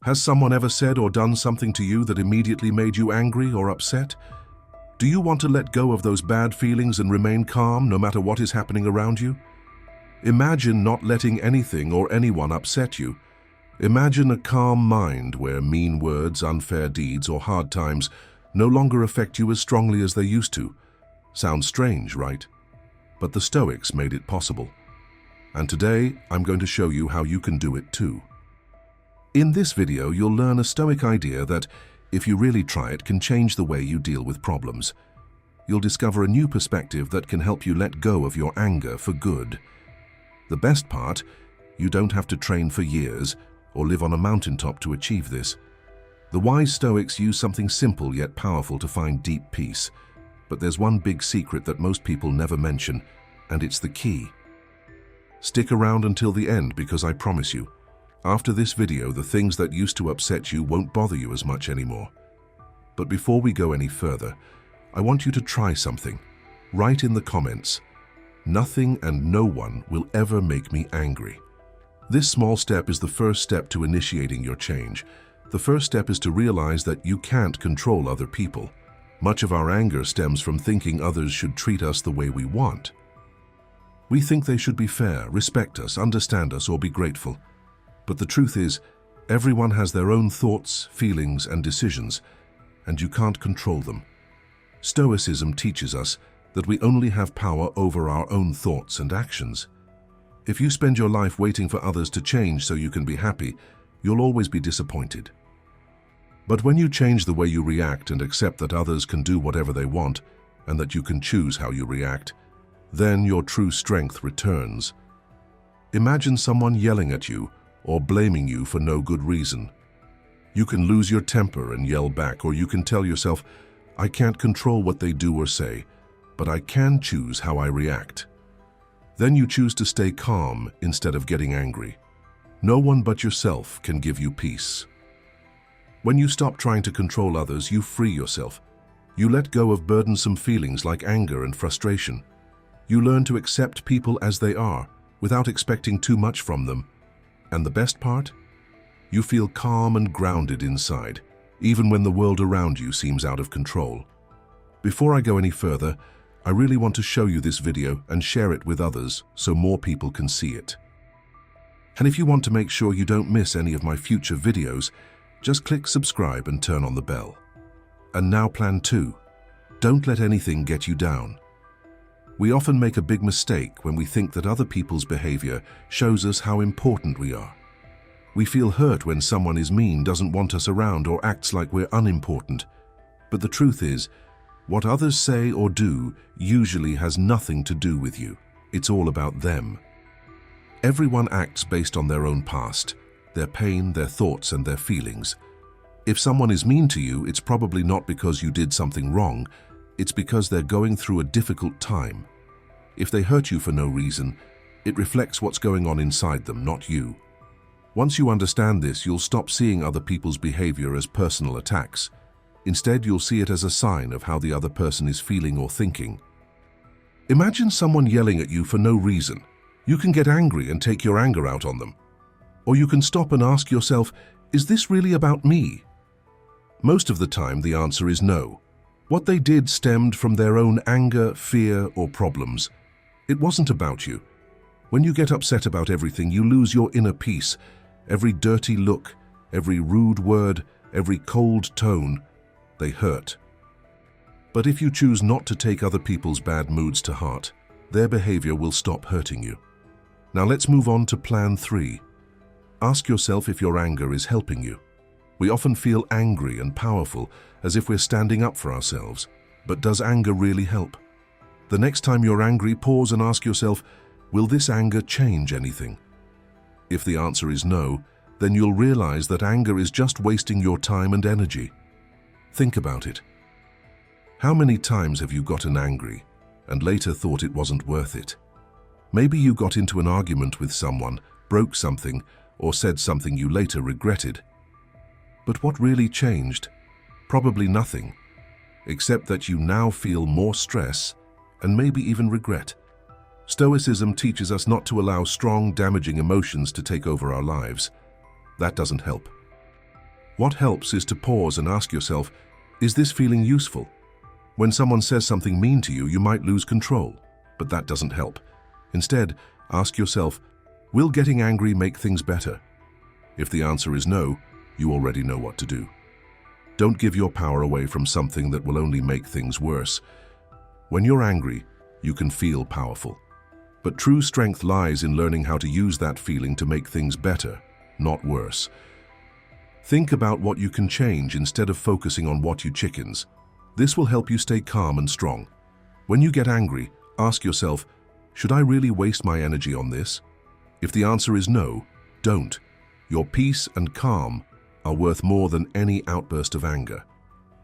Has someone ever said or done something to you that immediately made you angry or upset? Do you want to let go of those bad feelings and remain calm no matter what is happening around you? Imagine not letting anything or anyone upset you. Imagine a calm mind where mean words, unfair deeds, or hard times no longer affect you as strongly as they used to. Sounds strange, right? But the Stoics made it possible. And today, I'm going to show you how you can do it too. In this video, you'll learn a Stoic idea that, if you really try it, can change the way you deal with problems. You'll discover a new perspective that can help you let go of your anger for good. The best part, you don't have to train for years or live on a mountaintop to achieve this. The wise Stoics use something simple yet powerful to find deep peace. But there's one big secret that most people never mention, and it's the key. Stick around until the end because I promise you, after this video, the things that used to upset you won't bother you as much anymore. But before we go any further, I want you to try something. Write in the comments, "Nothing and no one will ever make me angry." This small step is the first step to initiating your change. The first step is to realize that you can't control other people. Much of our anger stems from thinking others should treat us the way we want. We think they should be fair, respect us, understand us, or be grateful. But the truth is, everyone has their own thoughts, feelings, and decisions, and you can't control them. Stoicism teaches us that we only have power over our own thoughts and actions. If you spend your life waiting for others to change so you can be happy, you'll always be disappointed. But when you change the way you react and accept that others can do whatever they want and that you can choose how you react, then your true strength returns. Imagine someone yelling at you or blaming you for no good reason. You can lose your temper and yell back, or you can tell yourself, "I can't control what they do or say, but I can choose how I react." Then you choose to stay calm instead of getting angry. No one but yourself can give you peace. When you stop trying to control others, you free yourself. You let go of burdensome feelings like anger and frustration. You learn to accept people as they are, without expecting too much from them. And the best part? You feel calm and grounded inside, even when the world around you seems out of control. Before I go any further, I really want to show you this video and share it with others so more people can see it. And if you want to make sure you don't miss any of my future videos, just click subscribe and turn on the bell. And now plan 2. Don't let anything get you down. We often make a big mistake when we think that other people's behavior shows us how important we are. We feel hurt when someone is mean, doesn't want us around, or acts like we're unimportant. But the truth is, what others say or do usually has nothing to do with you. It's all about them. Everyone acts based on their own past, their pain, their thoughts, and their feelings. If someone is mean to you, it's probably not because you did something wrong. It's because they're going through a difficult time. If they hurt you for no reason, it reflects what's going on inside them, not you. Once you understand this, you'll stop seeing other people's behavior as personal attacks. Instead, you'll see it as a sign of how the other person is feeling or thinking. Imagine someone yelling at you for no reason. You can get angry and take your anger out on them. Or you can stop and ask yourself, is this really about me? Most of the time, the answer is no. What they did stemmed from their own anger, fear, or problems. It wasn't about you. When you get upset about everything, you lose your inner peace. Every dirty look, every rude word, every cold tone, they hurt. But if you choose not to take other people's bad moods to heart, their behavior will stop hurting you. Now let's move on to plan 3. Ask yourself if your anger is helping you. We often feel angry and powerful, as if we're standing up for ourselves. But does anger really help? The next time you're angry, pause and ask yourself, will this anger change anything? If the answer is no, then you'll realize that anger is just wasting your time and energy. Think about it. How many times have you gotten angry and later thought it wasn't worth it? Maybe you got into an argument with someone, broke something, or said something you later regretted. But what really changed? Probably nothing, except that you now feel more stress and maybe even regret. Stoicism teaches us not to allow strong, damaging emotions to take over our lives. That doesn't help. What helps is to pause and ask yourself, is this feeling useful? When someone says something mean to you, you might lose control, but that doesn't help. Instead, ask yourself, will getting angry make things better? If the answer is no, you already know what to do. Don't give your power away from something that will only make things worse. When you're angry, you can feel powerful. But true strength lies in learning how to use that feeling to make things better, not worse. Think about what you can change instead of focusing on what you chickens. This will help you stay calm and strong. When you get angry, ask yourself, should I really waste my energy on this? If the answer is no, don't. Your peace and calm are worth more than any outburst of anger.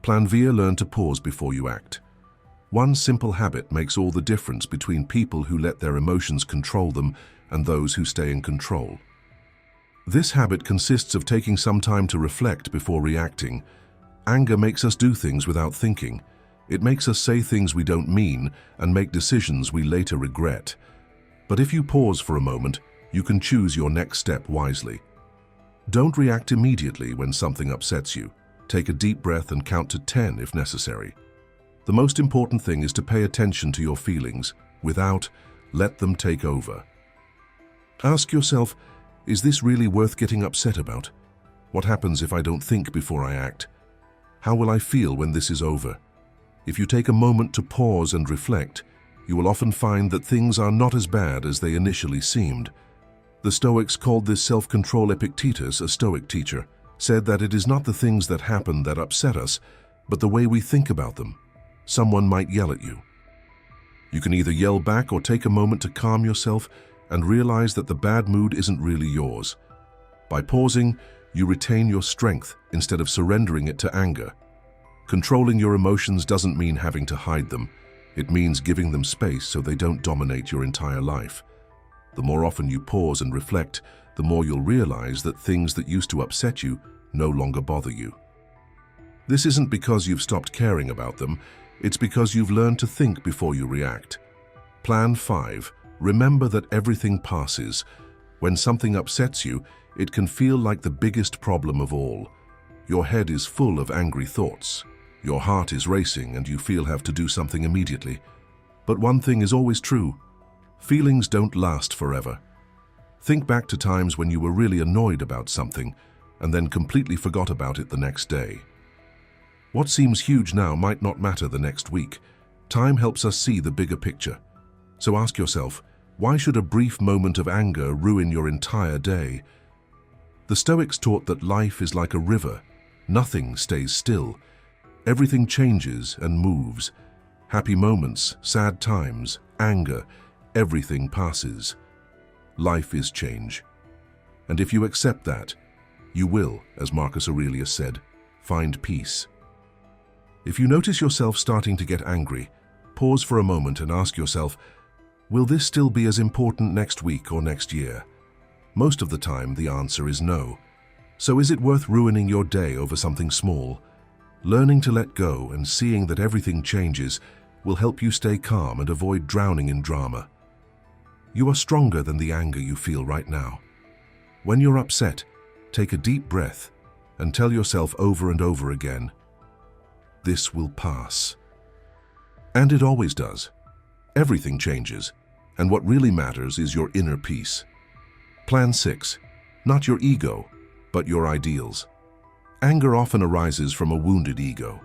Plan V, learn to pause before you act. One simple habit makes all the difference between people who let their emotions control them and those who stay in control. This habit consists of taking some time to reflect before reacting. Anger makes us do things without thinking. It makes us say things we don't mean and make decisions we later regret. But if you pause for a moment, you can choose your next step wisely. Don't react immediately when something upsets you. Take a deep breath and count to 10 if necessary. The most important thing is to pay attention to your feelings without let them take over. Ask yourself, is this really worth getting upset about? What happens if I don't think before I act? How will I feel when this is over? If you take a moment to pause and reflect, you will often find that things are not as bad as they initially seemed. The Stoics called this self-control. Epictetus, a Stoic teacher, said that it is not the things that happen that upset us, but the way we think about them. Someone might yell at you. You can either yell back or take a moment to calm yourself and realize that the bad mood isn't really yours. By pausing, you retain your strength instead of surrendering it to anger. Controlling your emotions doesn't mean having to hide them. It means giving them space so they don't dominate your entire life. The more often you pause and reflect, the more you'll realize that things that used to upset you no longer bother you. This isn't because you've stopped caring about them, it's because you've learned to think before you react. Plan 5. Remember that everything passes. When something upsets you, it can feel like the biggest problem of all. Your head is full of angry thoughts. Your heart is racing and you feel have to do something immediately. But one thing is always true. Feelings don't last forever. Think back to times when you were really annoyed about something and then completely forgot about it the next day. What seems huge now might not matter the next week. Time helps us see the bigger picture. So ask yourself, why should a brief moment of anger ruin your entire day? The Stoics taught that life is like a river. Nothing stays still. Everything changes and moves. Happy moments, sad times, anger, everything passes. Life is change. And if you accept that, you will, as Marcus Aurelius said, find peace. If you notice yourself starting to get angry, pause for a moment and ask yourself, will this still be as important next week or next year? Most of the time, the answer is no. So is it worth ruining your day over something small? Learning to let go and seeing that everything changes will help you stay calm and avoid drowning in drama. You are stronger than the anger you feel right now. When you're upset, take a deep breath and tell yourself over and over again, this will pass. And it always does. Everything changes, and what really matters is your inner peace. Plan 6. Not your ego, but your ideals. Anger often arises from a wounded ego.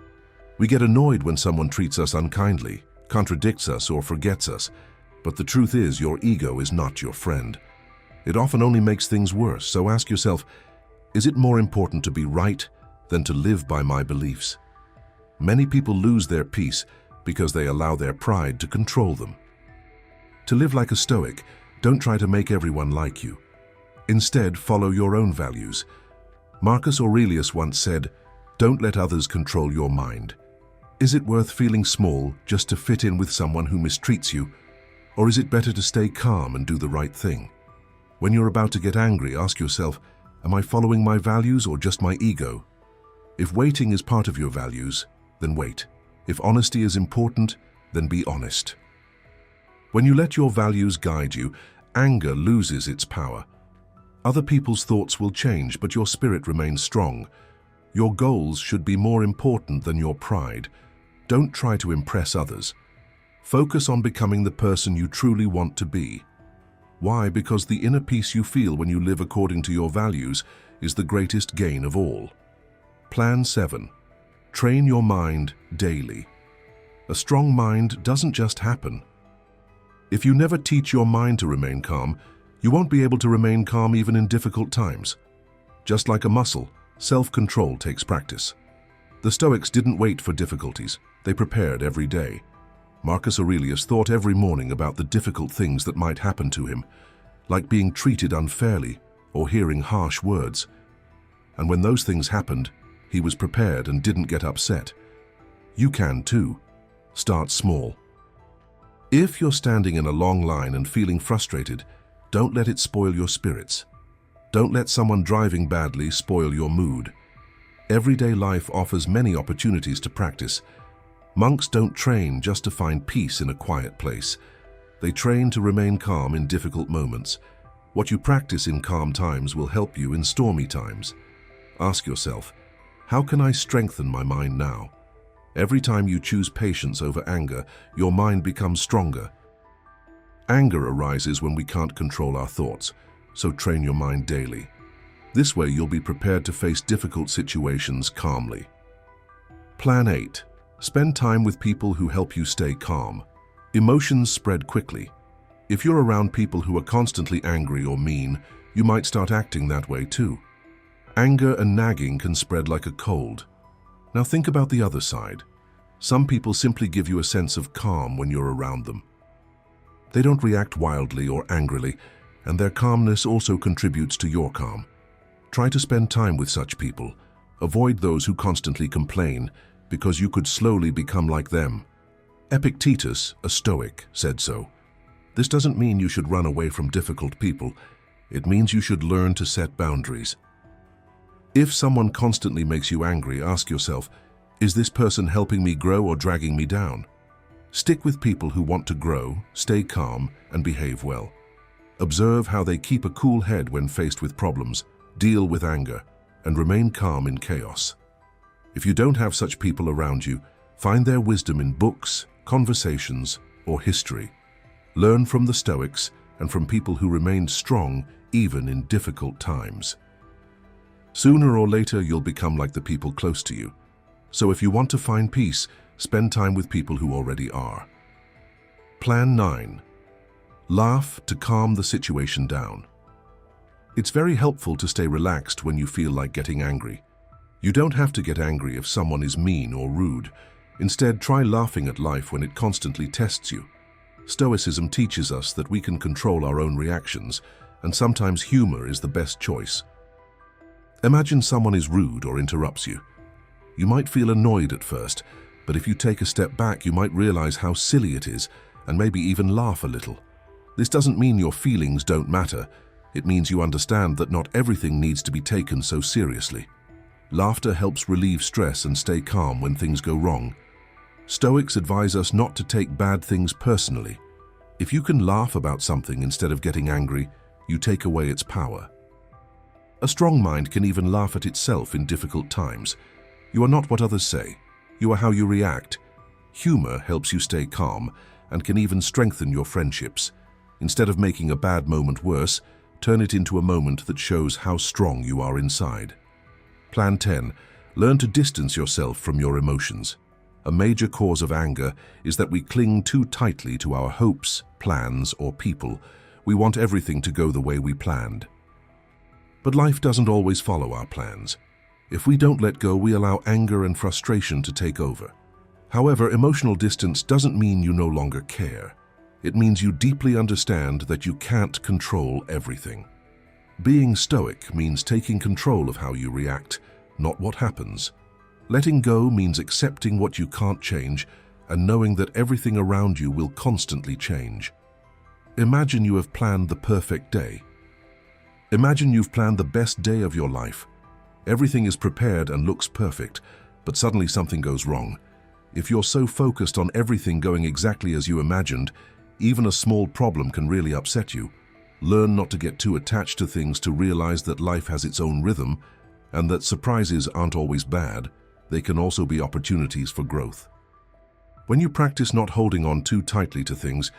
We get annoyed when someone treats us unkindly, contradicts us, or forgets us. But the truth is, your ego is not your friend. It often only makes things worse, so ask yourself, is it more important to be right than to live by my beliefs? Many people lose their peace because they allow their pride to control them. To live like a Stoic, don't try to make everyone like you. Instead, follow your own values. Marcus Aurelius once said, don't let others control your mind. Is it worth feeling small just to fit in with someone who mistreats you? Or is it better to stay calm and do the right thing? When you're about to get angry, ask yourself, am I following my values or just my ego? If waiting is part of your values, then wait. If honesty is important, then be honest. When you let your values guide you, anger loses its power. Other people's thoughts will change, but your spirit remains strong. Your goals should be more important than your pride. Don't try to impress others. Focus on becoming the person you truly want to be. Why? Because the inner peace you feel when you live according to your values is the greatest gain of all. Plan 7. Train your mind daily. A strong mind doesn't just happen. If you never teach your mind to remain calm, you won't be able to remain calm even in difficult times. Just like a muscle, self-control takes practice. The Stoics didn't wait for difficulties, they prepared every day. Marcus Aurelius thought every morning about the difficult things that might happen to him, like being treated unfairly or hearing harsh words. And when those things happened, he was prepared and didn't get upset. You can too. Start small. If you're standing in a long line and feeling frustrated, don't let it spoil your spirits. Don't let someone driving badly spoil your mood. Everyday life offers many opportunities to practice. Monks don't train just to find peace in a quiet place. They train to remain calm in difficult moments. What you practice in calm times will help you in stormy times. Ask yourself, how can I strengthen my mind now? Every time you choose patience over anger, your mind becomes stronger. Anger arises when we can't control our thoughts, so train your mind daily. This way you'll be prepared to face difficult situations calmly. Plan 8. Spend time with people who help you stay calm. Emotions spread quickly. If you're around people who are constantly angry or mean, you might start acting that way too. Anger and nagging can spread like a cold. Now think about the other side. Some people simply give you a sense of calm when you're around them. They don't react wildly or angrily, and their calmness also contributes to your calm. Try to spend time with such people. Avoid those who constantly complain, because you could slowly become like them. Epictetus, a Stoic, said so. This doesn't mean you should run away from difficult people. It means you should learn to set boundaries. If someone constantly makes you angry, ask yourself, is this person helping me grow or dragging me down? Stick with people who want to grow, stay calm, and behave well. Observe how they keep a cool head when faced with problems, deal with anger, and remain calm in chaos. If you don't have such people around you, find their wisdom in books, conversations, or history. Learn from the Stoics and from people who remained strong even in difficult times. Sooner or later, you'll become like the people close to you. So if you want to find peace, spend time with people who already are. Plan 9. Laugh to calm the situation down. It's very helpful to stay relaxed when you feel like getting angry. You don't have to get angry if someone is mean or rude. Instead, try laughing at life when it constantly tests you. Stoicism teaches us that we can control our own reactions, and sometimes humor is the best choice. Imagine someone is rude or interrupts you. You might feel annoyed at first, but if you take a step back, you might realize how silly it is and maybe even laugh a little. This doesn't mean your feelings don't matter. It means you understand that not everything needs to be taken so seriously. Laughter helps relieve stress and stay calm when things go wrong. Stoics advise us not to take bad things personally. If you can laugh about something instead of getting angry, you take away its power. A strong mind can even laugh at itself in difficult times. You are not what others say. You are how you react. Humor helps you stay calm and can even strengthen your friendships. Instead of making a bad moment worse, turn it into a moment that shows how strong you are inside. Plan 10. Learn to distance yourself from your emotions. A major cause of anger is that we cling too tightly to our hopes, plans, or people. We want everything to go the way we planned. But life doesn't always follow our plans. If we don't let go, we allow anger and frustration to take over. However, emotional distance doesn't mean you no longer care. It means you deeply understand that you can't control everything. Being stoic means taking control of how you react, not what happens. Letting go means accepting what you can't change and knowing that everything around you will constantly change. Imagine you have planned the perfect day. Imagine you've planned the best day of your life. Everything is prepared and looks perfect, but suddenly something goes wrong. If you're so focused on everything going exactly as you imagined, even a small problem can really upset you. Learn not to get too attached to things, to realize that life has its own rhythm, and that surprises aren't always bad, they can also be opportunities for growth. When you practice not holding on too tightly to things,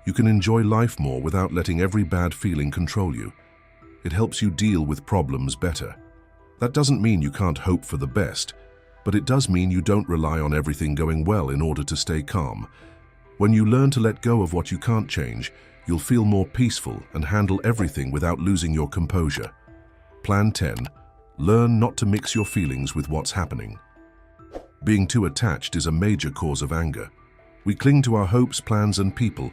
you can enjoy life more without letting every bad feeling control you. It helps you deal with problems better. That doesn't mean you can't hope for the best, but it does mean you don't rely on everything going well in order to stay calm. When you learn to let go of what you can't change, you'll feel more peaceful and handle everything without losing your composure. Plan 10. Learn not to mix your feelings with what's happening. Being too attached is a major cause of anger. We cling to our hopes, plans, and people,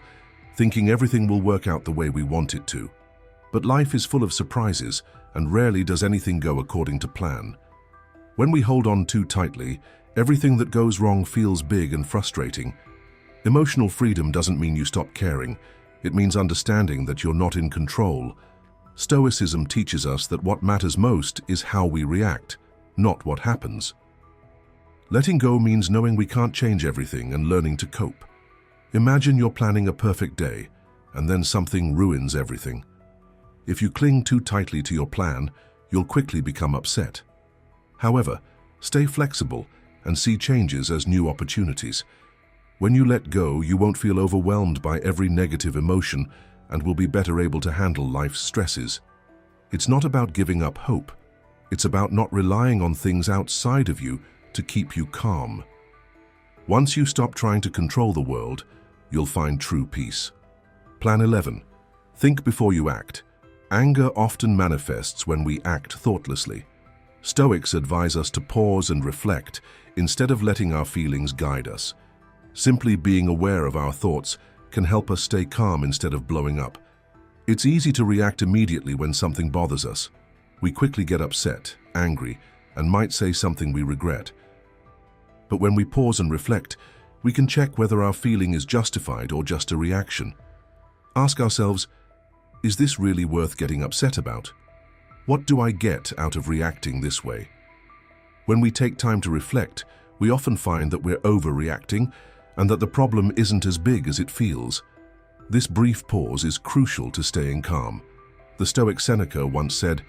thinking everything will work out the way we want it to. But life is full of surprises, and rarely does anything go according to plan. When we hold on too tightly, everything that goes wrong feels big and frustrating. Emotional freedom doesn't mean you stop caring. It means understanding that you're not in control. Stoicism teaches us that what matters most is how we react, not what happens. Letting go means knowing we can't change everything and learning to cope. Imagine you're planning a perfect day, and then something ruins everything. If you cling too tightly to your plan, you'll quickly become upset. However, stay flexible and see changes as new opportunities. When you let go, you won't feel overwhelmed by every negative emotion and will be better able to handle life's stresses. It's not about giving up hope. It's about not relying on things outside of you to keep you calm. Once you stop trying to control the world, you'll find true peace. Plan 11. Think before you act. Anger often manifests when we act thoughtlessly. Stoics advise us to pause and reflect instead of letting our feelings guide us. Simply being aware of our thoughts can help us stay calm instead of blowing up. It's easy to react immediately when something bothers us. We quickly get upset, angry, and might say something we regret. But when we pause and reflect, we can check whether our feeling is justified or just a reaction. Ask ourselves, is this really worth getting upset about? What do I get out of reacting this way? When we take time to reflect, we often find that we're overreacting and that the problem isn't as big as it feels. This brief pause is crucial to staying calm. The Stoic Seneca once said,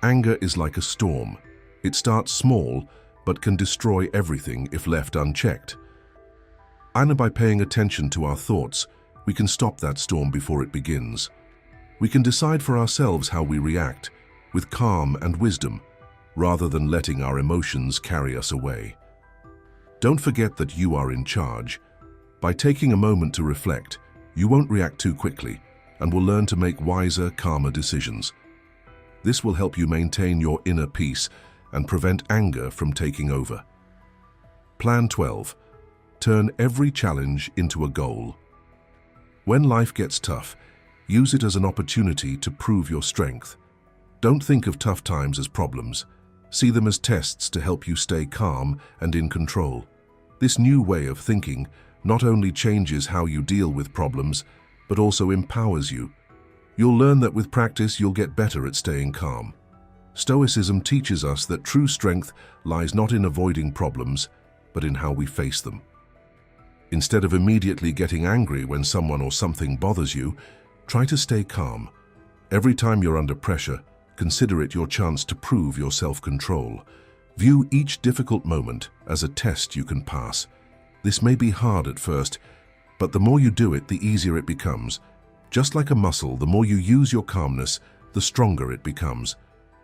"Anger is like a storm. It starts small, but can destroy everything if left unchecked." And by paying attention to our thoughts, we can stop that storm before it begins. We can decide for ourselves how we react, with calm and wisdom, rather than letting our emotions carry us away. Don't forget that you are in charge. By taking a moment to reflect, you won't react too quickly and will learn to make wiser, calmer decisions. This will help you maintain your inner peace and prevent anger from taking over. Plan 12. Turn every challenge into a goal. When life gets tough, use it as an opportunity to prove your strength. Don't think of tough times as problems. See them as tests to help you stay calm and in control. This new way of thinking not only changes how you deal with problems, but also empowers you. You'll learn that with practice you'll get better at staying calm. Stoicism teaches us that true strength lies not in avoiding problems, but in how we face them. Instead of immediately getting angry when someone or something bothers you, try to stay calm. Every time you're under pressure, consider it your chance to prove your self-control. View each difficult moment as a test you can pass. This may be hard at first, but the more you do it, the easier it becomes. Just like a muscle, the more you use your calmness, the stronger it becomes.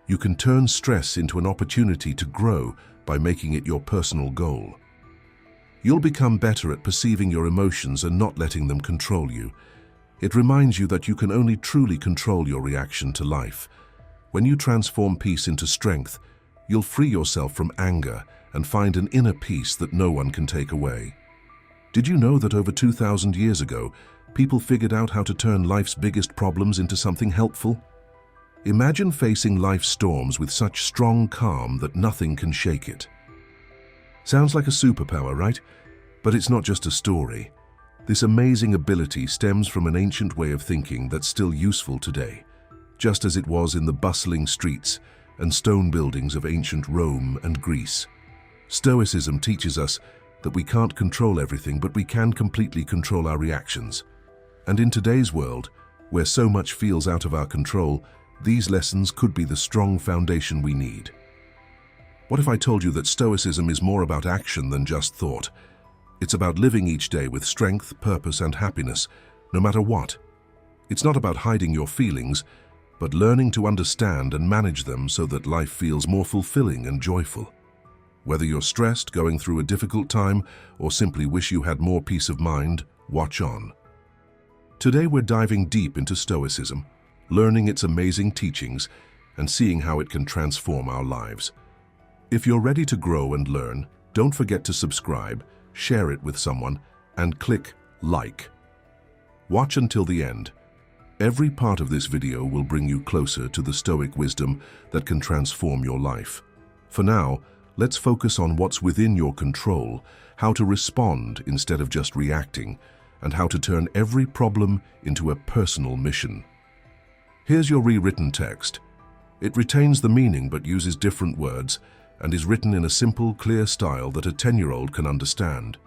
You can turn stress into an opportunity to grow by making it your personal goal. You'll become better at perceiving your emotions and not letting them control you. It reminds you that you can only truly control your reaction to life. When you transform peace into strength, you'll free yourself from anger and find an inner peace that no one can take away. Did you know that over 2,000 years ago, people figured out how to turn life's biggest problems into something helpful? Imagine facing life's storms with such strong calm that nothing can shake it. Sounds like a superpower, right? But it's not just a story. This amazing ability stems from an ancient way of thinking that's still useful today, just as it was in the bustling streets and stone buildings of ancient Rome and Greece. Stoicism teaches us that we can't control everything, but we can completely control our reactions. And in today's world, where so much feels out of our control, these lessons could be the strong foundation we need. What if I told you that Stoicism is more about action than just thought? It's about living each day with strength, purpose, and happiness, no matter what. It's not about hiding your feelings, but learning to understand and manage them so that life feels more fulfilling and joyful. Whether you're stressed, going through a difficult time, or simply wish you had more peace of mind, watch on. Today we're diving deep into Stoicism, learning its amazing teachings and seeing how it can transform our lives. If you're ready to grow and learn, don't forget to subscribe, share it with someone, and click like. Watch until the end. Every part of this video will bring you closer to the Stoic wisdom that can transform your life. For now, let's focus on what's within your control, how to respond instead of just reacting, and how to turn every problem into a personal mission. Here's your rewritten text. It retains the meaning but uses different words and is written in a simple, clear style that a 10-year-old can understand.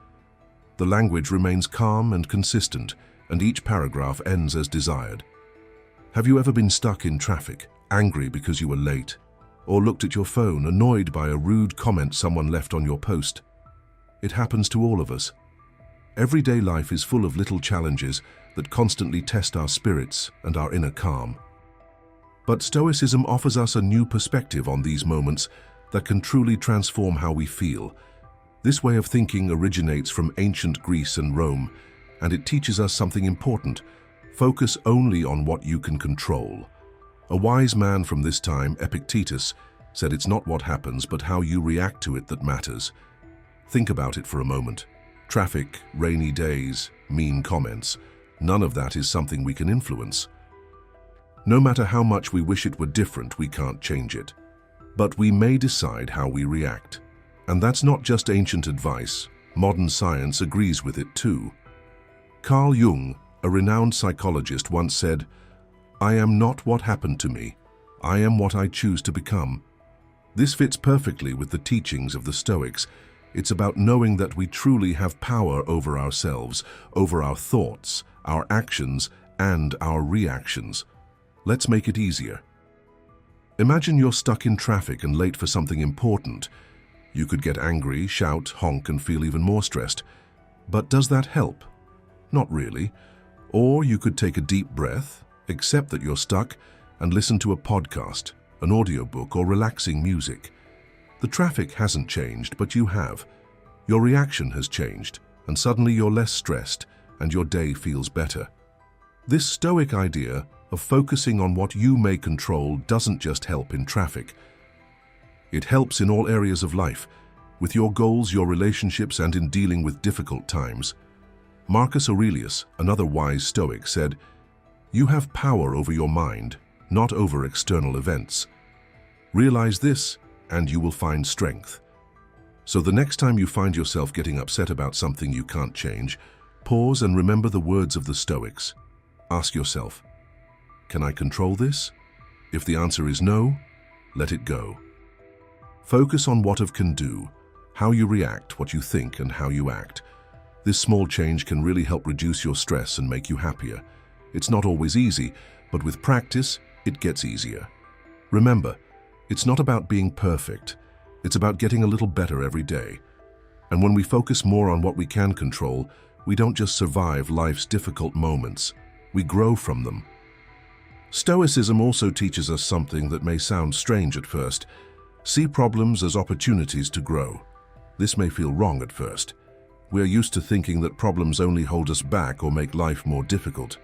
The language remains calm and consistent, and each paragraph ends as desired. Have you ever been stuck in traffic, angry because you were late? Or looked at your phone, annoyed by a rude comment someone left on your post? It happens to all of us. Everyday life is full of little challenges that constantly test our spirits and our inner calm. But Stoicism offers us a new perspective on these moments that can truly transform how we feel. This way of thinking originates from ancient Greece and Rome, and it teaches us something important: focus only on what you can control. A wise man from this time, Epictetus, said it's not what happens but how you react to it that matters. Think about it for a moment. Traffic, rainy days, mean comments, none of that is something we can influence. No matter how much we wish it were different, we can't change it. But we may decide how we react. And that's not just ancient advice. Modern science agrees with it too. Carl Jung, a renowned psychologist, once said, "I am not what happened to me. I am what I choose to become." This fits perfectly with the teachings of the Stoics. It's about knowing that we truly have power over ourselves, over our thoughts, our actions, and our reactions. Let's make it easier. Imagine you're stuck in traffic and late for something important. You could get angry, shout, honk, and feel even more stressed. But does that help? Not really. Or you could take a deep breath, accept that you're stuck, and listen to a podcast, an audiobook, or relaxing music. The traffic hasn't changed, but you have. Your reaction has changed, and suddenly you're less stressed, and your day feels better. This Stoic idea of focusing on what you may control doesn't just help in traffic. It helps in all areas of life, with your goals, your relationships, and in dealing with difficult times. Marcus Aurelius, another wise Stoic, said, "You have power over your mind, not over external events. Realize this, and you will find strength." So the next time you find yourself getting upset about something you can't change, pause and remember the words of the Stoics. Ask yourself, can I control this? If the answer is no, let it go. Focus on what it can do, how you react, what you think, and how you act. This small change can really help reduce your stress and make you happier. It's not always easy, but with practice, it gets easier. Remember, it's not about being perfect. It's about getting a little better every day. And when we focus more on what we can control, we don't just survive life's difficult moments, we grow from them. Stoicism also teaches us something that may sound strange at first. See problems as opportunities to grow. This may feel wrong at first. We're used to thinking that problems only hold us back or make life more difficult.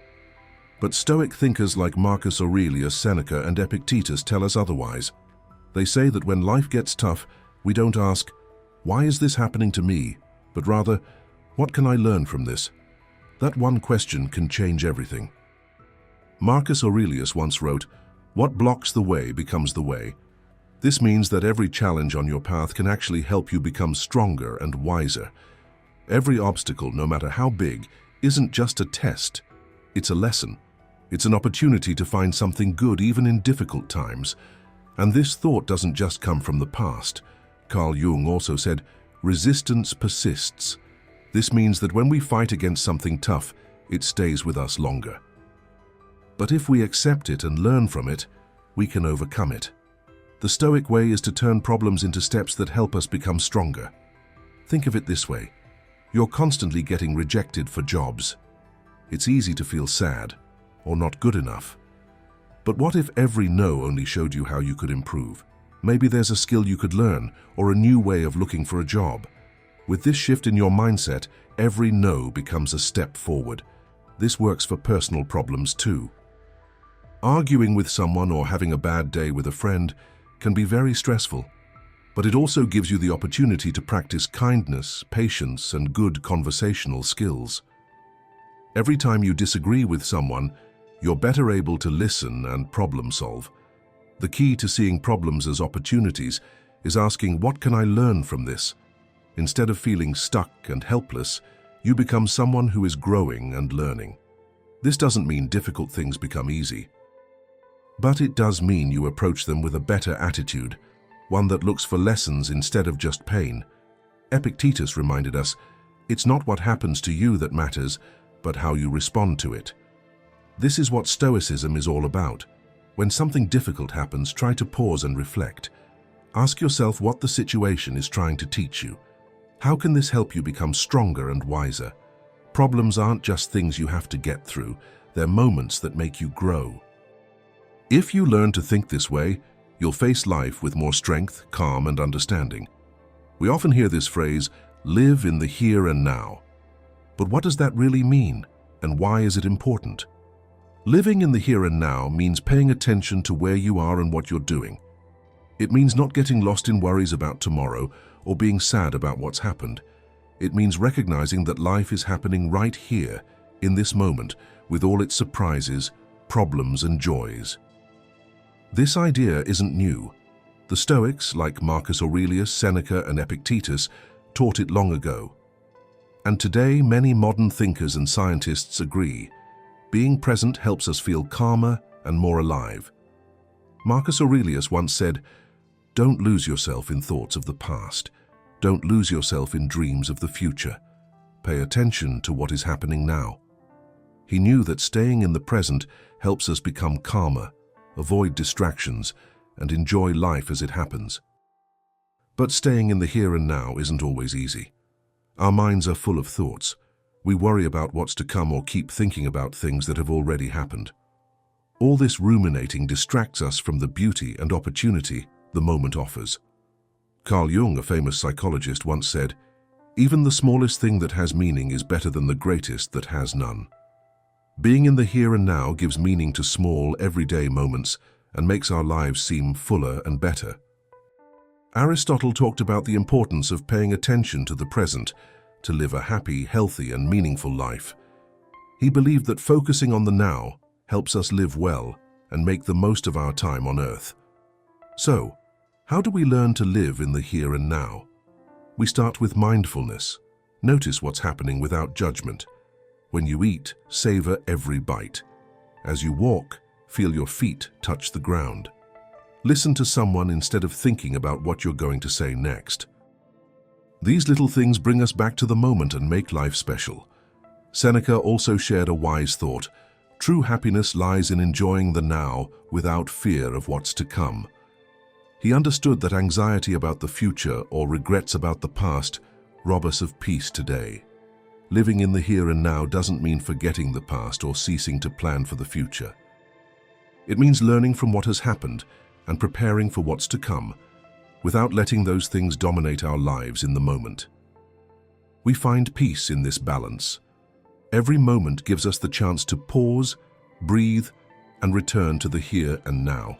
But Stoic thinkers like Marcus Aurelius, Seneca, and Epictetus tell us otherwise. They say that when life gets tough, we don't ask, "Why is this happening to me?" but rather, "What can I learn from this?" That one question can change everything. Marcus Aurelius once wrote, "What blocks the way becomes the way." This means that every challenge on your path can actually help you become stronger and wiser. Every obstacle, no matter how big, isn't just a test. It's a lesson. It's an opportunity to find something good even in difficult times. And this thought doesn't just come from the past. Carl Jung also said, "Resistance persists." This means that when we fight against something tough, it stays with us longer. But if we accept it and learn from it, we can overcome it. The Stoic way is to turn problems into steps that help us become stronger. Think of it this way. You're constantly getting rejected for jobs. It's easy to feel sad or not good enough. But what if every no only showed you how you could improve? Maybe there's a skill you could learn or a new way of looking for a job. With this shift in your mindset, every no becomes a step forward. This works for personal problems too. Arguing with someone or having a bad day with a friend can be very stressful, but it also gives you the opportunity to practice kindness, patience, and good conversational skills. Every time you disagree with someone, you're better able to listen and problem solve. The key to seeing problems as opportunities is asking, what can I learn from this? Instead of feeling stuck and helpless, you become someone who is growing and learning. This doesn't mean difficult things become easy, but it does mean you approach them with a better attitude, one that looks for lessons instead of just pain. Epictetus reminded us, it's not what happens to you that matters, but how you respond to it. This is what Stoicism is all about. When something difficult happens, try to pause and reflect. Ask yourself what the situation is trying to teach you. How can this help you become stronger and wiser? Problems aren't just things you have to get through, they're moments that make you grow. If you learn to think this way, you'll face life with more strength, calm, and understanding. We often hear this phrase, live in the here and now. But what does that really mean, and why is it important? Living in the here and now means paying attention to where you are and what you're doing. It means not getting lost in worries about tomorrow or being sad about what's happened. It means recognizing that life is happening right here, in this moment, with all its surprises, problems, and joys. This idea isn't new. The Stoics, like Marcus Aurelius, Seneca, and Epictetus, taught it long ago. And today, many modern thinkers and scientists agree. Being present helps us feel calmer and more alive. Marcus Aurelius once said, "Don't lose yourself in thoughts of the past. Don't lose yourself in dreams of the future. Pay attention to what is happening now." He knew that staying in the present helps us become calmer, avoid distractions, and enjoy life as it happens. But staying in the here and now isn't always easy. Our minds are full of thoughts. We worry about what's to come or keep thinking about things that have already happened. All this ruminating distracts us from the beauty and opportunity the moment offers. Carl Jung, a famous psychologist, once said, "Even the smallest thing that has meaning is better than the greatest that has none." Being in the here and now gives meaning to small, everyday moments and makes our lives seem fuller and better. Aristotle talked about the importance of paying attention to the present to live a happy, healthy, and meaningful life. He believed that focusing on the now helps us live well and make the most of our time on earth. So, how do we learn to live in the here and now? We start with mindfulness. Notice what's happening without judgment. When you eat, savor every bite. As you walk, feel your feet touch the ground. Listen to someone instead of thinking about what you're going to say next. These little things bring us back to the moment and make life special. Seneca also shared a wise thought. True happiness lies in enjoying the now without fear of what's to come. He understood that anxiety about the future or regrets about the past rob us of peace today. Living in the here and now doesn't mean forgetting the past or ceasing to plan for the future. It means learning from what has happened and preparing for what's to come, without letting those things dominate our lives in the moment. We find peace in this balance. Every moment gives us the chance to pause, breathe, and return to the here and now.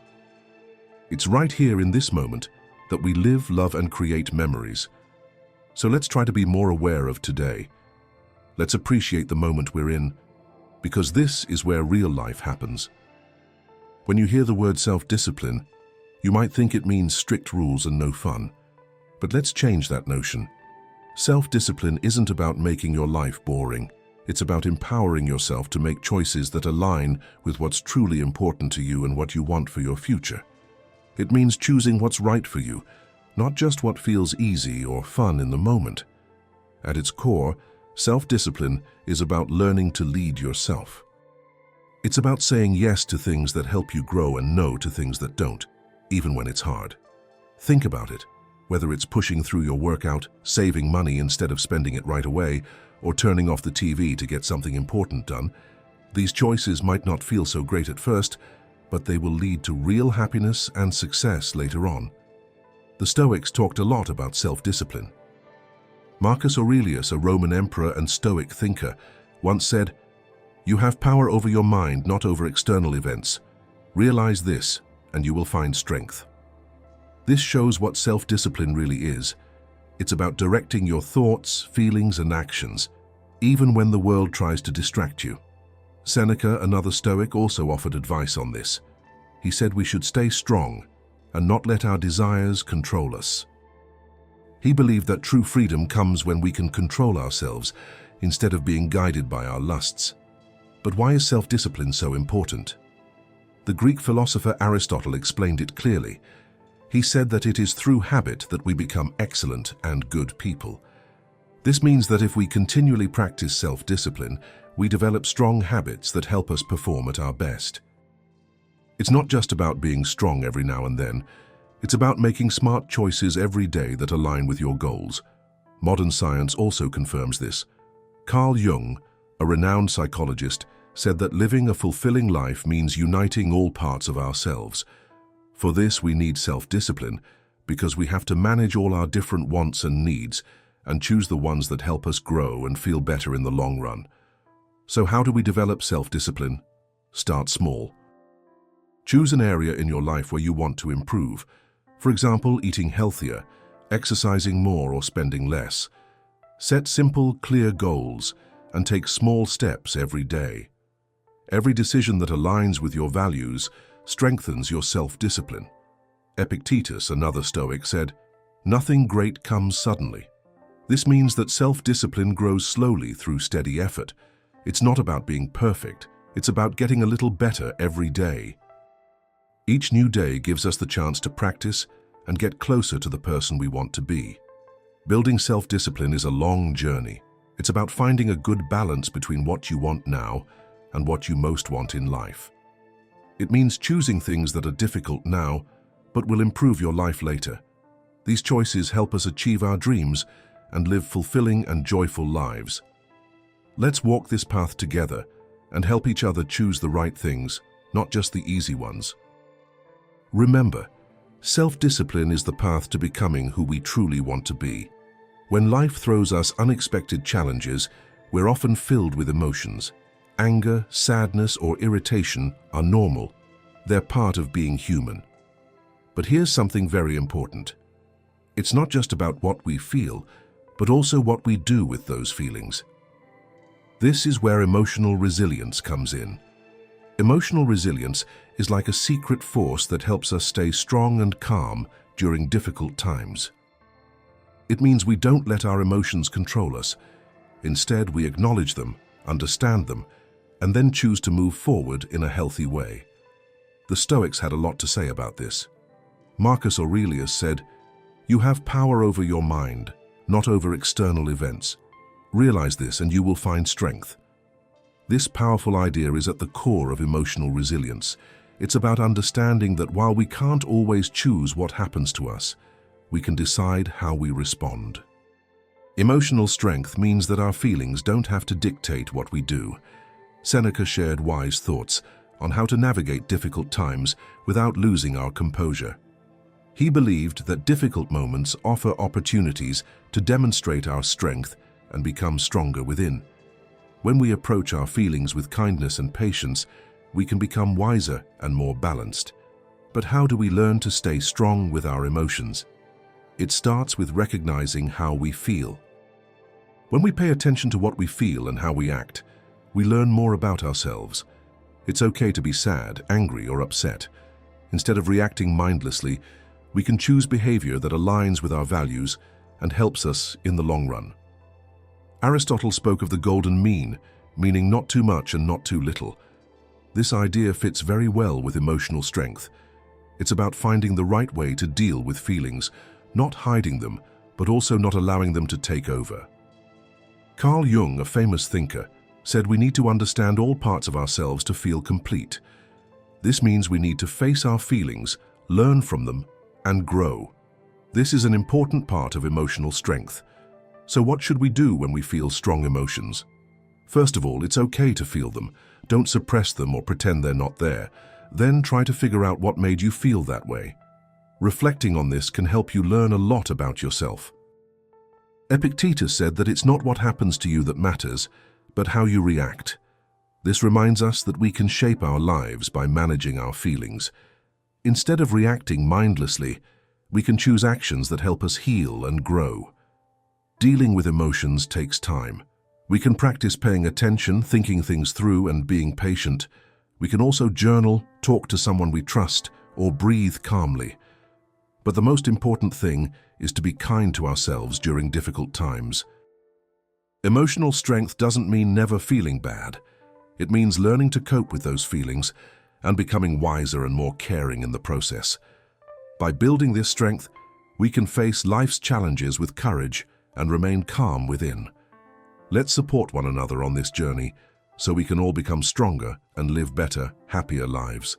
It's right here in this moment that we live, love, and create memories. So let's try to be more aware of today. Let's appreciate the moment we're in, because this is where real life happens. When you hear the word self-discipline, you might think it means strict rules and no fun. But let's change that notion. Self-discipline isn't about making your life boring. It's about empowering yourself to make choices that align with what's truly important to you and what you want for your future. It means choosing what's right for you, not just what feels easy or fun in the moment. At its core, self-discipline is about learning to lead yourself. It's about saying yes to things that help you grow and no to things that don't. even when it's hard. Think about it. Whether it's pushing through your workout, saving money instead of spending it right away, or turning off the TV to get something important done, these choices might not feel so great at first, but they will lead to real happiness and success later on. The Stoics talked a lot about self-discipline. Marcus Aurelius, a Roman emperor and Stoic thinker, once said, "You have power over your mind, not over external events. Realize this, and you will find strength." This shows what self-discipline really is. It's about directing your thoughts, feelings, and actions, even when the world tries to distract you. Seneca, another Stoic, also offered advice on this. He said we should stay strong and not let our desires control us. He believed that true freedom comes when we can control ourselves instead of being guided by our lusts. But why is self-discipline so important? The Greek philosopher Aristotle explained it clearly. He said that it is through habit that we become excellent and good people. This means that if we continually practice self-discipline, we develop strong habits that help us perform at our best. It's not just about being strong every now and then. It's about making smart choices every day that align with your goals. Modern science also confirms this. Carl Jung, a renowned psychologist, said that living a fulfilling life means uniting all parts of ourselves. For this, we need self-discipline, because we have to manage all our different wants and needs and choose the ones that help us grow and feel better in the long run. So how do we develop self-discipline? Start small. Choose an area in your life where you want to improve. For example, eating healthier, exercising more, or spending less. Set simple, clear goals and take small steps every day. Every decision that aligns with your values strengthens your self-discipline. Epictetus, another Stoic, said, "Nothing great comes suddenly." This means that self-discipline grows slowly through steady effort. It's not about being perfect, it's about getting a little better every day. Each new day gives us the chance to practice and get closer to the person we want to be. Building self-discipline is a long journey. It's about finding a good balance between what you want now and what you most want in life. It means choosing things that are difficult now, but will improve your life later. These choices help us achieve our dreams and live fulfilling and joyful lives. Let's walk this path together and help each other choose the right things, not just the easy ones. Remember, self-discipline is the path to becoming who we truly want to be. When life throws us unexpected challenges, we're often filled with emotions. Anger, sadness, or irritation are normal. They're part of being human. But here's something very important. It's not just about what we feel, but also what we do with those feelings. This is where emotional resilience comes in. Emotional resilience is like a secret force that helps us stay strong and calm during difficult times. It means we don't let our emotions control us. Instead, we acknowledge them, understand them, and then choose to move forward in a healthy way. The Stoics had a lot to say about this. Marcus Aurelius said, "You have power over your mind, not over external events. Realize this and you will find strength." This powerful idea is at the core of emotional resilience. It's about understanding that while we can't always choose what happens to us, we can decide how we respond. Emotional strength means that our feelings don't have to dictate what we do. Seneca shared wise thoughts on how to navigate difficult times without losing our composure. He believed that difficult moments offer opportunities to demonstrate our strength and become stronger within. When we approach our feelings with kindness and patience, we can become wiser and more balanced. But how do we learn to stay strong with our emotions? It starts with recognizing how we feel. When we pay attention to what we feel and how we act, we learn more about ourselves. It's okay to be sad, angry, or upset. Instead of reacting mindlessly, we can choose behavior that aligns with our values and helps us in the long run. Aristotle spoke of the golden mean, meaning not too much and not too little. This idea fits very well with emotional strength. It's about finding the right way to deal with feelings, not hiding them, but also not allowing them to take over. Carl Jung, a famous thinker, said we need to understand all parts of ourselves to feel complete. This means we need to face our feelings, learn from them, and grow. This is an important part of emotional strength. So what should we do when we feel strong emotions? First of all, it's okay to feel them. Don't suppress them or pretend they're not there. Then try to figure out what made you feel that way. Reflecting on this can help you learn a lot about yourself. Epictetus said that it's not what happens to you that matters, but how you react. This reminds us that we can shape our lives by managing our feelings. Instead of reacting mindlessly, we can choose actions that help us heal and grow. Dealing with emotions takes time. We can practice paying attention, thinking things through, and being patient. We can also journal, talk to someone we trust, or breathe calmly. But the most important thing is to be kind to ourselves during difficult times. Emotional strength doesn't mean never feeling bad. It means learning to cope with those feelings and becoming wiser and more caring in the process. By building this strength, we can face life's challenges with courage and remain calm within. Let's support one another on this journey so we can all become stronger and live better, happier lives.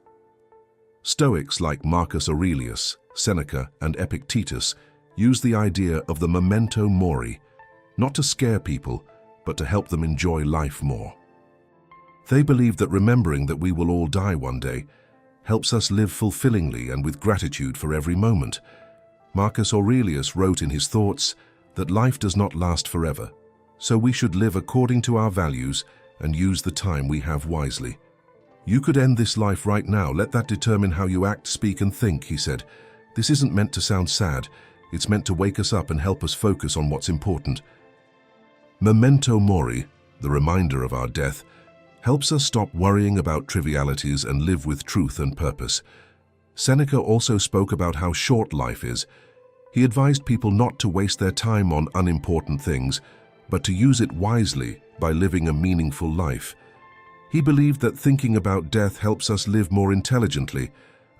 Stoics like Marcus Aurelius, Seneca, and Epictetus use the idea of the memento mori, not to scare people, but to help them enjoy life more. They believe that remembering that we will all die one day helps us live fulfillingly and with gratitude for every moment. Marcus Aurelius wrote in his thoughts that life does not last forever, so we should live according to our values and use the time we have wisely. You could end this life right now. Let that determine how you act, speak, and think, he said. This isn't meant to sound sad. It's meant to wake us up and help us focus on what's important. Memento mori, the reminder of our death, helps us stop worrying about trivialities and live with truth and purpose. Seneca also spoke about how short life is. He advised people not to waste their time on unimportant things, but to use it wisely by living a meaningful life. He believed that thinking about death helps us live more intelligently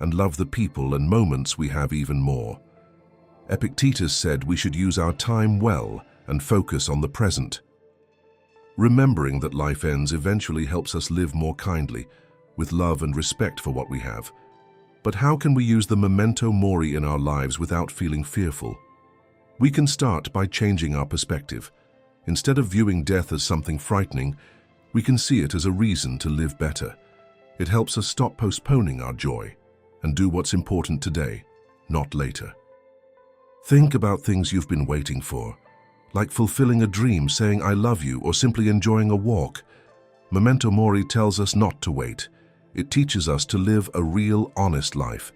and love the people and moments we have even more. Epictetus said we should use our time well and focus on the present. Remembering that life ends eventually helps us live more kindly, with love and respect for what we have. But how can we use the memento mori in our lives without feeling fearful? We can start by changing our perspective. Instead of viewing death as something frightening, we can see it as a reason to live better. It helps us stop postponing our joy and do what's important today, not later. Think about things you've been waiting for, like fulfilling a dream, saying I love you, or simply enjoying a walk. Memento mori tells us not to wait. It teaches us to live a real, honest life.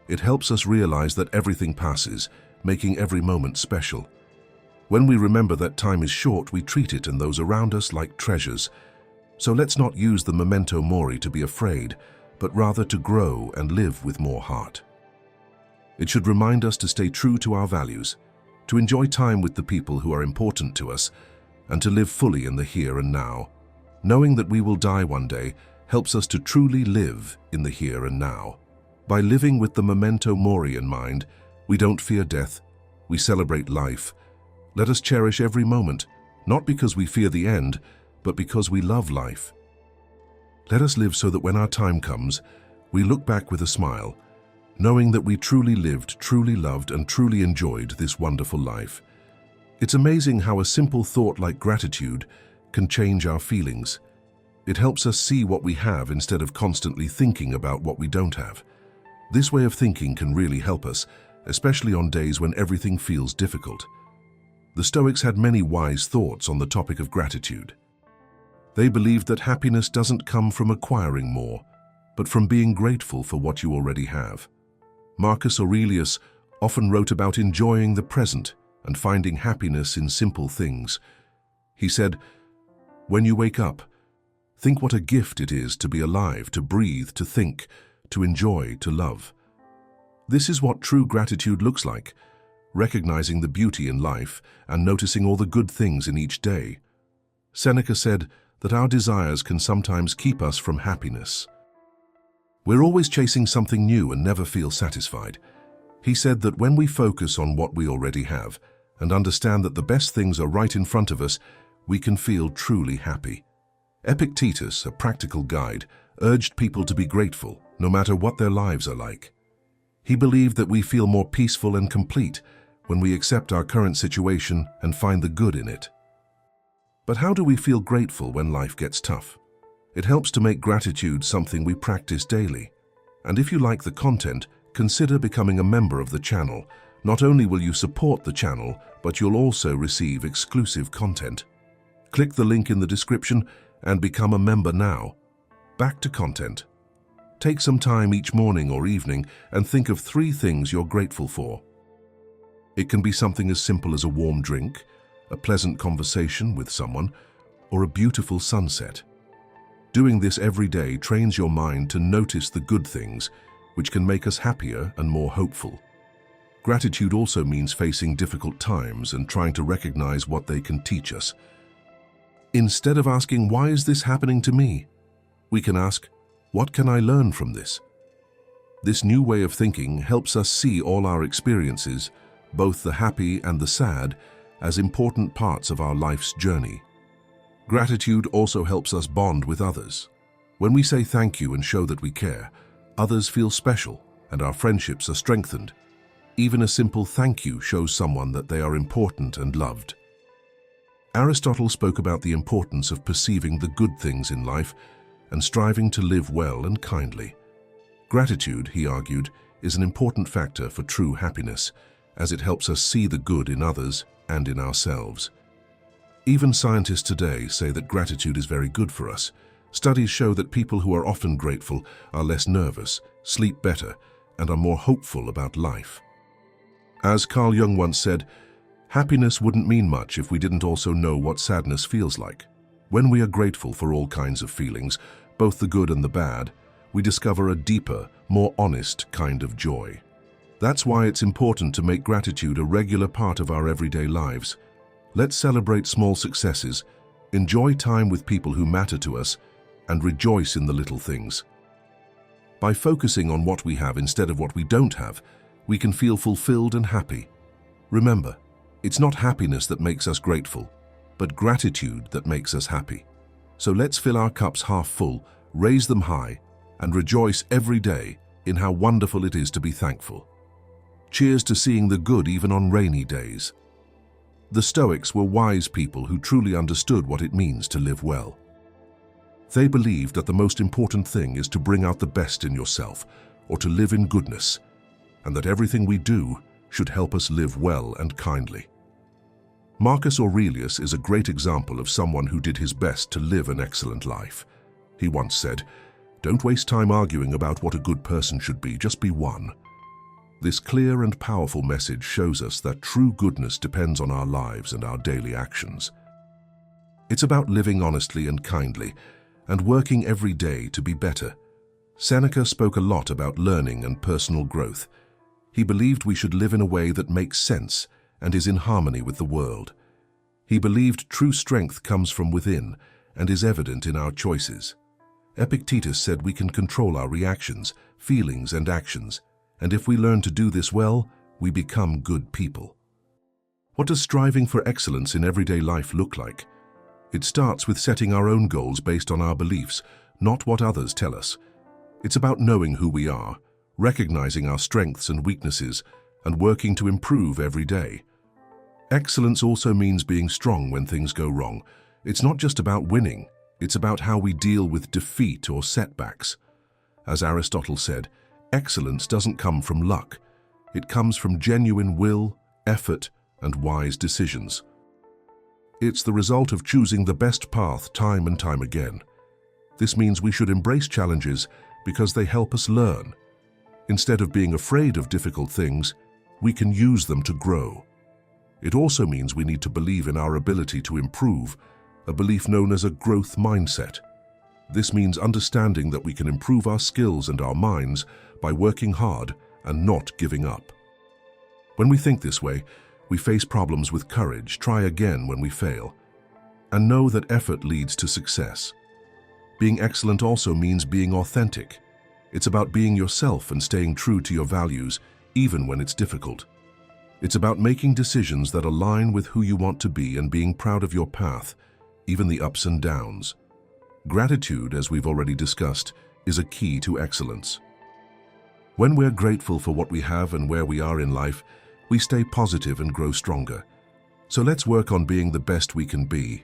It helps us realize that everything passes, making every moment special. When we remember that time is short, we treat it and those around us like treasures. So let's not use the memento mori to be afraid, but rather to grow and live with more heart. It should remind us to stay true to our values, to enjoy time with the people who are important to us, and to live fully in the here and now. Knowing that we will die one day helps us to truly live in the here and now. By living with the memento mori in mind, we don't fear death, we celebrate life. Let us cherish every moment, not because we fear the end, but because we love life. Let us live so that when our time comes, we look back with a smile, knowing that we truly lived, truly loved, and truly enjoyed this wonderful life. It's amazing how a simple thought like gratitude can change our feelings. It helps us see what we have instead of constantly thinking about what we don't have. This way of thinking can really help us, especially on days when everything feels difficult. The Stoics had many wise thoughts on the topic of gratitude. They believed that happiness doesn't come from acquiring more, but from being grateful for what you already have. Marcus Aurelius often wrote about enjoying the present and finding happiness in simple things. He said, "When you wake up, think what a gift it is to be alive, to breathe, to think, to enjoy, to love." This is what true gratitude looks like, recognizing the beauty in life and noticing all the good things in each day. Seneca said that our desires can sometimes keep us from happiness. We're always chasing something new and never feel satisfied. He said that when we focus on what we already have and understand that the best things are right in front of us, we can feel truly happy. Epictetus, a practical guide, urged people to be grateful, no matter what their lives are like. He believed that we feel more peaceful and complete when we accept our current situation and find the good in it. But how do we feel grateful when life gets tough? It helps to make gratitude something we practice daily. And if you like the content, consider becoming a member of the channel. Not only will you support the channel, but you'll also receive exclusive content. Click the link in the description and become a member now. Back to content. Take some time each morning or evening and think of 3 things you're grateful for. It can be something as simple as a warm drink, a pleasant conversation with someone, or a beautiful sunset. Doing this every day trains your mind to notice the good things, which can make us happier and more hopeful. Gratitude also means facing difficult times and trying to recognize what they can teach us. Instead of asking, "Why is this happening to me?" we can ask, "What can I learn from this?" This new way of thinking helps us see all our experiences, both the happy and the sad, as important parts of our life's journey. Gratitude also helps us bond with others. When we say thank you and show that we care, others feel special and our friendships are strengthened. Even a simple thank you shows someone that they are important and loved. Aristotle spoke about the importance of perceiving the good things in life and striving to live well and kindly. Gratitude, he argued, is an important factor for true happiness, as it helps us see the good in others and in ourselves. Even scientists today say that gratitude is very good for us. Studies show that people who are often grateful are less nervous, sleep better, and are more hopeful about life. As Carl Jung once said, "Happiness wouldn't mean much if we didn't also know what sadness feels like." When we are grateful for all kinds of feelings, both the good and the bad, we discover a deeper, more honest kind of joy. That's why it's important to make gratitude a regular part of our everyday lives. Let's celebrate small successes, enjoy time with people who matter to us, and rejoice in the little things. By focusing on what we have instead of what we don't have, we can feel fulfilled and happy. Remember, it's not happiness that makes us grateful, but gratitude that makes us happy. So let's fill our cups half full, raise them high, and rejoice every day in how wonderful it is to be thankful. Cheers to seeing the good even on rainy days. The Stoics were wise people who truly understood what it means to live well. They believed that the most important thing is to bring out the best in yourself, or to live in goodness, and that everything we do should help us live well and kindly. Marcus Aurelius is a great example of someone who did his best to live an excellent life. He once said, "Don't waste time arguing about what a good person should be, just be one." This clear and powerful message shows us that true goodness depends on our lives and our daily actions. It's about living honestly and kindly, and working every day to be better. Seneca spoke a lot about learning and personal growth. He believed we should live in a way that makes sense and is in harmony with the world. He believed true strength comes from within and is evident in our choices. Epictetus said we can control our reactions, feelings, and actions, and if we learn to do this well, we become good people. What does striving for excellence in everyday life look like? It starts with setting our own goals based on our beliefs, not what others tell us. It's about knowing who we are, recognizing our strengths and weaknesses, and working to improve every day. Excellence also means being strong when things go wrong. It's not just about winning, it's about how we deal with defeat or setbacks. As Aristotle said, excellence doesn't come from luck. It comes from genuine will, effort, and wise decisions. It's the result of choosing the best path time and time again. This means we should embrace challenges because they help us learn. Instead of being afraid of difficult things, we can use them to grow. It also means we need to believe in our ability to improve, a belief known as a growth mindset. This means understanding that we can improve our skills and our minds by working hard and not giving up. When we think this way, we face problems with courage, try again when we fail, and know that effort leads to success. Being excellent also means being authentic. It's about being yourself and staying true to your values, even when it's difficult. It's about making decisions that align with who you want to be and being proud of your path, even the ups and downs. Gratitude, as we've already discussed, is a key to excellence. When we're grateful for what we have and where we are in life, we stay positive and grow stronger. So let's work on being the best we can be.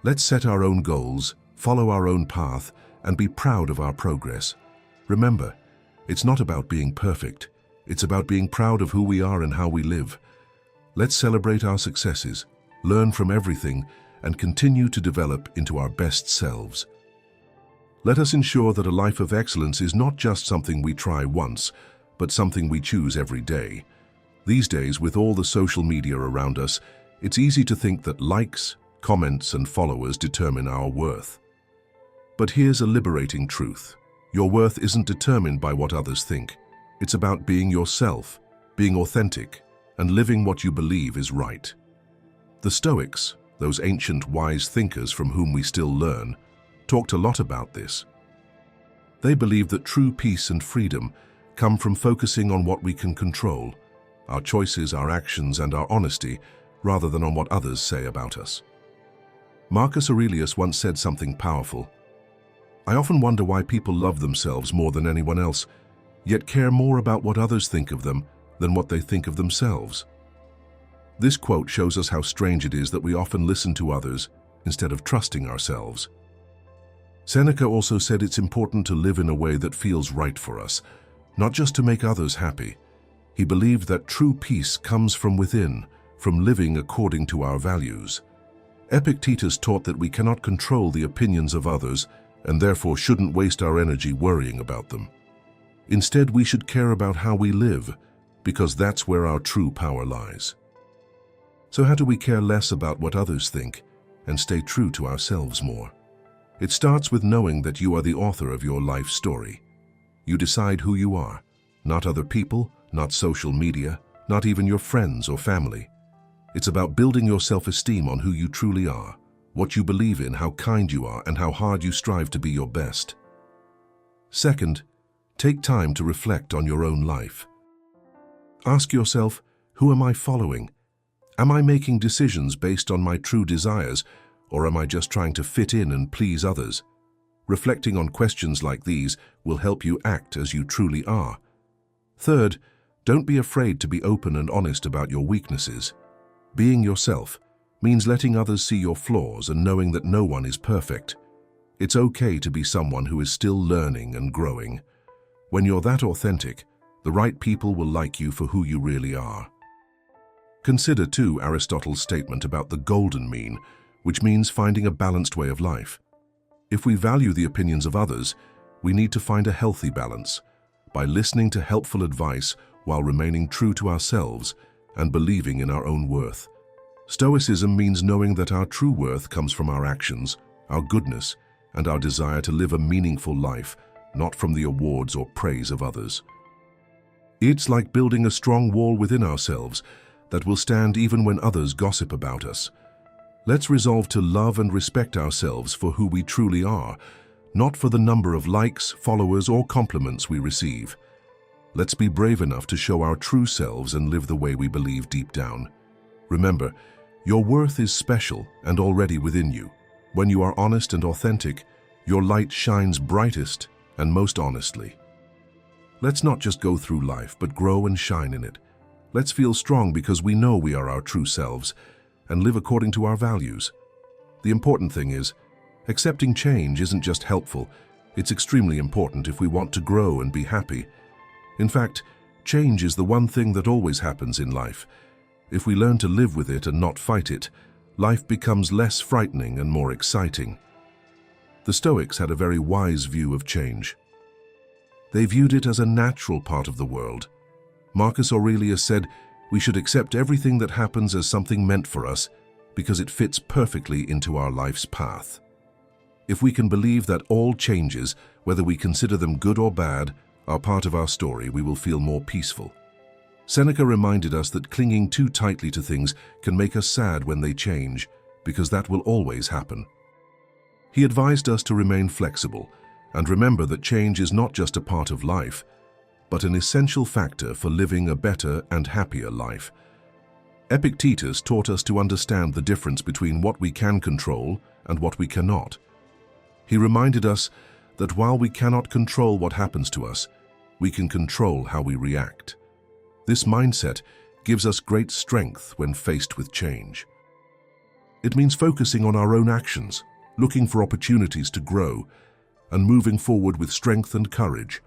Let's set our own goals, follow our own path, and be proud of our progress. Remember, it's not about being perfect. It's about being proud of who we are and how we live. Let's celebrate our successes, learn from everything, and continue to develop into our best selves. Let us ensure that a life of excellence is not just something we try once, but something we choose every day. These days, with all the social media around us, it's easy to think that likes, comments, and followers determine our worth. But here's a liberating truth. Your worth isn't determined by what others think. It's about being yourself, being authentic, and living what you believe is right. The Stoics, those ancient wise thinkers from whom we still learn, talked a lot about this. They believed that true peace and freedom come from focusing on what we can control, our choices, our actions, and our honesty, rather than on what others say about us. Marcus Aurelius once said something powerful. "I often wonder why people love themselves more than anyone else, yet care more about what others think of them than what they think of themselves." This quote shows us how strange it is that we often listen to others instead of trusting ourselves. Seneca also said it's important to live in a way that feels right for us, not just to make others happy. He believed that true peace comes from within, from living according to our values. Epictetus taught that we cannot control the opinions of others and therefore shouldn't waste our energy worrying about them. Instead, we should care about how we live, because that's where our true power lies. So how do we care less about what others think and stay true to ourselves more? It starts with knowing that you are the author of your life story. You decide who you are, not other people, not social media, not even your friends or family. It's about building your self-esteem on who you truly are, what you believe in, how kind you are, and how hard you strive to be your best. Second, take time to reflect on your own life. Ask yourself, who am I following? Am I making decisions based on my true desires, or am I just trying to fit in and please others? Reflecting on questions like these will help you act as you truly are. Third, don't be afraid to be open and honest about your weaknesses. Being yourself means letting others see your flaws and knowing that no one is perfect. It's okay to be someone who is still learning and growing. When you're that authentic, the right people will like you for who you really are. Consider, too, Aristotle's statement about the golden mean, which means finding a balanced way of life. If we value the opinions of others, we need to find a healthy balance by listening to helpful advice while remaining true to ourselves and believing in our own worth. Stoicism means knowing that our true worth comes from our actions, our goodness, and our desire to live a meaningful life, not from the awards or praise of others. It's like building a strong wall within ourselves that will stand even when others gossip about us. Let's resolve to love and respect ourselves for who we truly are, not for the number of likes, followers, or compliments we receive. Let's be brave enough to show our true selves and live the way we believe deep down. Remember, your worth is special and already within you. When you are honest and authentic, your light shines brightest and most honestly. Let's not just go through life, but grow and shine in it. Let's feel strong because we know we are our true selves and live according to our values. The important thing is, accepting change isn't just helpful, it's extremely important if we want to grow and be happy. In fact, change is the one thing that always happens in life. If we learn to live with it and not fight it, life becomes less frightening and more exciting. The Stoics had a very wise view of change. They viewed it as a natural part of the world. Marcus Aurelius said, "We should accept everything that happens as something meant for us because it fits perfectly into our life's path." If we can believe that all changes, whether we consider them good or bad, are part of our story, we will feel more peaceful. Seneca reminded us that clinging too tightly to things can make us sad when they change, because that will always happen. He advised us to remain flexible and remember that change is not just a part of life, but an essential factor for living a better and happier life. Epictetus taught us to understand the difference between what we can control and what we cannot. He reminded us that while we cannot control what happens to us, we can control how we react. This mindset gives us great strength when faced with change. It means focusing on our own actions, looking for opportunities to grow, and moving forward with strength and courage.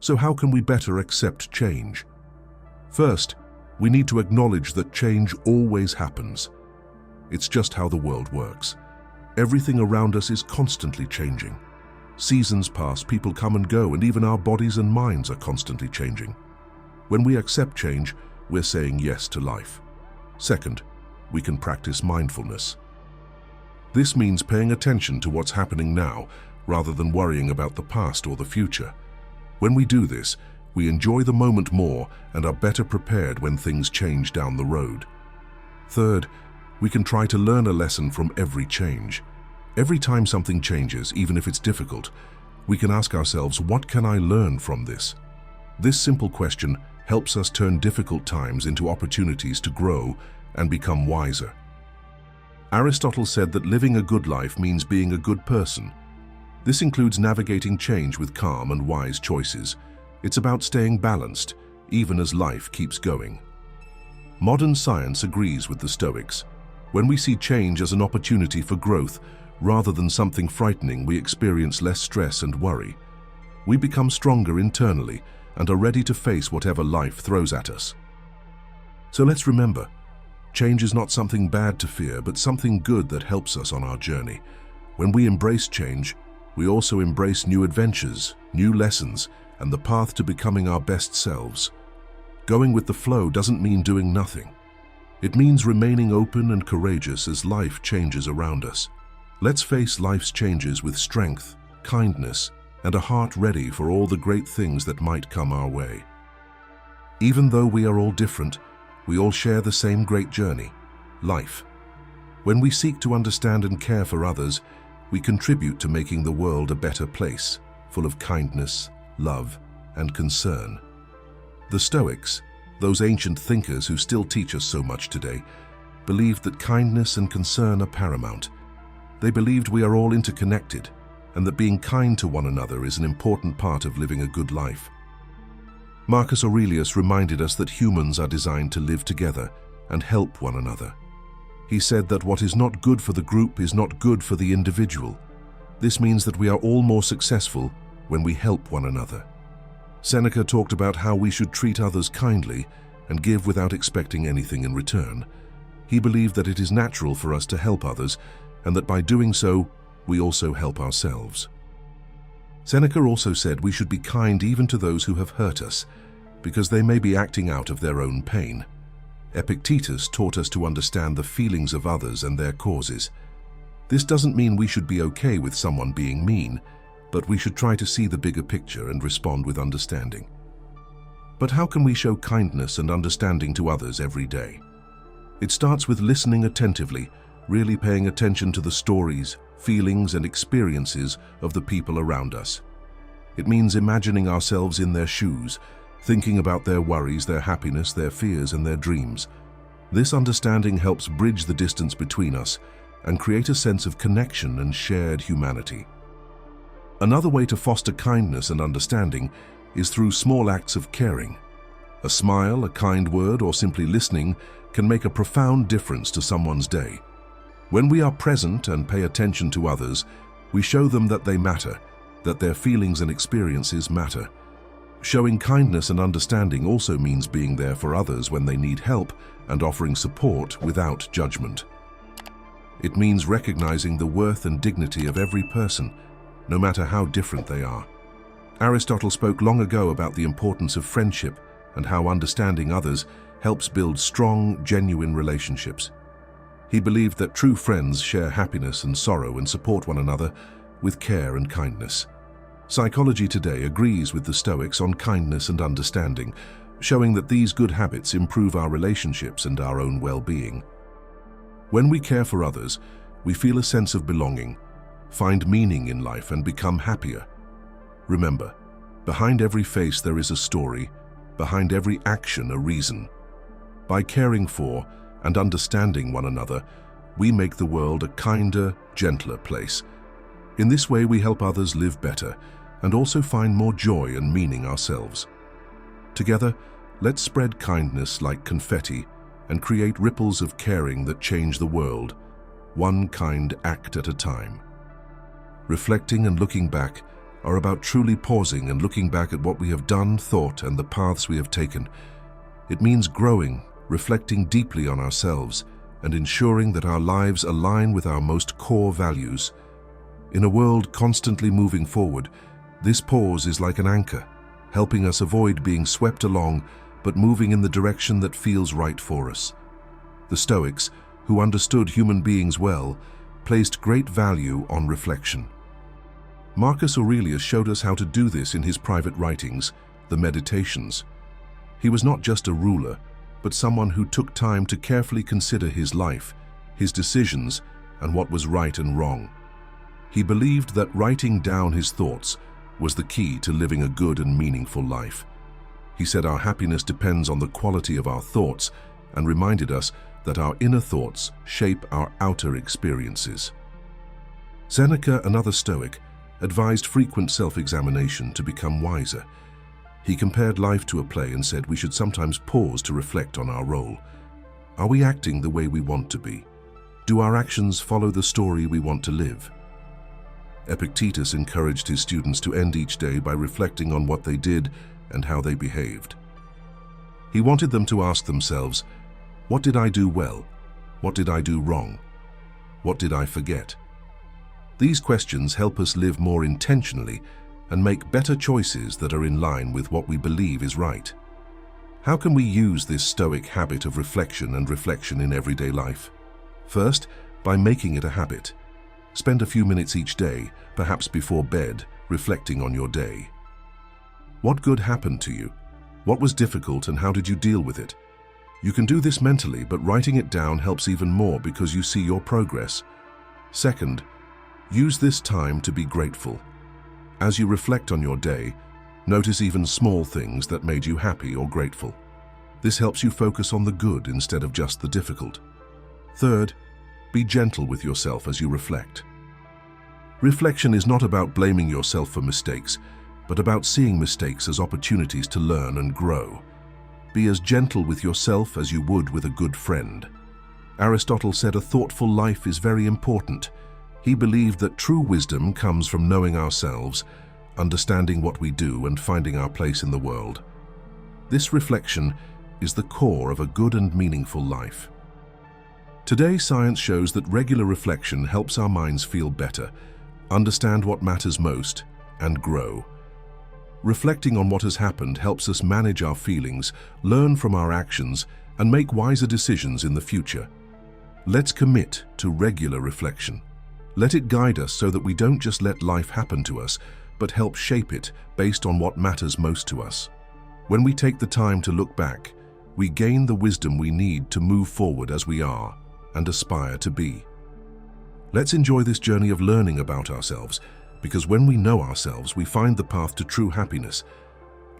So how can we better accept change? First, we need to acknowledge that change always happens. It's just how the world works. Everything around us is constantly changing. Seasons pass, people come and go, and even our bodies and minds are constantly changing. When we accept change, we're saying yes to life. Second, we can practice mindfulness. This means paying attention to what's happening now, rather than worrying about the past or the future. When we do this, we enjoy the moment more and are better prepared when things change down the road. Third, we can try to learn a lesson from every change. Every time something changes, even if it's difficult, we can ask ourselves, what can I learn from this? This simple question helps us turn difficult times into opportunities to grow and become wiser. Aristotle said that living a good life means being a good person. This includes navigating change with calm and wise choices. It's about staying balanced, even as life keeps going. Modern science agrees with the Stoics. When we see change as an opportunity for growth, rather than something frightening, we experience less stress and worry. We become stronger internally and are ready to face whatever life throws at us. So let's remember, change is not something bad to fear, but something good that helps us on our journey. When we embrace change, we also embrace new adventures, new lessons, and the path to becoming our best selves. Going with the flow doesn't mean doing nothing. It means remaining open and courageous as life changes around us. Let's face life's changes with strength, kindness, and a heart ready for all the great things that might come our way. Even though we are all different, we all share the same great journey, life. When we seek to understand and care for others, we contribute to making the world a better place, full of kindness, love, and concern. The Stoics, those ancient thinkers who still teach us so much today, believed that kindness and concern are paramount. They believed we are all interconnected, and that being kind to one another is an important part of living a good life. Marcus Aurelius reminded us that humans are designed to live together and help one another. He said that what is not good for the group is not good for the individual. This means that we are all more successful when we help one another. Seneca talked about how we should treat others kindly and give without expecting anything in return. He believed that it is natural for us to help others, and that by doing so, we also help ourselves. Seneca also said we should be kind even to those who have hurt us, because they may be acting out of their own pain. Epictetus taught us to understand the feelings of others and their causes. This doesn't mean we should be okay with someone being mean, but we should try to see the bigger picture and respond with understanding. But how can we show kindness and understanding to others every day? It starts with listening attentively, really paying attention to the stories, feelings, and experiences of the people around us. It means imagining ourselves in their shoes, thinking about their worries, their happiness, their fears, and their dreams. This understanding helps bridge the distance between us and create a sense of connection and shared humanity. Another way to foster kindness and understanding is through small acts of caring. A smile, a kind word, or simply listening can make a profound difference to someone's day. When we are present and pay attention to others, we show them that they matter, that their feelings and experiences matter. Showing kindness and understanding also means being there for others when they need help and offering support without judgment. It means recognizing the worth and dignity of every person, no matter how different they are. Aristotle spoke long ago about the importance of friendship and how understanding others helps build strong, genuine relationships. He believed that true friends share happiness and sorrow and support one another with care and kindness. Psychology today agrees with the Stoics on kindness and understanding, showing that these good habits improve our relationships and our own well-being. When we care for others, we feel a sense of belonging, find meaning in life, and become happier. Remember, behind every face there is a story, behind every action a reason. By caring for and understanding one another, we make the world a kinder, gentler place. In this way, we help others live better and also find more joy and meaning ourselves. Together, let's spread kindness like confetti and create ripples of caring that change the world, one kind act at a time. Reflecting and looking back are about truly pausing and looking back at what we have done, thought, and the paths we have taken. It means growing, reflecting deeply on ourselves, and ensuring that our lives align with our most core values. In a world constantly moving forward, this pause is like an anchor, helping us avoid being swept along, but moving in the direction that feels right for us. The Stoics, who understood human beings well, placed great value on reflection. Marcus Aurelius showed us how to do this in his private writings, the Meditations. He was not just a ruler, but someone who took time to carefully consider his life, his decisions, and what was right and wrong. He believed that writing down his thoughts was the key to living a good and meaningful life. He said our happiness depends on the quality of our thoughts and reminded us that our inner thoughts shape our outer experiences. Seneca, another Stoic, advised frequent self-examination to become wiser. He compared life to a play and said we should sometimes pause to reflect on our role. Are we acting the way we want to be? Do our actions follow the story we want to live? Epictetus encouraged his students to end each day by reflecting on what they did and how they behaved. He wanted them to ask themselves, what did I do well? What did I do wrong? What did I forget? These questions help us live more intentionally and make better choices that are in line with what we believe is right. How can we use this Stoic habit of reflection in everyday life? First, by making it a habit. Spend a few minutes each day, perhaps before bed, reflecting on your day. What good happened to you? What was difficult and how did you deal with it? You can do this mentally, but writing it down helps even more because you see your progress. Second, use this time to be grateful. As you reflect on your day, notice even small things that made you happy or grateful. This helps you focus on the good instead of just the difficult. Third, be gentle with yourself as you reflect. Reflection is not about blaming yourself for mistakes, but about seeing mistakes as opportunities to learn and grow. Be as gentle with yourself as you would with a good friend. Aristotle said a thoughtful life is very important. He believed that true wisdom comes from knowing ourselves, understanding what we do, and finding our place in the world. This reflection is the core of a good and meaningful life. Today, science shows that regular reflection helps our minds feel better, understand what matters most, and grow. Reflecting on what has happened helps us manage our feelings, learn from our actions, and make wiser decisions in the future. Let's commit to regular reflection. Let it guide us so that we don't just let life happen to us, but help shape it based on what matters most to us. When we take the time to look back, we gain the wisdom we need to move forward as we are and aspire to be. Let's enjoy this journey of learning about ourselves, because when we know ourselves, we find the path to true happiness.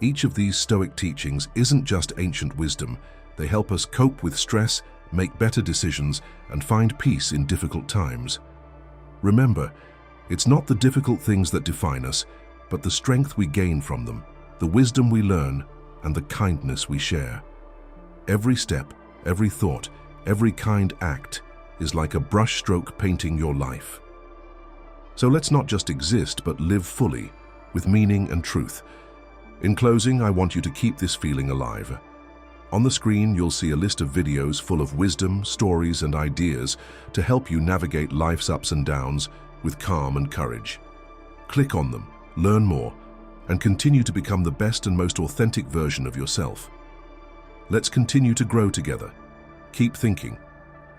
Each of these Stoic teachings isn't just ancient wisdom. They help us cope with stress, make better decisions, and find peace in difficult times. Remember, it's not the difficult things that define us, but the strength we gain from them, the wisdom we learn, and the kindness we share. Every step, every thought, every kind act is like a brushstroke painting your life. So let's not just exist, but live fully, with meaning and truth. In closing, I want you to keep this feeling alive. On the screen, you'll see a list of videos full of wisdom, stories, and ideas to help you navigate life's ups and downs with calm and courage. Click on them, learn more, and continue to become the best and most authentic version of yourself. Let's continue to grow together. Keep thinking,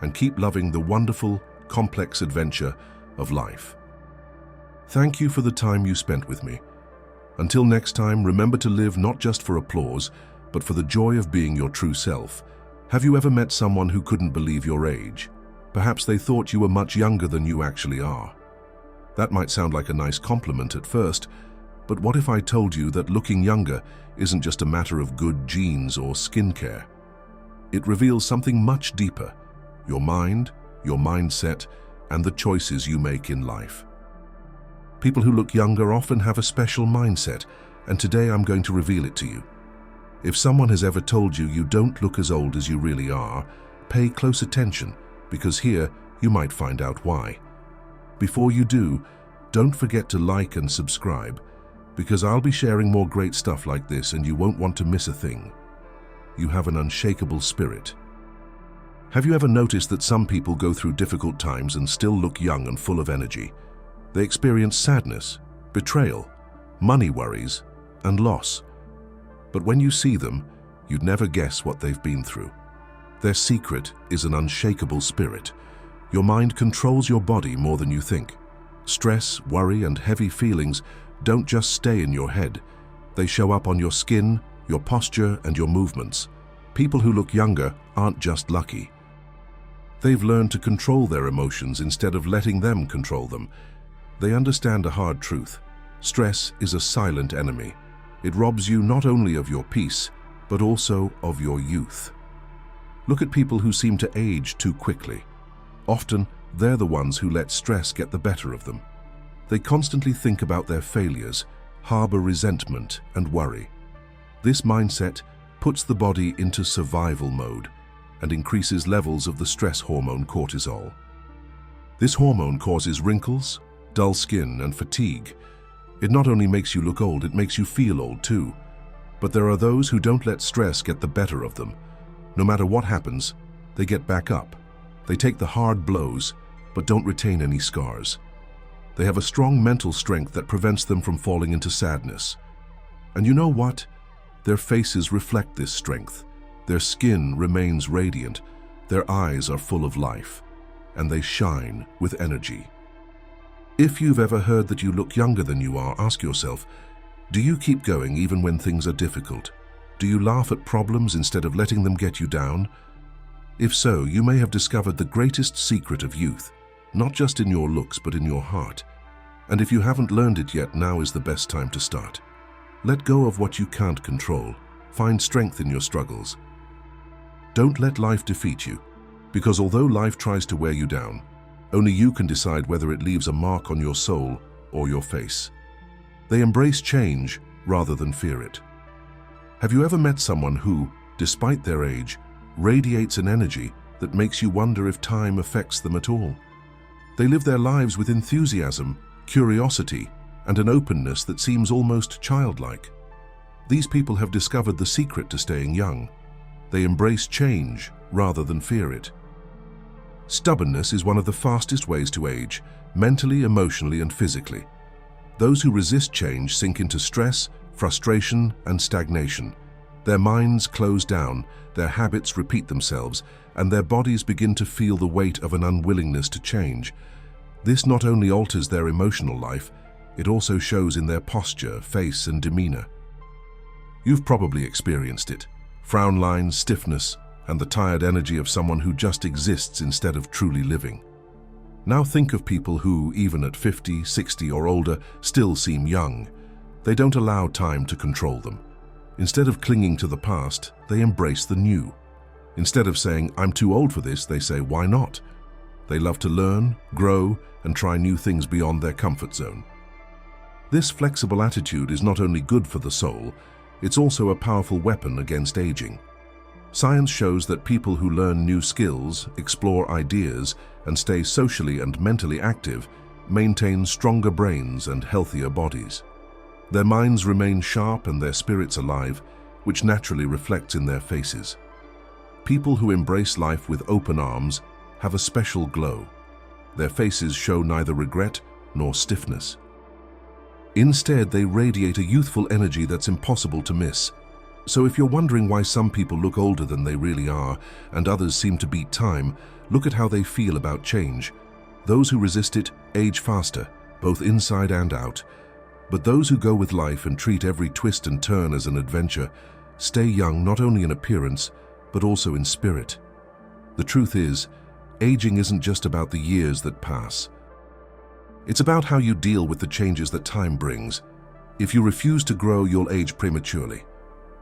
and keep loving the wonderful, complex adventure of life. Thank you for the time you spent with me. Until next time, remember to live not just for applause, but for the joy of being your true self. Have you ever met someone who couldn't believe your age? Perhaps they thought you were much younger than you actually are. That might sound like a nice compliment at first, but what if I told you that looking younger isn't just a matter of good genes or skincare? It reveals something much deeper: your mind, your mindset, and the choices you make in life. People who look younger often have a special mindset, and today I'm going to reveal it to you. If someone has ever told you you don't look as old as you really are, pay close attention, because here you might find out why. Before you do, don't forget to like and subscribe, because I'll be sharing more great stuff like this and you won't want to miss a thing. You have an unshakable spirit. Have you ever noticed that some people go through difficult times and still look young and full of energy? They experience sadness, betrayal, money worries, and loss. But when you see them, you'd never guess what they've been through. Their secret is an unshakable spirit. Your mind controls your body more than you think. Stress, worry, and heavy feelings don't just stay in your head. They show up on your skin, your posture, and your movements. People who look younger aren't just lucky. They've learned to control their emotions instead of letting them control them. They understand a hard truth. Stress is a silent enemy. It robs you not only of your peace, but also of your youth. Look at people who seem to age too quickly. Often, they're the ones who let stress get the better of them. They constantly think about their failures, harbor resentment and worry. This mindset puts the body into survival mode and increases levels of the stress hormone cortisol. This hormone causes wrinkles, dull skin, and fatigue. It not only makes you look old, it makes you feel old too. But there are those who don't let stress get the better of them. No matter what happens, they get back up. They take the hard blows, but don't retain any scars. They have a strong mental strength that prevents them from falling into sadness. And you know what? Their faces reflect this strength. Their skin remains radiant. Their eyes are full of life, and they shine with energy. If you've ever heard that you look younger than you are, ask yourself, do you keep going even when things are difficult? Do you laugh at problems instead of letting them get you down? If so, you may have discovered the greatest secret of youth, not just in your looks but in your heart. And if you haven't learned it yet, now is the best time to start. Let go of what you can't control. Find strength in your struggles. Don't let life defeat you, because although life tries to wear you down, only you can decide whether it leaves a mark on your soul or your face. They embrace change rather than fear it. Have you ever met someone who, despite their age, radiates an energy that makes you wonder if time affects them at all? They live their lives with enthusiasm, curiosity, and an openness that seems almost childlike. These people have discovered the secret to staying young. They embrace change rather than fear it. Stubbornness is one of the fastest ways to age, mentally, emotionally, and physically. Those who resist change sink into stress, frustration, and stagnation. Their minds close down, their habits repeat themselves, and their bodies begin to feel the weight of an unwillingness to change. This not only alters their emotional life, it also shows in their posture, face, and demeanor. You've probably experienced it. Frown lines, stiffness, and the tired energy of someone who just exists instead of truly living. Now think of people who, even at 50, 60, or older, still seem young. They don't allow time to control them. Instead of clinging to the past, they embrace the new. Instead of saying, "I'm too old for this," they say, "Why not?" They love to learn, grow, and try new things beyond their comfort zone. This flexible attitude is not only good for the soul, it's also a powerful weapon against aging. Science shows that people who learn new skills, explore ideas, and stay socially and mentally active maintain stronger brains and healthier bodies. Their minds remain sharp and their spirits alive, which naturally reflects in their faces. People who embrace life with open arms have a special glow. Their faces show neither regret nor stiffness. Instead, they radiate a youthful energy that's impossible to miss. So if you're wondering why some people look older than they really are and others seem to beat time, look at how they feel about change. Those who resist it age faster, both inside and out. But those who go with life and treat every twist and turn as an adventure stay young not only in appearance, but also in spirit. The truth is, aging isn't just about the years that pass. It's about how you deal with the changes that time brings. If you refuse to grow, you'll age prematurely.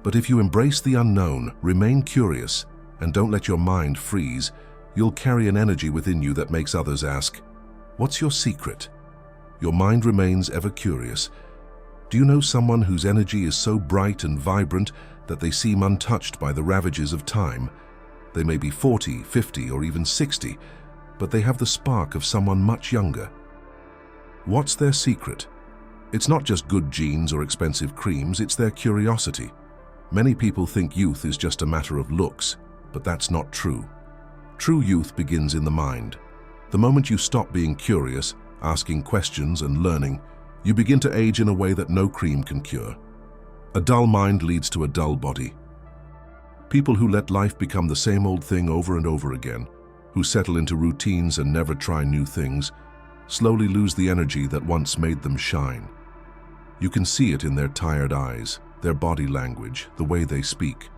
But if you embrace the unknown, remain curious, and don't let your mind freeze, you'll carry an energy within you that makes others ask, "What's your secret?" Your mind remains ever curious. Do you know someone whose energy is so bright and vibrant that they seem untouched by the ravages of time? They may be 40, 50, or even 60, but they have the spark of someone much younger. What's their secret? It's not just good genes or expensive creams, it's their curiosity. Many people think youth is just a matter of looks, but that's not true. True youth begins in the mind. The moment you stop being curious, asking questions and learning, you begin to age in a way that no cream can cure. A dull mind leads to a dull body. People who let life become the same old thing over and over again, who settle into routines and never try new things, slowly lose the energy that once made them shine. You can see it in their tired eyes, their body language, the way they speak.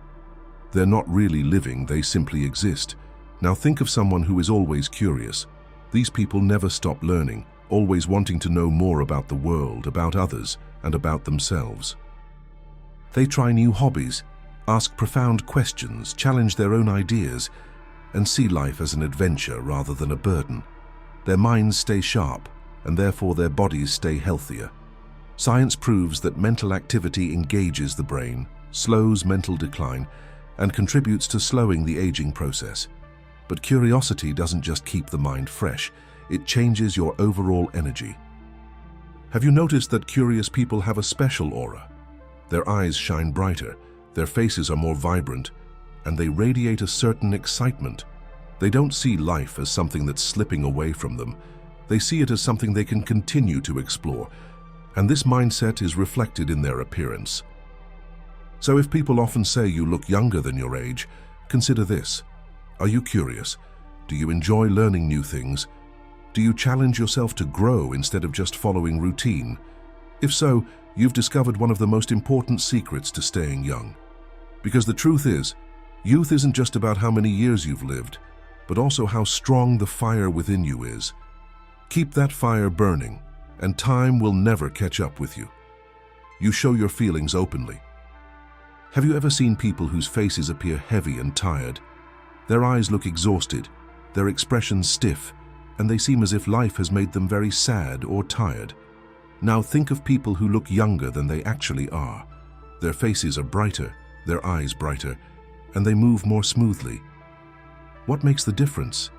They're not really living, they simply exist. Now think of someone who is always curious. These people never stop learning, always wanting to know more about the world, about others, and about themselves. They try new hobbies, ask profound questions, challenge their own ideas, and see life as an adventure rather than a burden. Their minds stay sharp, and therefore their bodies stay healthier. Science proves that mental activity engages the brain, slows mental decline, and contributes to slowing the aging process. But curiosity doesn't just keep the mind fresh, it changes your overall energy. Have you noticed that curious people have a special aura? Their eyes shine brighter, their faces are more vibrant, and they radiate a certain excitement. They don't see life as something that's slipping away from them. They see it as something they can continue to explore, and this mindset is reflected in their appearance. So if people often say you look younger than your age, consider this. Are you curious? Do you enjoy learning new things? Do you challenge yourself to grow instead of just following routine? If so, you've discovered one of the most important secrets to staying young. Because the truth is, youth isn't just about how many years you've lived, but also how strong the fire within you is. Keep that fire burning, and time will never catch up with you. You show your feelings openly. Have you ever seen people whose faces appear heavy and tired? Their eyes look exhausted, their expressions stiff, and they seem as if life has made them very sad or tired. Now think of people who look younger than they actually are. Their faces are brighter, their eyes brighter, and they move more smoothly. What makes the difference?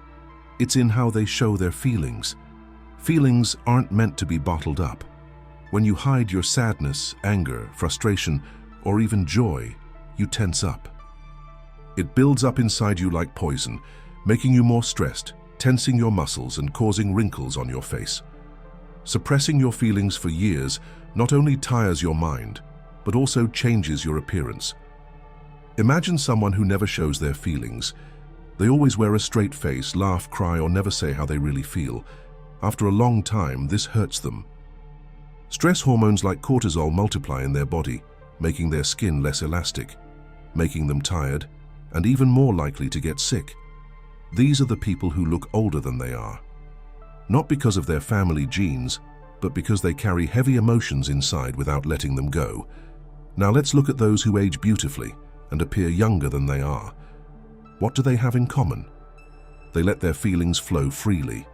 It's in how they show their feelings. Feelings aren't meant to be bottled up. When you hide your sadness, anger, frustration, or even joy, you tense up. It builds up inside you like poison, making you more stressed, tensing your muscles and causing wrinkles on your face. Suppressing your feelings for years not only tires your mind, but also changes your appearance. Imagine someone who never shows their feelings. They always wear a straight face, laugh, cry, or never say how they really feel. After a long time, this hurts them. Stress hormones like cortisol multiply in their body, making their skin less elastic, making them tired, and even more likely to get sick. These are the people who look older than they are. Not because of their family genes, but because they carry heavy emotions inside without letting them go. Now let's look at those who age beautifully and appear younger than they are. What do they have in common? They let their feelings flow freely.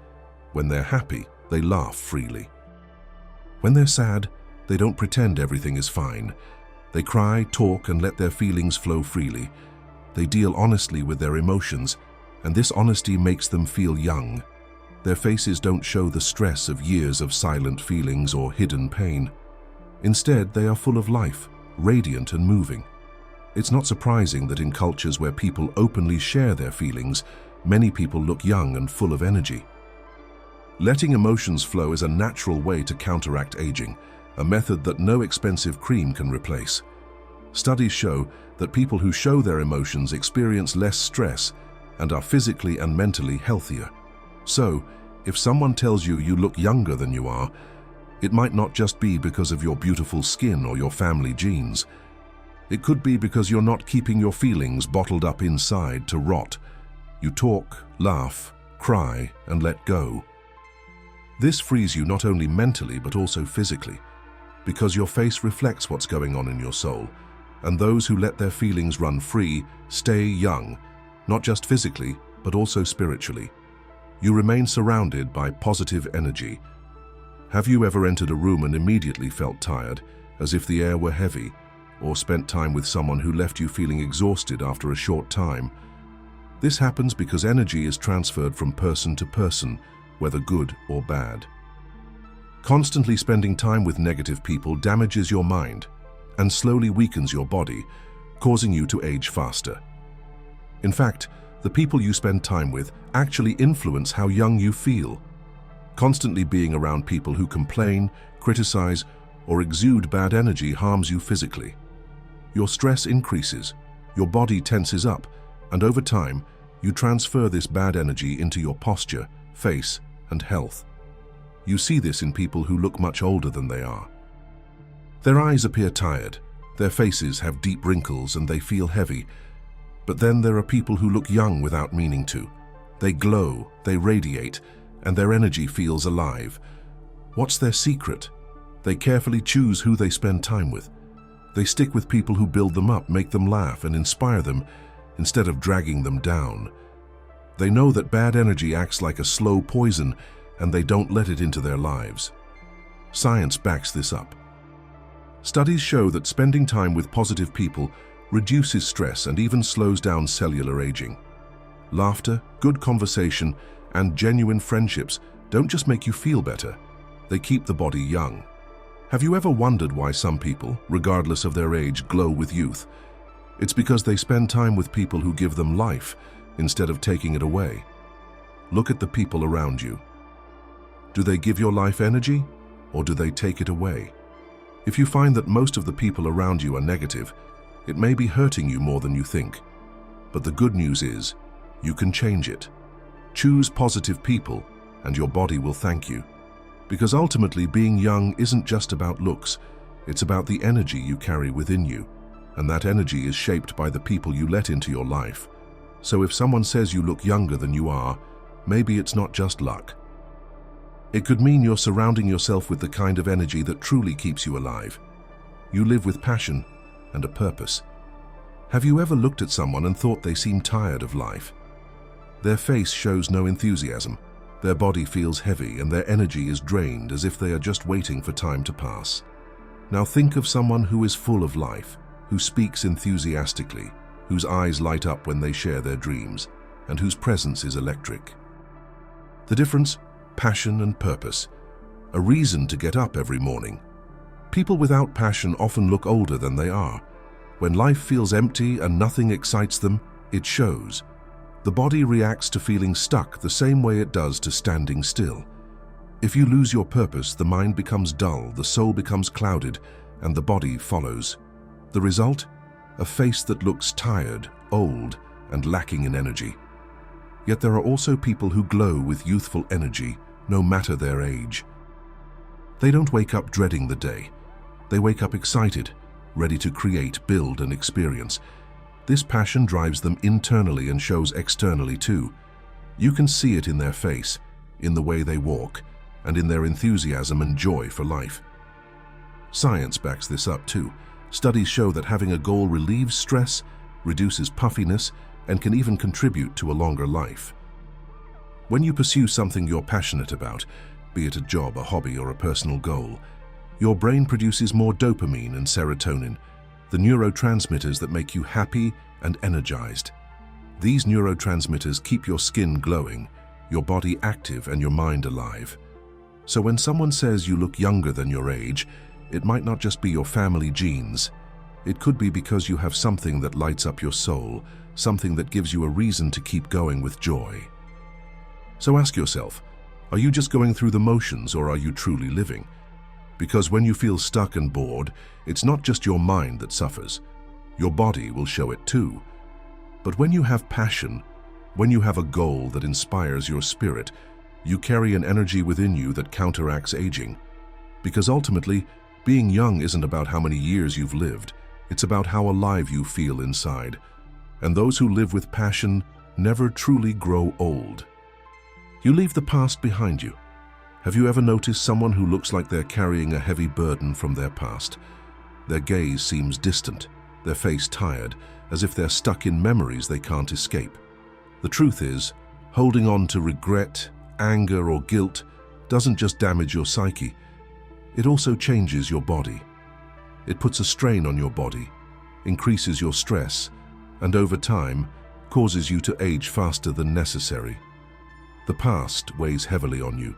When they're happy, they laugh freely. When they're sad, they don't pretend everything is fine. They cry, talk, and let their feelings flow freely. They deal honestly with their emotions, and this honesty makes them feel young. Their faces don't show the stress of years of silent feelings or hidden pain. Instead, they are full of life, radiant and moving. It's not surprising that in cultures where people openly share their feelings, many people look young and full of energy. Letting emotions flow is a natural way to counteract aging, a method that no expensive cream can replace. Studies show that people who show their emotions experience less stress and are physically and mentally healthier. So, if someone tells you you look younger than you are, it might not just be because of your beautiful skin or your family genes. It could be because you're not keeping your feelings bottled up inside to rot. You talk, laugh, cry, and let go. This frees you not only mentally but also physically, because your face reflects what's going on in your soul, and those who let their feelings run free stay young, not just physically, but also spiritually. You remain surrounded by positive energy. Have you ever entered a room and immediately felt tired, as if the air were heavy, or spent time with someone who left you feeling exhausted after a short time? This happens because energy is transferred from person to person, whether good or bad. Constantly spending time with negative people damages your mind and slowly weakens your body, causing you to age faster. In fact, the people you spend time with actually influence how young you feel. Constantly being around people who complain, criticize, or exude bad energy harms you physically. Your stress increases, your body tenses up, and over time, you transfer this bad energy into your posture, face, and health. You see this in people who look much older than they are. Their eyes appear tired, their faces have deep wrinkles, and they feel heavy. But then there are people who look young without meaning to. They glow, they radiate, and their energy feels alive. What's their secret? They carefully choose who they spend time with. They stick with people who build them up, make them laugh, and inspire them, instead of dragging them down. They know that bad energy acts like a slow poison, and they don't let it into their lives. Science backs this up. Studies show that spending time with positive people reduces stress and even slows down cellular aging. Laughter, good conversation, and genuine friendships don't just make you feel better, they keep the body young. Have you ever wondered why some people, regardless of their age, glow with youth? It's because they spend time with people who give them life instead of taking it away. Look at the people around you. Do they give your life energy, or do they take it away? If you find that most of the people around you are negative, it may be hurting you more than you think. But the good news is, you can change it. Choose positive people, and your body will thank you. Because ultimately, being young isn't just about looks, it's about the energy you carry within you, and that energy is shaped by the people you let into your life. So if someone says you look younger than you are, maybe it's not just luck. It could mean you're surrounding yourself with the kind of energy that truly keeps you alive. You live with passion and a purpose. Have you ever looked at someone and thought they seem tired of life? Their face shows no enthusiasm, their body feels heavy, and their energy is drained as if they are just waiting for time to pass. Now think of someone who is full of life, who speaks enthusiastically, whose eyes light up when they share their dreams, and whose presence is electric. The difference? Passion and purpose. A reason to get up every morning. People without passion often look older than they are. When life feels empty and nothing excites them, it shows. The body reacts to feeling stuck the same way it does to standing still. If you lose your purpose, the mind becomes dull, the soul becomes clouded, and the body follows. The result? A face that looks tired, old, and lacking in energy. Yet there are also people who glow with youthful energy, no matter their age. They don't wake up dreading the day. They wake up excited, ready to create, build, and experience. This passion drives them internally and shows externally too. You can see it in their face, in the way they walk, and in their enthusiasm and joy for life. Science backs this up too. Studies show that having a goal relieves stress, reduces puffiness, and can even contribute to a longer life. When you pursue something you're passionate about, be it a job, a hobby, or a personal goal, your brain produces more dopamine and serotonin, the neurotransmitters that make you happy and energized. These neurotransmitters keep your skin glowing, your body active, and your mind alive. So when someone says you look younger than your age, it might not just be your family genes. It could be because you have something that lights up your soul, something that gives you a reason to keep going with joy. So ask yourself, are you just going through the motions, or are you truly living? Because when you feel stuck and bored, it's not just your mind that suffers. Your body will show it too. But when you have passion, when you have a goal that inspires your spirit, you carry an energy within you that counteracts aging. Because ultimately, being young isn't about how many years you've lived. It's about how alive you feel inside. And those who live with passion never truly grow old. You leave the past behind you. Have you ever noticed someone who looks like they're carrying a heavy burden from their past? Their gaze seems distant, their face tired, as if they're stuck in memories they can't escape. The truth is, holding on to regret, anger, or guilt doesn't just damage your psyche, it also changes your body. It puts a strain on your body, increases your stress, and over time, causes you to age faster than necessary. The past weighs heavily on you.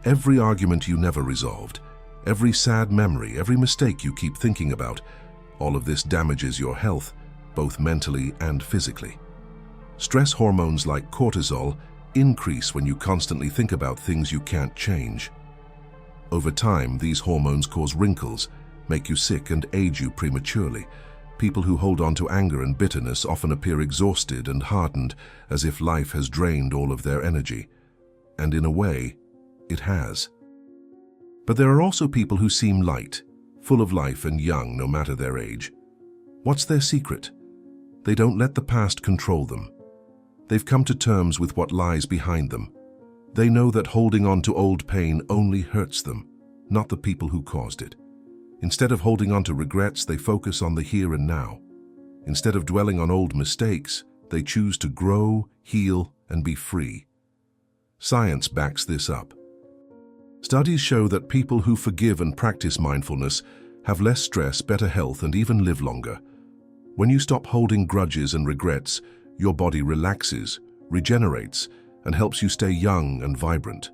Every argument you never resolved, every sad memory, every mistake you keep thinking about, all of this damages your health, both mentally and physically. Stress hormones like cortisol increase when you constantly think about things you can't change. Over time, these hormones cause wrinkles, make you sick, and age you prematurely. People who hold on to anger and bitterness often appear exhausted and hardened, as if life has drained all of their energy. And in a way, it has. But there are also people who seem light, full of life and young no matter their age. What's their secret? They don't let the past control them. They've come to terms with what lies behind them. They know that holding on to old pain only hurts them, not the people who caused it. Instead of holding on to regrets, they focus on the here and now. Instead of dwelling on old mistakes, they choose to grow, heal, and be free. Science backs this up. Studies show that people who forgive and practice mindfulness have less stress, better health, and even live longer. When you stop holding grudges and regrets, your body relaxes, regenerates, and helps you stay young and vibrant.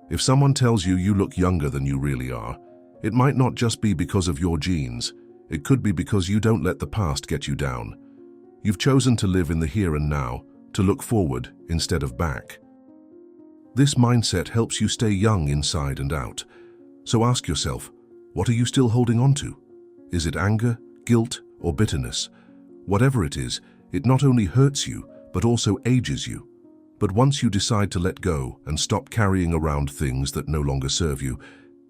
If someone tells you you look younger than you really are, it might not just be because of your genes. It could be because you don't let the past get you down. You've chosen to live in the here and now, to look forward instead of back. This mindset helps you stay young inside and out. So ask yourself, what are you still holding on to? Is it anger, guilt, or bitterness? Whatever it is, it not only hurts you, but also ages you. But once you decide to let go and stop carrying around things that no longer serve you,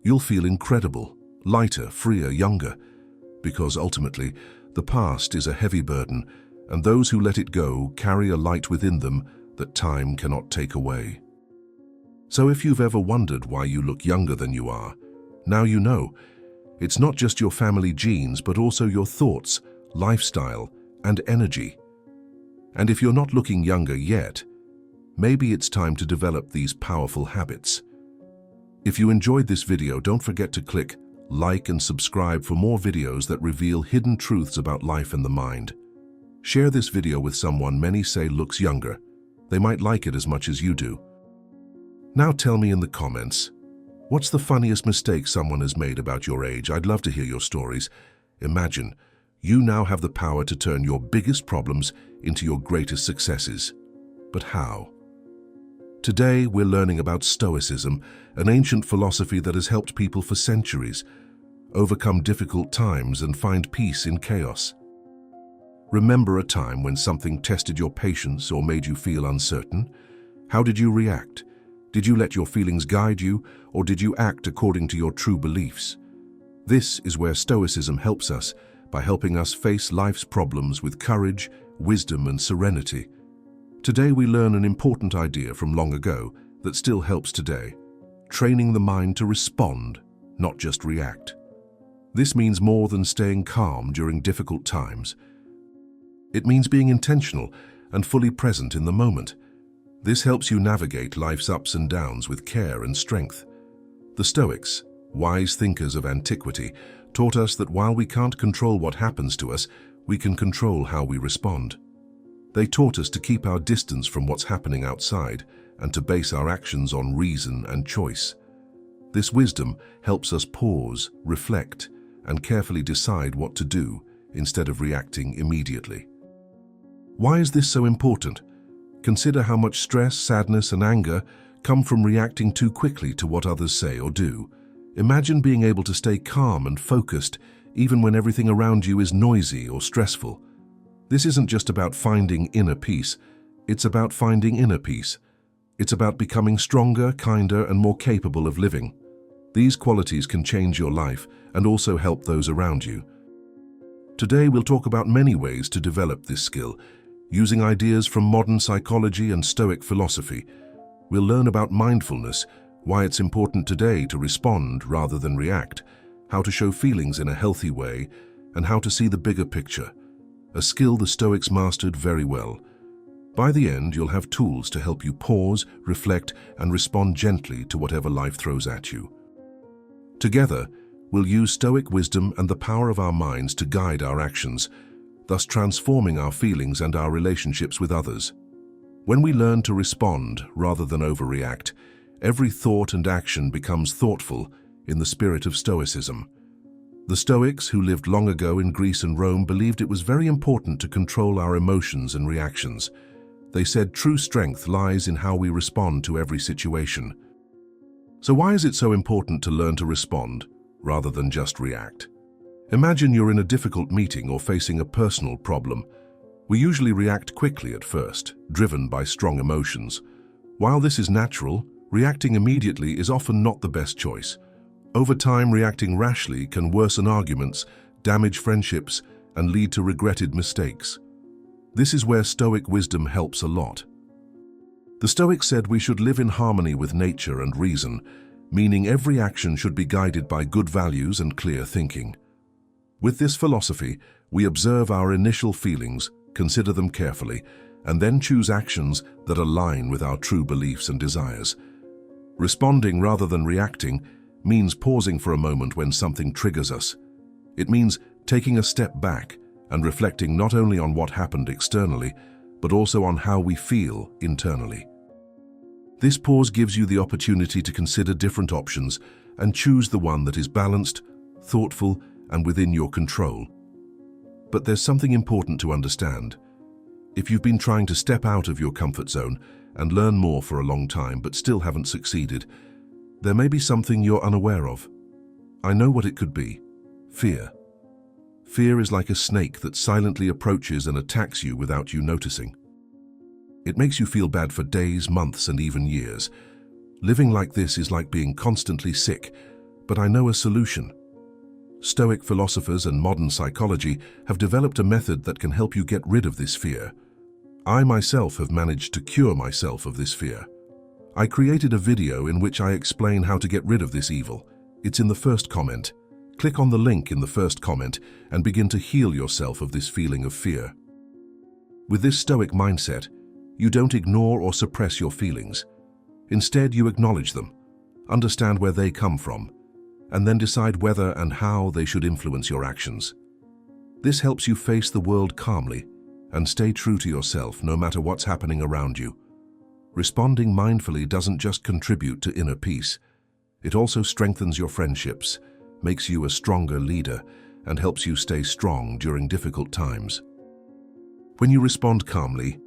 you'll feel incredible, lighter, freer, younger. Because ultimately, the past is a heavy burden, and those who let it go carry a light within them that time cannot take away. So if you've ever wondered why you look younger than you are, now you know. It's not just your family genes, but also your thoughts, lifestyle, and energy. And if you're not looking younger yet, maybe it's time to develop these powerful habits. If you enjoyed this video, don't forget to click like and subscribe for more videos that reveal hidden truths about life and the mind. Share this video with someone many say looks younger. They might like it as much as you do. Now tell me in the comments, what's the funniest mistake someone has made about your age? I'd love to hear your stories. Imagine, you now have the power to turn your biggest problems into your greatest successes. But how? Today, we're learning about Stoicism, an ancient philosophy that has helped people for centuries overcome difficult times and find peace in chaos. Remember a time when something tested your patience or made you feel uncertain? How did you react? Did you let your feelings guide you, or did you act according to your true beliefs? This is where Stoicism helps us, by helping us face life's problems with courage, wisdom, and serenity. Today we learn an important idea from long ago that still helps today: training the mind to respond, not just react. This means more than staying calm during difficult times. It means being intentional and fully present in the moment. This helps you navigate life's ups and downs with care and strength. The Stoics, wise thinkers of antiquity, taught us that while we can't control what happens to us, we can control how we respond. They taught us to keep our distance from what's happening outside and to base our actions on reason and choice. This wisdom helps us pause, reflect, and carefully decide what to do instead of reacting immediately. Why is this so important? Consider how much stress, sadness, and anger come from reacting too quickly to what others say or do. Imagine being able to stay calm and focused even when everything around you is noisy or stressful. This isn't just about finding inner peace, it's about finding inner peace. It's about becoming stronger, kinder, and more capable of living. These qualities can change your life and also help those around you. Today we'll talk about many ways to develop this skill. Using ideas from modern psychology and Stoic philosophy, we'll learn about mindfulness, why it's important today to respond rather than react, how to show feelings in a healthy way, and how to see the bigger picture, a skill the Stoics mastered very well. By the end, you'll have tools to help you pause, reflect, and respond gently to whatever life throws at you. Together, we'll use Stoic wisdom and the power of our minds to guide our actions, thus transforming our feelings and our relationships with others. When we learn to respond rather than overreact, every thought and action becomes thoughtful in the spirit of Stoicism. The Stoics, who lived long ago in Greece and Rome, believed it was very important to control our emotions and reactions. They said true strength lies in how we respond to every situation. So why is it so important to learn to respond rather than just react? Imagine you're in a difficult meeting or facing a personal problem. We usually react quickly at first, driven by strong emotions. While this is natural, reacting immediately is often not the best choice. Over time, reacting rashly can worsen arguments, damage friendships, and lead to regretted mistakes. This is where Stoic wisdom helps a lot. The Stoics said we should live in harmony with nature and reason, meaning every action should be guided by good values and clear thinking. With this philosophy, we observe our initial feelings, consider them carefully, and then choose actions that align with our true beliefs and desires. Responding rather than reacting means pausing for a moment when something triggers us. It means taking a step back and reflecting not only on what happened externally, but also on how we feel internally. This pause gives you the opportunity to consider different options and choose the one that is balanced, thoughtful, and within your control. But there's something important to understand. If you've been trying to step out of your comfort zone and learn more for a long time but still haven't succeeded, there may be something you're unaware of. I know what it could be. Fear. Fear is like a snake that silently approaches and attacks you without you noticing. It makes you feel bad for days, months, and even years. Living like this is like being constantly sick, but I know a solution. Stoic philosophers and modern psychology have developed a method that can help you get rid of this fear. I myself have managed to cure myself of this fear. I created a video in which I explain how to get rid of this evil. It's in the first comment. Click on the link in the first comment and begin to heal yourself of this feeling of fear. With this Stoic mindset, you don't ignore or suppress your feelings. Instead, you acknowledge them, understand where they come from, and then decide whether and how they should influence your actions. This helps you face the world calmly and stay true to yourself no matter what's happening around you. Responding mindfully doesn't just contribute to inner peace, it also strengthens your friendships, makes you a stronger leader, and helps you stay strong during difficult times. When you respond calmly,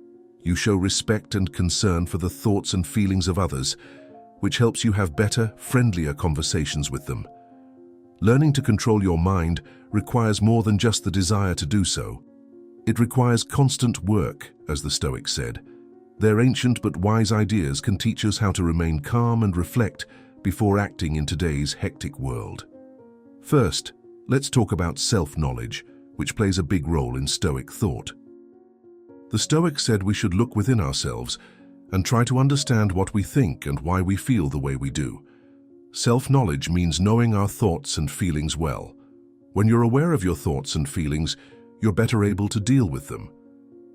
you show respect and concern for the thoughts and feelings of others, which helps you have better, friendlier conversations with them. Learning to control your mind requires more than just the desire to do so. It requires constant work, as the Stoics said. Their ancient but wise ideas can teach us how to remain calm and reflect before acting in today's hectic world. First, let's talk about self-knowledge, which plays a big role in Stoic thought. The Stoics said we should look within ourselves and try to understand what we think and why we feel the way we do. Self-knowledge means knowing our thoughts and feelings well. When you're aware of your thoughts and feelings, you're better able to deal with them.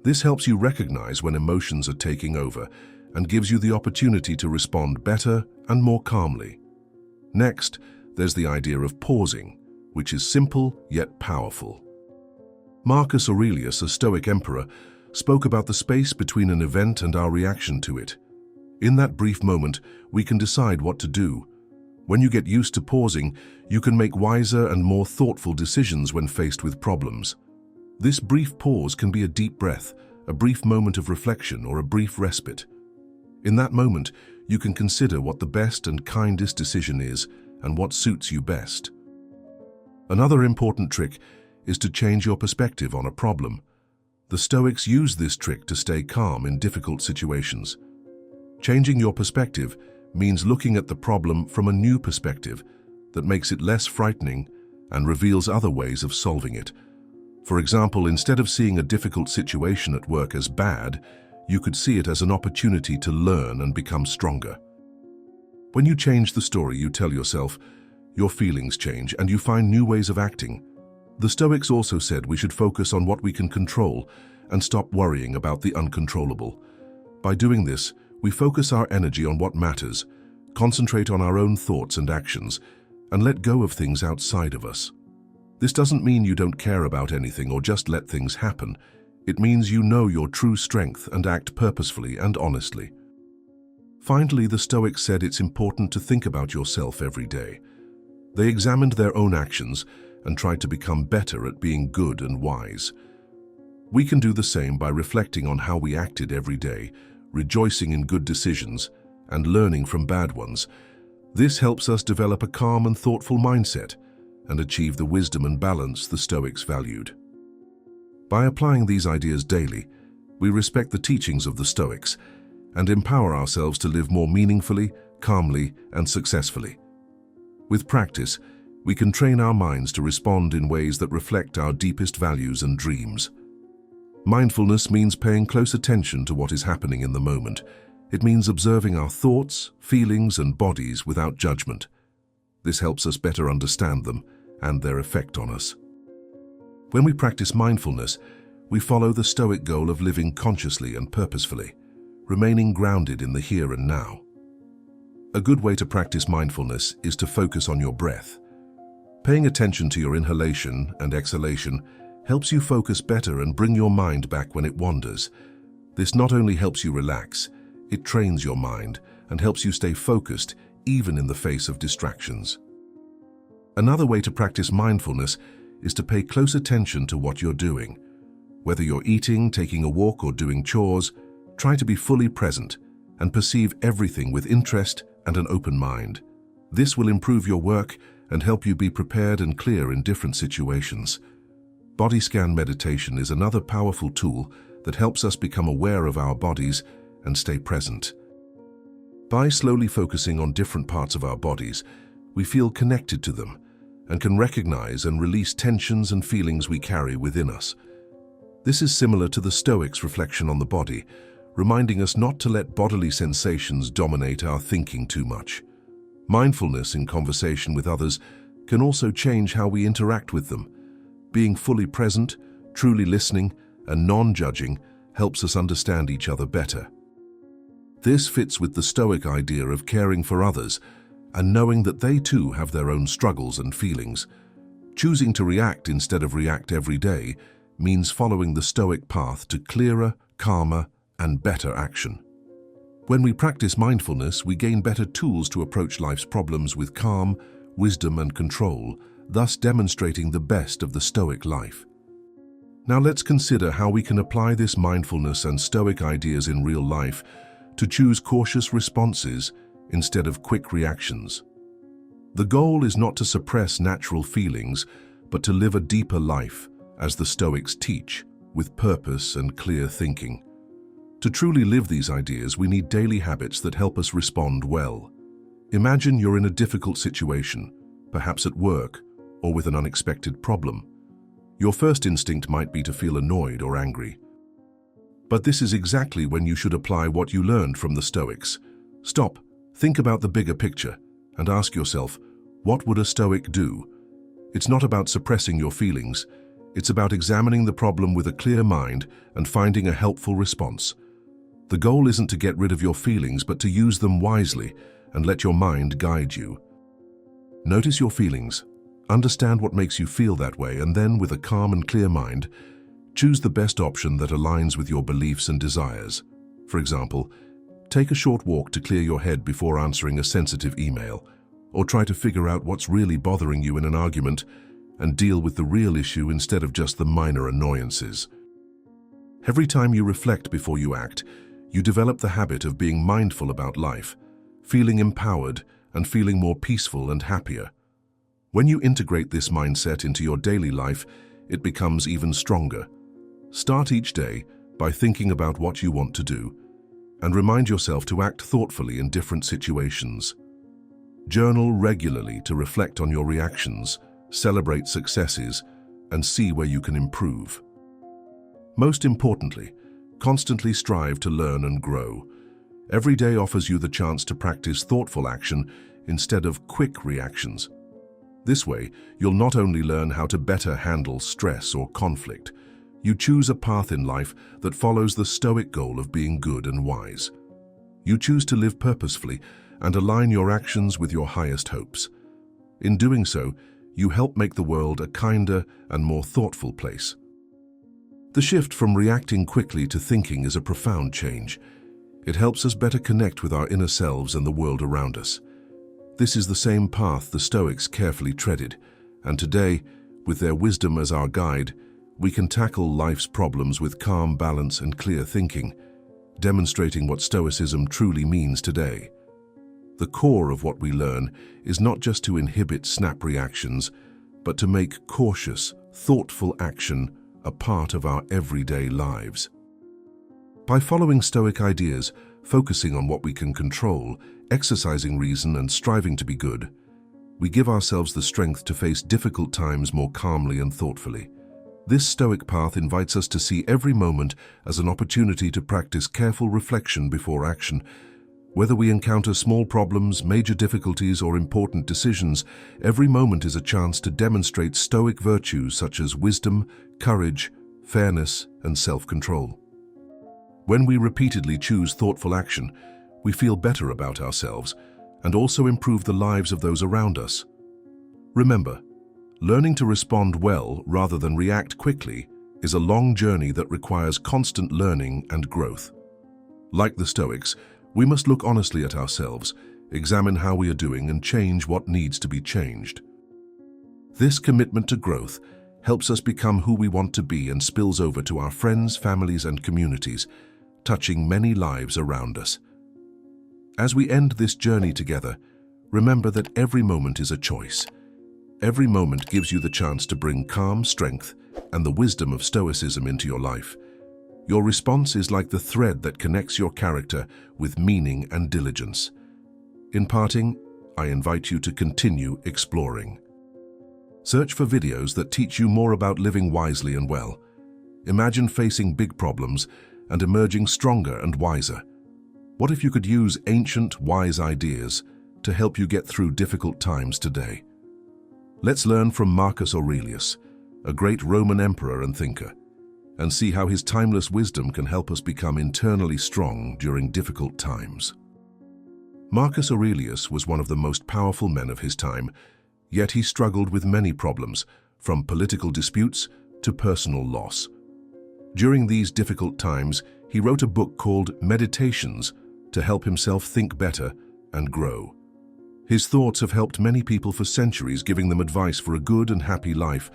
This helps you recognize when emotions are taking over and gives you the opportunity to respond better and more calmly. Next, there's the idea of pausing, which is simple yet powerful. Marcus Aurelius, a Stoic emperor, spoke about the space between an event and our reaction to it. In that brief moment, we can decide what to do. When you get used to pausing, you can make wiser and more thoughtful decisions when faced with problems. This brief pause can be a deep breath, a brief moment of reflection, or a brief respite. In that moment, you can consider what the best and kindest decision is and what suits you best. Another important trick is to change your perspective on a problem. The Stoics use this trick to stay calm in difficult situations. Changing your perspective means looking at the problem from a new perspective that makes it less frightening and reveals other ways of solving it. For example, instead of seeing a difficult situation at work as bad, you could see it as an opportunity to learn and become stronger. When you change the story you tell yourself, your feelings change and you find new ways of acting. The Stoics also said we should focus on what we can control and stop worrying about the uncontrollable. By doing this, we focus our energy on what matters, concentrate on our own thoughts and actions, and let go of things outside of us. This doesn't mean you don't care about anything or just let things happen. It means you know your true strength and act purposefully and honestly. Finally, the Stoics said it's important to think about yourself every day. They examined their own actions and tried to become better at being good and wise. We can do the same by reflecting on how we acted every day, rejoicing in good decisions, and learning from bad ones. This helps us develop a calm and thoughtful mindset and achieve the wisdom and balance the Stoics valued. By applying these ideas daily, we respect the teachings of the Stoics and empower ourselves to live more meaningfully, calmly, and successfully. With practice, we can train our minds to respond in ways that reflect our deepest values and dreams. Mindfulness means paying close attention to what is happening in the moment. It means observing our thoughts, feelings, and bodies without judgment. This helps us better understand them and their effect on us. When we practice mindfulness, we follow the Stoic goal of living consciously and purposefully, remaining grounded in the here and now. A good way to practice mindfulness is to focus on your breath. Paying attention to your inhalation and exhalation helps you focus better and bring your mind back when it wanders. This not only helps you relax, it trains your mind and helps you stay focused even in the face of distractions. Another way to practice mindfulness is to pay close attention to what you're doing. Whether you're eating, taking a walk, or doing chores, try to be fully present and perceive everything with interest and an open mind. This will improve your work and help you be prepared and clear in different situations. Body scan meditation is another powerful tool that helps us become aware of our bodies and stay present. By slowly focusing on different parts of our bodies, we feel connected to them and can recognize and release tensions and feelings we carry within us. This is similar to the Stoics' reflection on the body, reminding us not to let bodily sensations dominate our thinking too much. Mindfulness in conversation with others can also change how we interact with them. Being fully present, truly listening, and non-judging helps us understand each other better. This fits with the Stoic idea of caring for others and knowing that they too have their own struggles and feelings. Choosing to react instead of react every day means following the Stoic path to clearer, calmer, and better action. When we practice mindfulness, we gain better tools to approach life's problems with calm, wisdom, and control, thus demonstrating the best of the Stoic life. Now let's consider how we can apply this mindfulness and Stoic ideas in real life to choose cautious responses instead of quick reactions. The goal is not to suppress natural feelings, but to live a deeper life, as the Stoics teach, with purpose and clear thinking. To truly live these ideas, we need daily habits that help us respond well. Imagine you're in a difficult situation, perhaps at work or with an unexpected problem. Your first instinct might be to feel annoyed or angry. But this is exactly when you should apply what you learned from the Stoics. Stop, think about the bigger picture, and ask yourself, what would a Stoic do? It's not about suppressing your feelings. It's about examining the problem with a clear mind and finding a helpful response. The goal isn't to get rid of your feelings, but to use them wisely and let your mind guide you. Notice your feelings, understand what makes you feel that way, and then, with a calm and clear mind, choose the best option that aligns with your beliefs and desires. For example, take a short walk to clear your head before answering a sensitive email, or try to figure out what's really bothering you in an argument and deal with the real issue instead of just the minor annoyances. Every time you reflect before you act, you develop the habit of being mindful about life, feeling empowered, and feeling more peaceful and happier. When you integrate this mindset into your daily life, it becomes even stronger. Start each day by thinking about what you want to do, and remind yourself to act thoughtfully in different situations. Journal regularly to reflect on your reactions, celebrate successes, and see where you can improve. Most importantly, constantly strive to learn and grow. Every day offers you the chance to practice thoughtful action instead of quick reactions. This way, you'll not only learn how to better handle stress or conflict, You choose a path in life that follows the Stoic goal of being good and wise. You choose to live purposefully and align your actions with your highest hopes. In doing so, you help make the world a kinder and more thoughtful place. The shift from reacting quickly to thinking is a profound change. It helps us better connect with our inner selves and the world around us. This is the same path the Stoics carefully treaded, and today, with their wisdom as our guide, we can tackle life's problems with calm balance and clear thinking, demonstrating what Stoicism truly means today. The core of what we learn is not just to inhibit snap reactions, but to make cautious, thoughtful action a part of our everyday lives. By following Stoic ideas, focusing on what we can control, exercising reason and striving to be good, we give ourselves the strength to face difficult times more calmly and thoughtfully. This Stoic path invites us to see every moment as an opportunity to practice careful reflection before action. Whether we encounter small problems, major difficulties, or important decisions, every moment is a chance to demonstrate Stoic virtues such as wisdom, courage, fairness, and self-control. When we repeatedly choose thoughtful action, we feel better about ourselves and also improve the lives of those around us. Remember, learning to respond well rather than react quickly is a long journey that requires constant learning and growth. Like the Stoics, we must look honestly at ourselves, examine how we are doing, and change what needs to be changed. This commitment to growth helps us become who we want to be and spills over to our friends, families, and communities, touching many lives around us. As we end this journey together, remember that every moment is a choice. Every moment gives you the chance to bring calm, strength, and the wisdom of Stoicism into your life. Your response is like the thread that connects your character with meaning and diligence. In parting, I invite you to continue exploring. Search for videos that teach you more about living wisely and well. Imagine facing big problems and emerging stronger and wiser. What if you could use ancient, wise ideas to help you get through difficult times today? Let's learn from Marcus Aurelius, a great Roman emperor and thinker, and see how his timeless wisdom can help us become internally strong during difficult times. Marcus Aurelius was one of the most powerful men of his time, yet he struggled with many problems, from political disputes to personal loss. During these difficult times, he wrote a book called Meditations to help himself think better and grow. His thoughts have helped many people for centuries, giving them advice for a good and happy life.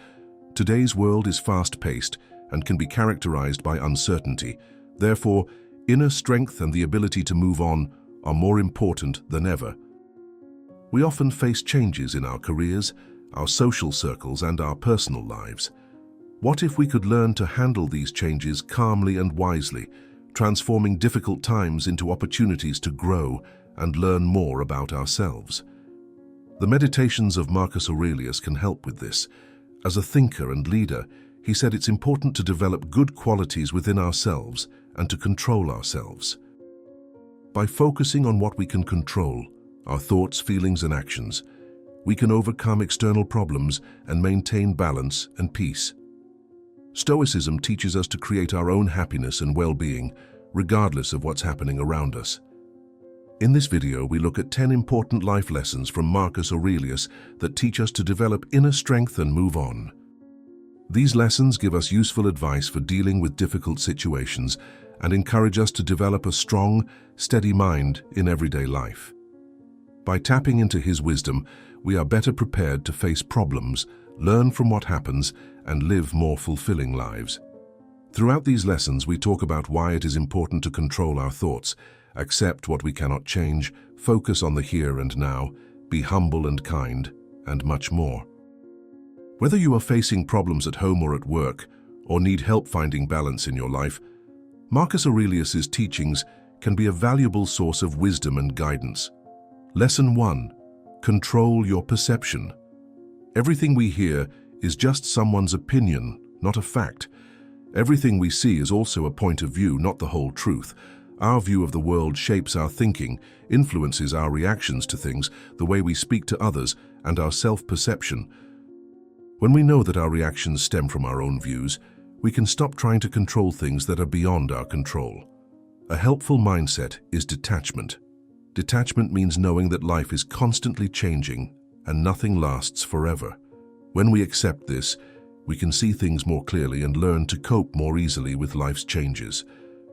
Today's world is fast-paced and can be characterized by uncertainty. Therefore, inner strength and the ability to move on are more important than ever. We often face changes in our careers, our social circles, and our personal lives. What if we could learn to handle these changes calmly and wisely, transforming difficult times into opportunities to grow and learn more about ourselves? The Meditations of Marcus Aurelius can help with this. As a thinker and leader, he said it's important to develop good qualities within ourselves and to control ourselves. By focusing on what we can control, our thoughts, feelings, and actions, we can overcome external problems and maintain balance and peace. Stoicism teaches us to create our own happiness and well-being, regardless of what's happening around us. In this video, we look at 10 important life lessons from Marcus Aurelius that teach us to develop inner strength and move on. These lessons give us useful advice for dealing with difficult situations and encourage us to develop a strong, steady mind in everyday life. By tapping into his wisdom, we are better prepared to face problems, learn from what happens, and live more fulfilling lives. Throughout these lessons, we talk about why it is important to control our thoughts, accept what we cannot change, focus on the here and now, be humble and kind, and much more. Whether you are facing problems at home or at work, or need help finding balance in your life, Marcus Aurelius's teachings can be a valuable source of wisdom and guidance. Lesson 1. Control your perception. Everything we hear is just someone's opinion, not a fact. Everything we see is also a point of view, not the whole truth. Our view of the world shapes our thinking, influences our reactions to things, the way we speak to others, and our self-perception. When we know that our reactions stem from our own views, we can stop trying to control things that are beyond our control. A helpful mindset is detachment. Detachment means knowing that life is constantly changing and nothing lasts forever. When we accept this, we can see things more clearly and learn to cope more easily with life's changes.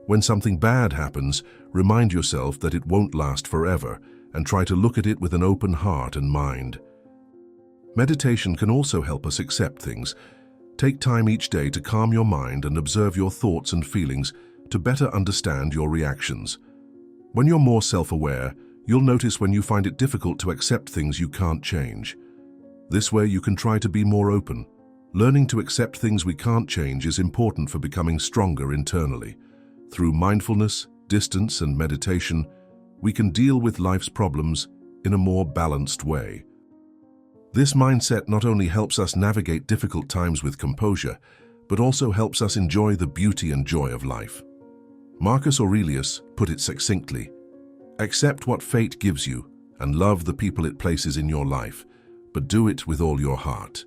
When something bad happens, remind yourself that it won't last forever and try to look at it with an open heart and mind. Meditation can also help us accept things. Take time each day to calm your mind and observe your thoughts and feelings to better understand your reactions. When you're more self-aware, you'll notice when you find it difficult to accept things you can't change. This way you can try to be more open. Learning to accept things we can't change is important for becoming stronger internally. Through mindfulness, distance, and meditation, we can deal with life's problems in a more balanced way. This mindset not only helps us navigate difficult times with composure, but also helps us enjoy the beauty and joy of life. Marcus Aurelius put it succinctly: accept what fate gives you and love the people it places in your life, but do it with all your heart.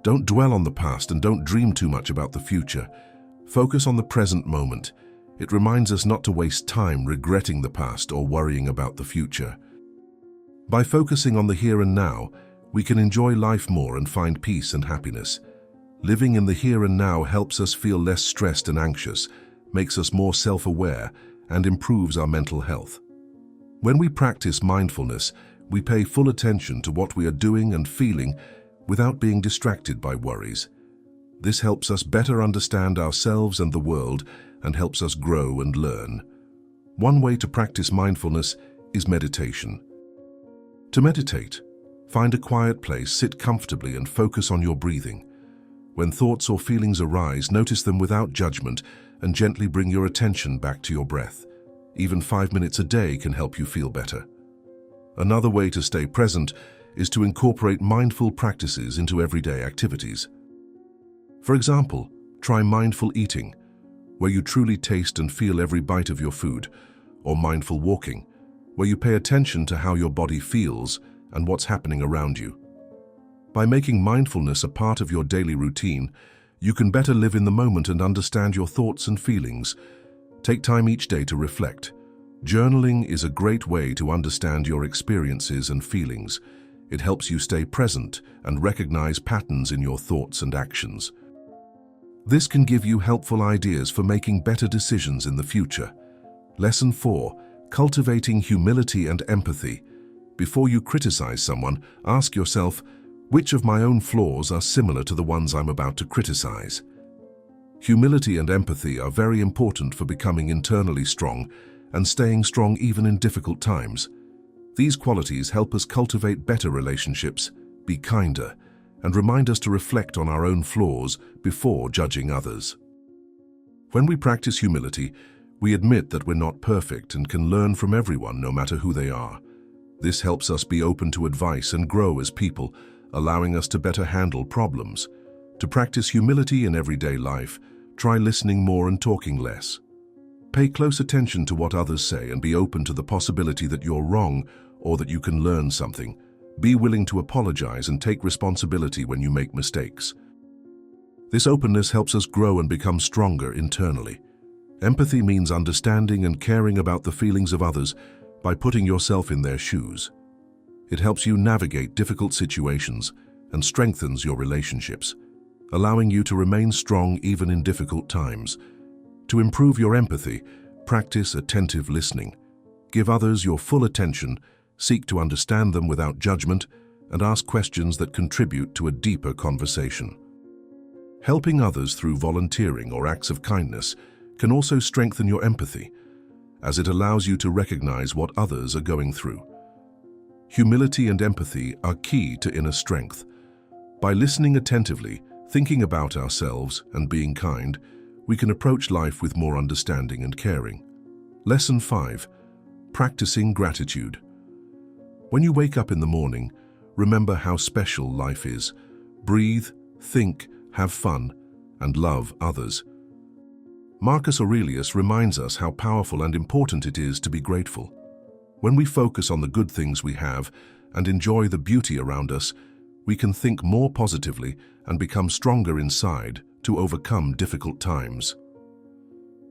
Don't dwell on the past and don't dream too much about the future. Focus on the present moment. It reminds us not to waste time regretting the past or worrying about the future. By focusing on the here and now, we can enjoy life more and find peace and happiness. Living in the here and now helps us feel less stressed and anxious, makes us more self-aware, and improves our mental health. When we practice mindfulness, we pay full attention to what we are doing and feeling without being distracted by worries. This helps us better understand ourselves and the world and helps us grow and learn. One way to practice mindfulness is meditation. To meditate, find a quiet place, sit comfortably, and focus on your breathing. When thoughts or feelings arise, notice them without judgment and gently bring your attention back to your breath. Even 5 minutes a day can help you feel better. Another way to stay present is to incorporate mindful practices into everyday activities. For example, try mindful eating, where you truly taste and feel every bite of your food, or mindful walking, where you pay attention to how your body feels and what's happening around you. By making mindfulness a part of your daily routine, you can better live in the moment and understand your thoughts and feelings. Take time each day to reflect. Journaling is a great way to understand your experiences and feelings. It helps you stay present and recognize patterns in your thoughts and actions. This can give you helpful ideas for making better decisions in the future. Lesson 4. Cultivating humility and empathy. Before you criticize someone, ask yourself, which of my own flaws are similar to the ones I'm about to criticize? Humility and empathy are very important for becoming internally strong and staying strong even in difficult times. These qualities help us cultivate better relationships, be kinder, and remind us to reflect on our own flaws before judging others. When we practice humility, we admit that we're not perfect and can learn from everyone no matter who they are. This helps us be open to advice and grow as people, allowing us to better handle problems. To practice humility in everyday life, try listening more and talking less. Pay close attention to what others say and be open to the possibility that you're wrong or that you can learn something. Be willing to apologize and take responsibility when you make mistakes. This openness helps us grow and become stronger internally. Empathy means understanding and caring about the feelings of others by putting yourself in their shoes. It helps you navigate difficult situations and strengthens your relationships, allowing you to remain strong even in difficult times. To improve your empathy, practice attentive listening. Give others your full attention, seek to understand them without judgment, and ask questions that contribute to a deeper conversation. Helping others through volunteering or acts of kindness can also strengthen your empathy, as it allows you to recognize what others are going through. Humility and empathy are key to inner strength. By listening attentively, thinking about ourselves, and being kind, we can approach life with more understanding and caring. Lesson 5. Practicing gratitude. When you wake up in the morning, remember how special life is. Breathe, think, have fun, and love others. Marcus Aurelius reminds us how powerful and important it is to be grateful. When we focus on the good things we have and enjoy the beauty around us, we can think more positively and become stronger inside to overcome difficult times.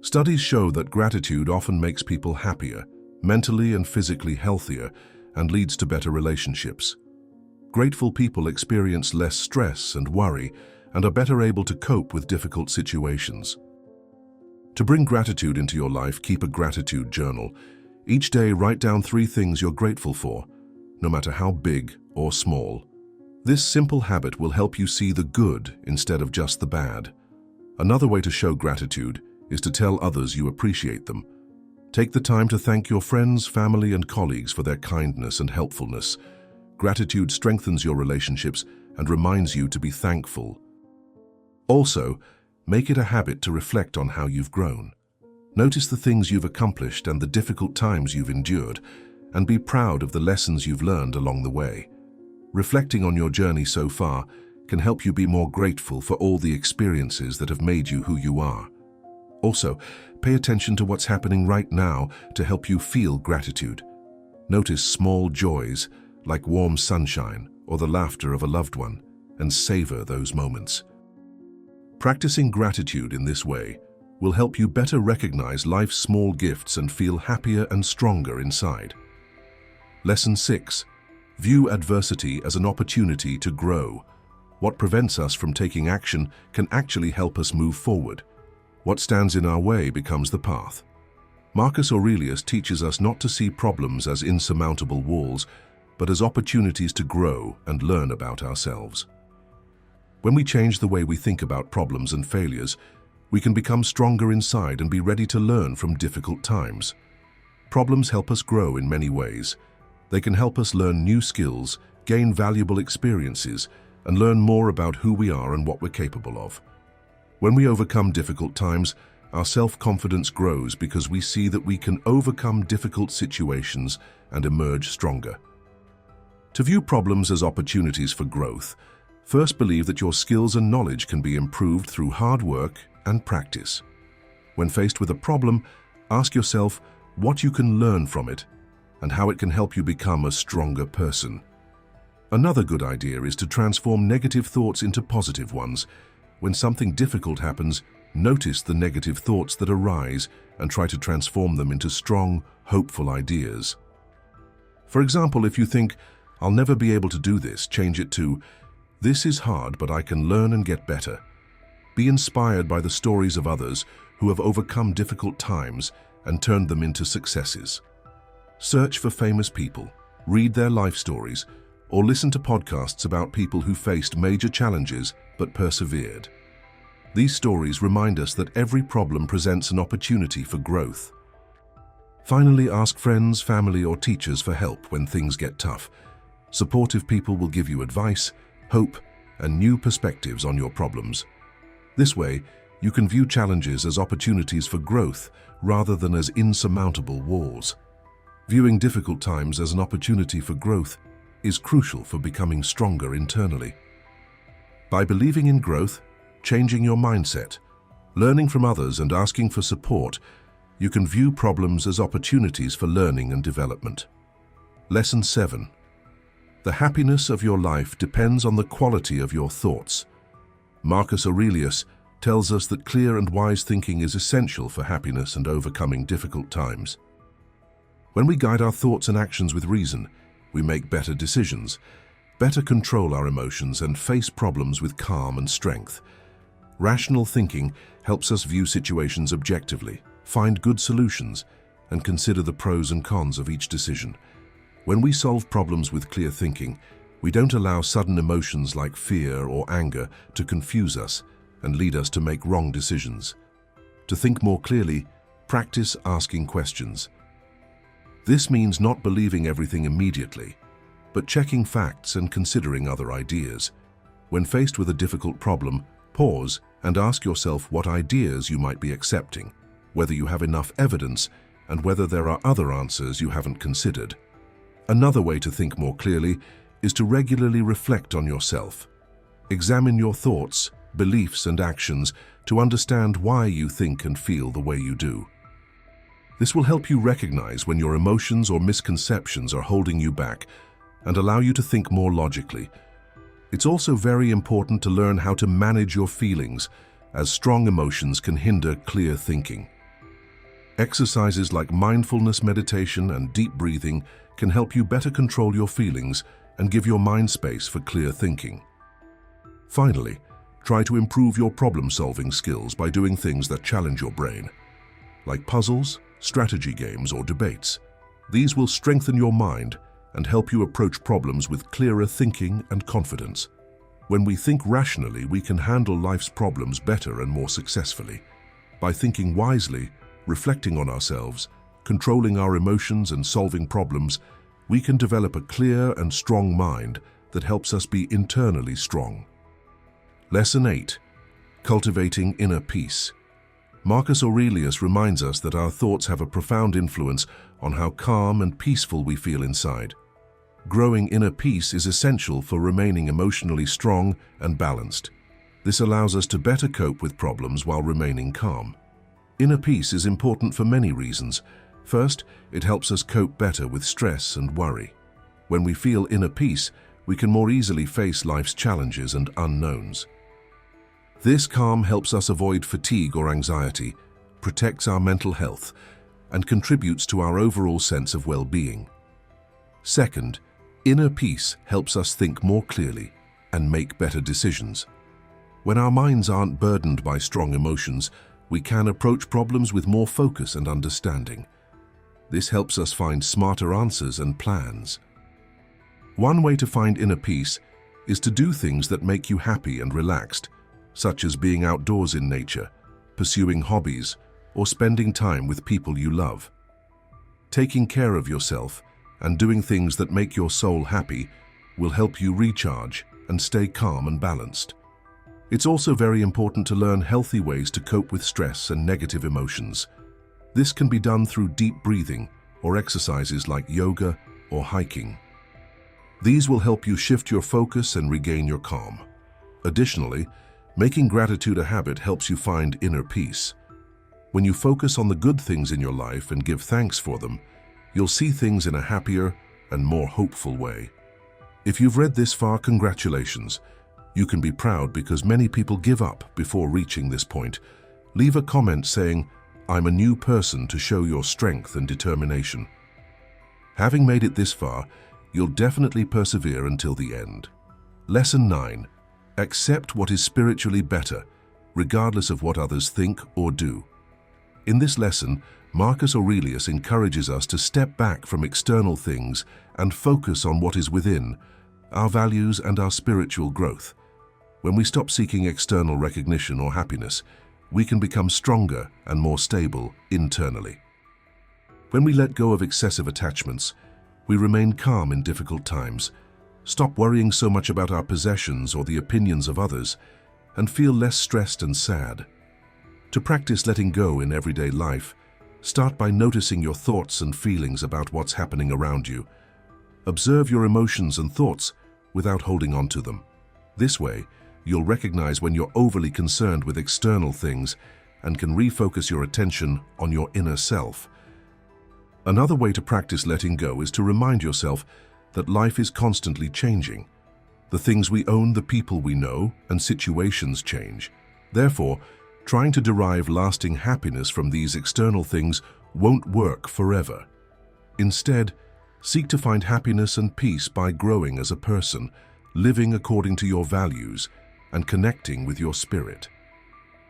Studies show that gratitude often makes people happier, mentally and physically healthier, and leads to better relationships. Grateful people experience less stress and worry and are better able to cope with difficult situations. To bring gratitude into your life, keep a gratitude journal. Each day, write down 3 things you're grateful for, no matter how big or small. This simple habit will help you see the good instead of just the bad. Another way to show gratitude is to tell others you appreciate them. Take the time to thank your friends, family, and colleagues for their kindness and helpfulness. Gratitude strengthens your relationships and reminds you to be thankful. Also, make it a habit to reflect on how you've grown. Notice the things you've accomplished and the difficult times you've endured, and be proud of the lessons you've learned along the way. Reflecting on your journey so far can help you be more grateful for all the experiences that have made you who you are. Also, pay attention to what's happening right now to help you feel gratitude. Notice small joys like warm sunshine or the laughter of a loved one, and savor those moments. Practicing gratitude in this way will help you better recognize life's small gifts and feel happier and stronger inside. Lesson 6. View adversity as an opportunity to grow. What prevents us from taking action can actually help us move forward. What stands in our way becomes the path. Marcus Aurelius teaches us not to see problems as insurmountable walls, but as opportunities to grow and learn about ourselves. When we change the way we think about problems and failures, we can become stronger inside and be ready to learn from difficult times. Problems help us grow in many ways. They can help us learn new skills, gain valuable experiences, and learn more about who we are and what we're capable of. When we overcome difficult times, our self-confidence grows because we see that we can overcome difficult situations and emerge stronger. To view problems as opportunities for growth, first believe that your skills and knowledge can be improved through hard work and practice. When faced with a problem, ask yourself what you can learn from it and how it can help you become a stronger person. Another good idea is to transform negative thoughts into positive ones. When something difficult happens, notice the negative thoughts that arise and try to transform them into strong, hopeful ideas. For example, if you think, "I'll never be able to do this," change it to, "This is hard, but I can learn and get better." Be inspired by the stories of others who have overcome difficult times and turned them into successes. Search for famous people, read their life stories, or listen to podcasts about people who faced major challenges but persevered. These stories remind us that every problem presents an opportunity for growth. Finally, ask friends, family, or teachers for help when things get tough. Supportive people will give you advice, hope, and new perspectives on your problems. This way, you can view challenges as opportunities for growth rather than as insurmountable walls. Viewing difficult times as an opportunity for growth is crucial for becoming stronger internally. By believing in growth, changing your mindset, learning from others, and asking for support, you can view problems as opportunities for learning and development. Lesson 7. The happiness of your life depends on the quality of your thoughts. Marcus Aurelius tells us that clear and wise thinking is essential for happiness and overcoming difficult times. When we guide our thoughts and actions with reason, we make better decisions, better control our emotions, and face problems with calm and strength. Rational thinking helps us view situations objectively, find good solutions, and consider the pros and cons of each decision. When we solve problems with clear thinking, we don't allow sudden emotions like fear or anger to confuse us and lead us to make wrong decisions. To think more clearly, practice asking questions. This means not believing everything immediately, but checking facts and considering other ideas. When faced with a difficult problem, pause and ask yourself what ideas you might be accepting, whether you have enough evidence, and whether there are other answers you haven't considered. Another way to think more clearly is to regularly reflect on yourself. Examine your thoughts, beliefs, and actions to understand why you think and feel the way you do. This will help you recognize when your emotions or misconceptions are holding you back and allow you to think more logically. It's also very important to learn how to manage your feelings, as strong emotions can hinder clear thinking. Exercises like mindfulness meditation and deep breathing can help you better control your feelings and give your mind space for clear thinking. Finally, try to improve your problem-solving skills by doing things that challenge your brain, like puzzles, strategy games, or debates. These will strengthen your mind and help you approach problems with clearer thinking and confidence. When we think rationally, we can handle life's problems better and more successfully. By thinking wisely, reflecting on ourselves, controlling our emotions, and solving problems, we can develop a clear and strong mind that helps us be internally strong. Lesson 8. Cultivating inner peace. Marcus Aurelius reminds us that our thoughts have a profound influence on how calm and peaceful we feel inside. Growing inner peace is essential for remaining emotionally strong and balanced. This allows us to better cope with problems while remaining calm. Inner peace is important for many reasons. First, it helps us cope better with stress and worry. When we feel inner peace, we can more easily face life's challenges and unknowns. This calm helps us avoid fatigue or anxiety, protects our mental health, and contributes to our overall sense of well-being. Second, inner peace helps us think more clearly and make better decisions. When our minds aren't burdened by strong emotions, we can approach problems with more focus and understanding. This helps us find smarter answers and plans. One way to find inner peace is to do things that make you happy and relaxed, such as being outdoors in nature, pursuing hobbies, or spending time with people you love. Taking care of yourself and doing things that make your soul happy will help you recharge and stay calm and balanced. It's also very important to learn healthy ways to cope with stress and negative emotions. This can be done through deep breathing or exercises like yoga or hiking. These will help you shift your focus and regain your calm. Additionally, making gratitude a habit helps you find inner peace. When you focus on the good things in your life and give thanks for them, you'll see things in a happier and more hopeful way. If you've read this far, congratulations. You can be proud because many people give up before reaching this point. Leave a comment saying, "I'm a new person," to show your strength and determination. Having made it this far, you'll definitely persevere until the end. Lesson 9. Accept what is spiritually better, regardless of what others think or do. In this lesson, Marcus Aurelius encourages us to step back from external things and focus on what is within, our values and our spiritual growth. When we stop seeking external recognition or happiness, we can become stronger and more stable internally. When we let go of excessive attachments, we remain calm in difficult times, stop worrying so much about our possessions or the opinions of others, and feel less stressed and sad. To practice letting go in everyday life, start by noticing your thoughts and feelings about what's happening around you. Observe your emotions and thoughts without holding on to them. This way, you'll recognize when you're overly concerned with external things and can refocus your attention on your inner self. Another way to practice letting go is to remind yourself that life is constantly changing. The things we own, the people we know, and situations change. Therefore, trying to derive lasting happiness from these external things won't work forever. Instead, seek to find happiness and peace by growing as a person, living according to your values, and connecting with your spirit.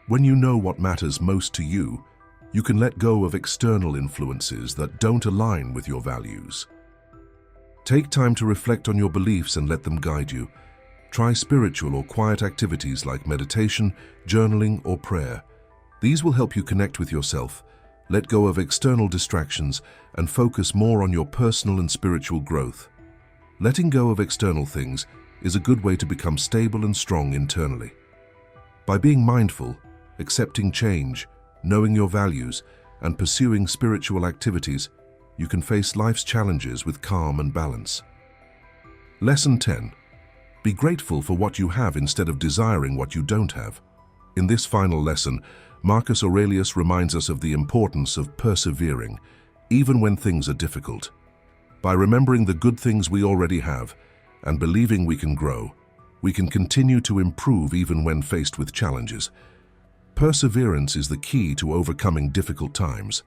When you know what matters most to you, you can let go of external influences that don't align with your values. Take time to reflect on your beliefs and let them guide you. Try spiritual or quiet activities like meditation, journaling, or prayer. These will help you connect with yourself, let go of external distractions, and focus more on your personal and spiritual growth. Letting go of external things is a good way to become stable and strong internally. By being mindful, accepting change, knowing your values, and pursuing spiritual activities, you can face life's challenges with calm and balance. Lesson 10. Be grateful for what you have instead of desiring what you don't have. In this final lesson, Marcus Aurelius reminds us of the importance of persevering, even when things are difficult. By remembering the good things we already have and believing we can grow, we can continue to improve even when faced with challenges. Perseverance is the key to overcoming difficult times.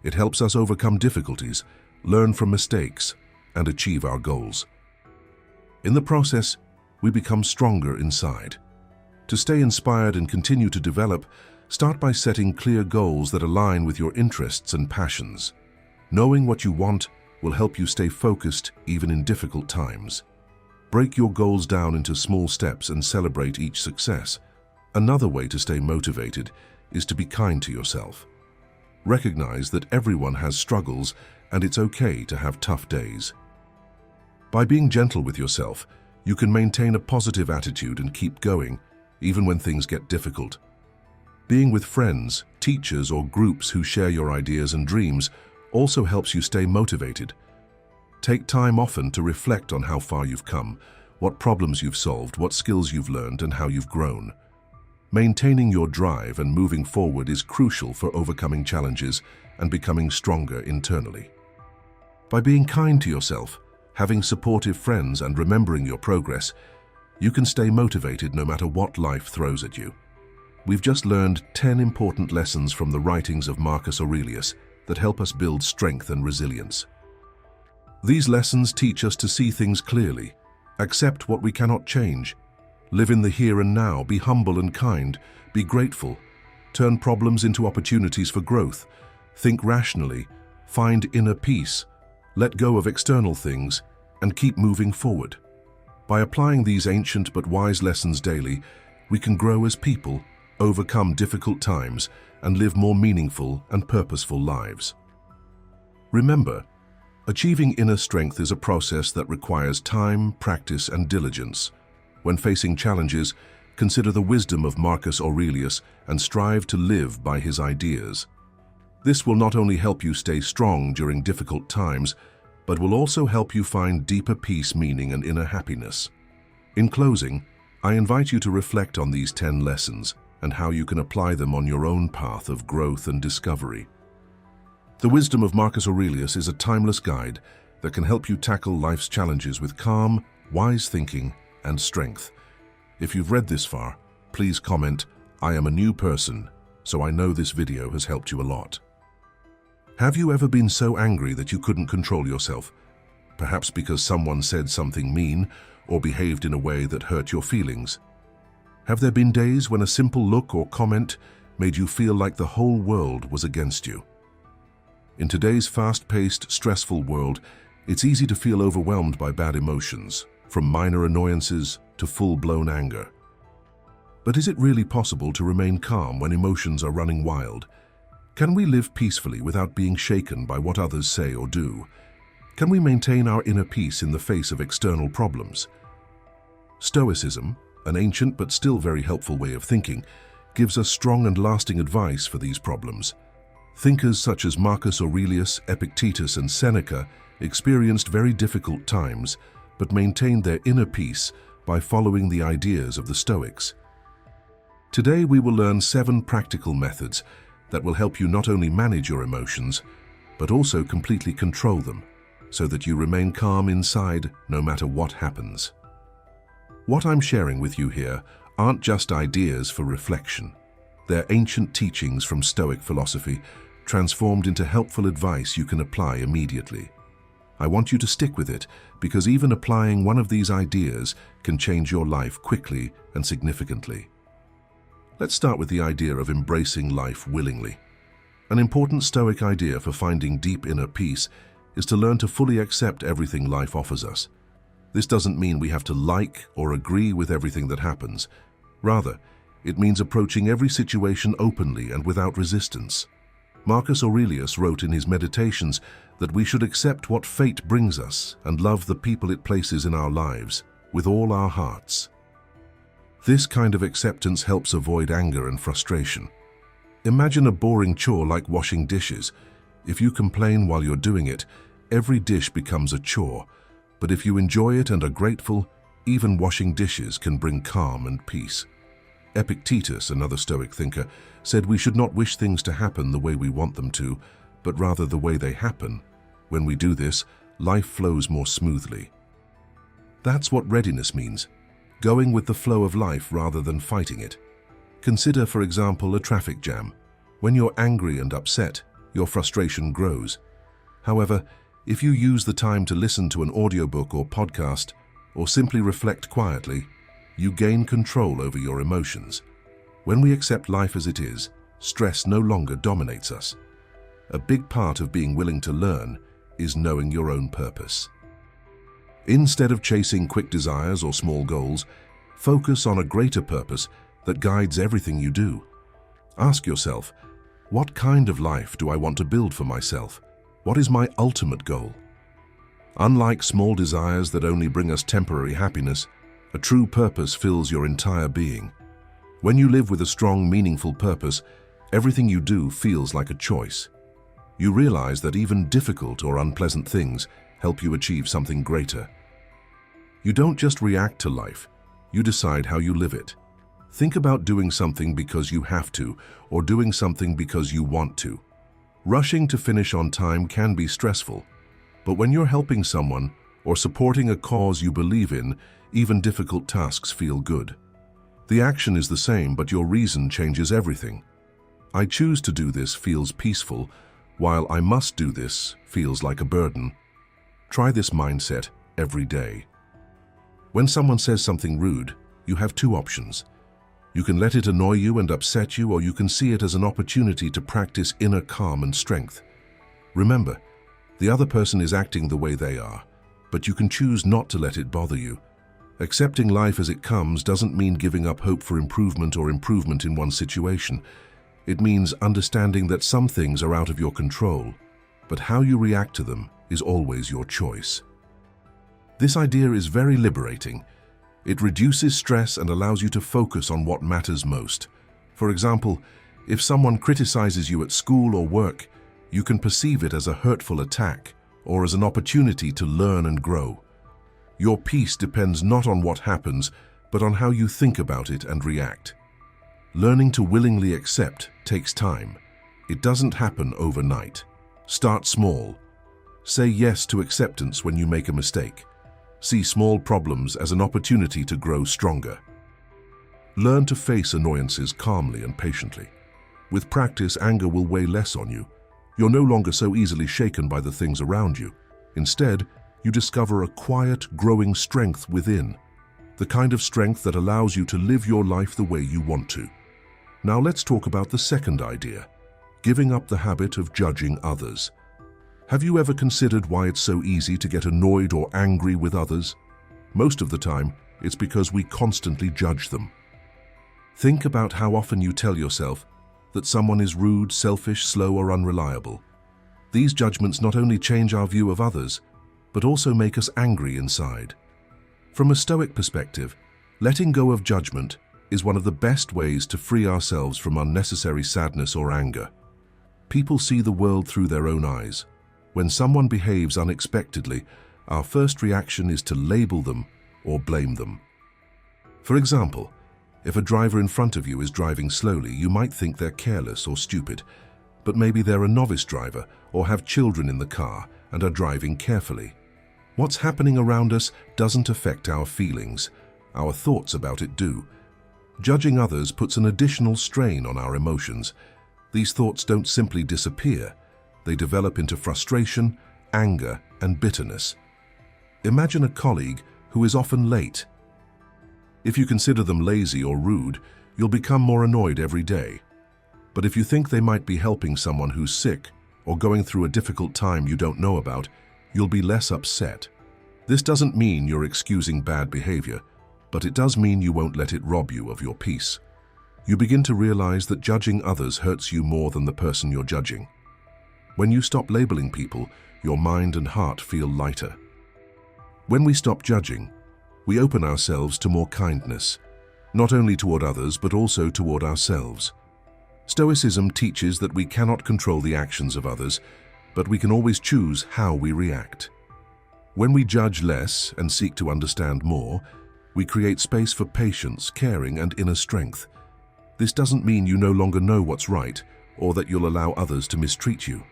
It helps us overcome difficulties, learn from mistakes, and achieve our goals. In the process, we become stronger inside. To stay inspired and continue to develop, start by setting clear goals that align with your interests and passions. Knowing what you want will help you stay focused even in difficult times. Break your goals down into small steps and celebrate each success. Another way to stay motivated is to be kind to yourself. Recognize that everyone has struggles and it's okay to have tough days. By being gentle with yourself, you can maintain a positive attitude and keep going, even when things get difficult. Being with friends, teachers, or groups who share your ideas and dreams also helps you stay motivated. Take time often to reflect on how far you've come, what problems you've solved, what skills you've learned, and how you've grown. Maintaining your drive and moving forward is crucial for overcoming challenges and becoming stronger internally. By being kind to yourself, having supportive friends, and remembering your progress, you can stay motivated no matter what life throws at you. We've just learned 10 important lessons from the writings of Marcus Aurelius that help us build strength and resilience. These lessons teach us to see things clearly, accept what we cannot change, live in the here and now, be humble and kind, be grateful, turn problems into opportunities for growth, think rationally, find inner peace, let go of external things, and keep moving forward. By applying these ancient but wise lessons daily, we can grow as people, overcome difficult times, and live more meaningful and purposeful lives. Remember, achieving inner strength is a process that requires time, practice, and diligence. When facing challenges, consider the wisdom of Marcus Aurelius and strive to live by his ideas. This will not only help you stay strong during difficult times, but will also help you find deeper peace, meaning, and inner happiness. In closing, I invite you to reflect on these 10 lessons and how you can apply them on your own path of growth and discovery. The wisdom of Marcus Aurelius is a timeless guide that can help you tackle life's challenges with calm, wise thinking, and strength. If you've read this far, please comment, "I am a new person, so I know this video has helped you a lot." Have you ever been so angry that you couldn't control yourself? Perhaps because someone said something mean or behaved in a way that hurt your feelings. Have there been days when a simple look or comment made you feel like the whole world was against you? In today's fast-paced, stressful world, it's easy to feel overwhelmed by bad emotions, from minor annoyances to full-blown anger. But is it really possible to remain calm when emotions are running wild? Can we live peacefully without being shaken by what others say or do? Can we maintain our inner peace in the face of external problems? Stoicism, an ancient but still very helpful way of thinking, gives us strong and lasting advice for these problems. Thinkers such as Marcus Aurelius, Epictetus, and Seneca experienced very difficult times, but maintained their inner peace by following the ideas of the Stoics. Today we will learn 7 practical methods that will help you not only manage your emotions, but also completely control them, so that you remain calm inside no matter what happens. What I'm sharing with you here aren't just ideas for reflection. They're ancient teachings from Stoic philosophy, transformed into helpful advice you can apply immediately. I want you to stick with it, because even applying one of these ideas can change your life quickly and significantly. Let's start with the idea of embracing life willingly. An important Stoic idea for finding deep inner peace is to learn to fully accept everything life offers us. This doesn't mean we have to like or agree with everything that happens. Rather, it means approaching every situation openly and without resistance. Marcus Aurelius wrote in his Meditations that we should accept what fate brings us and love the people it places in our lives with all our hearts. This kind of acceptance helps avoid anger and frustration. Imagine a boring chore like washing dishes. If you complain while you're doing it, every dish becomes a chore. But if you enjoy it and are grateful, even washing dishes can bring calm and peace. Epictetus, another Stoic thinker, said we should not wish things to happen the way we want them to, but rather the way they happen. When we do this, life flows more smoothly. That's what readiness means, going with the flow of life rather than fighting it. Consider, for example, a traffic jam. When you're angry and upset, your frustration grows. However, if you use the time to listen to an audiobook or podcast, or simply reflect quietly, you gain control over your emotions. When we accept life as it is, stress no longer dominates us. A big part of being willing to learn is knowing your own purpose. Instead of chasing quick desires or small goals, focus on a greater purpose that guides everything you do. Ask yourself, what kind of life do I want to build for myself? What is my ultimate goal? Unlike small desires that only bring us temporary happiness, a true purpose fills your entire being. When you live with a strong, meaningful purpose, everything you do feels like a choice. You realize that even difficult or unpleasant things help you achieve something greater. You don't just react to life, you decide how you live it. Think about doing something because you have to, or doing something because you want to. Rushing to finish on time can be stressful, but when you're helping someone or supporting a cause you believe in, even difficult tasks feel good. The action is the same, but your reason changes everything. I choose to do this feels peaceful, while I must do this feels like a burden. Try this mindset every day. When someone says something rude, you have two options. You can let it annoy you and upset you, or you can see it as an opportunity to practice inner calm and strength. Remember, the other person is acting the way they are, but you can choose not to let it bother you. Accepting life as it comes doesn't mean giving up hope for improvement or improvement in one situation. It means understanding that some things are out of your control, but how you react to them is always your choice. This idea is very liberating. It reduces stress and allows you to focus on what matters most. For example, if someone criticizes you at school or work, you can perceive it as a hurtful attack or as an opportunity to learn and grow. Your peace depends not on what happens, but on how you think about it and react. Learning to willingly accept takes time. It doesn't happen overnight. Start small. Say yes to acceptance when you make a mistake. See small problems as an opportunity to grow stronger. Learn to face annoyances calmly and patiently. With practice, anger will weigh less on you. You're no longer so easily shaken by the things around you. Instead, you discover a quiet, growing strength within, the kind of strength that allows you to live your life the way you want to. Now let's talk about the second idea, giving up the habit of judging others. Have you ever considered why it's so easy to get annoyed or angry with others? Most of the time, it's because we constantly judge them. Think about how often you tell yourself that someone is rude, selfish, slow, or unreliable. These judgments not only change our view of others, but also make us angry inside. From a Stoic perspective, letting go of judgment is one of the best ways to free ourselves from unnecessary sadness or anger. People see the world through their own eyes. When someone behaves unexpectedly, our first reaction is to label them or blame them. For example, if a driver in front of you is driving slowly, you might think they're careless or stupid, but maybe they're a novice driver or have children in the car and are driving carefully. What's happening around us doesn't affect our feelings. Our thoughts about it do. Judging others puts an additional strain on our emotions. These thoughts don't simply disappear. They develop into frustration, anger, and bitterness. Imagine a colleague who is often late. If you consider them lazy or rude, you'll become more annoyed every day. But if you think they might be helping someone who's sick or going through a difficult time you don't know about, you'll be less upset. This doesn't mean you're excusing bad behavior, but it does mean you won't let it rob you of your peace. You begin to realize that judging others hurts you more than the person you're judging. When you stop labeling people, your mind and heart feel lighter. When we stop judging, we open ourselves to more kindness, not only toward others but also toward ourselves. Stoicism teaches that we cannot control the actions of others, but we can always choose how we react. When we judge less and seek to understand more, we create space for patience, caring, and inner strength. This doesn't mean you no longer know what's right or that you'll allow others to mistreat you.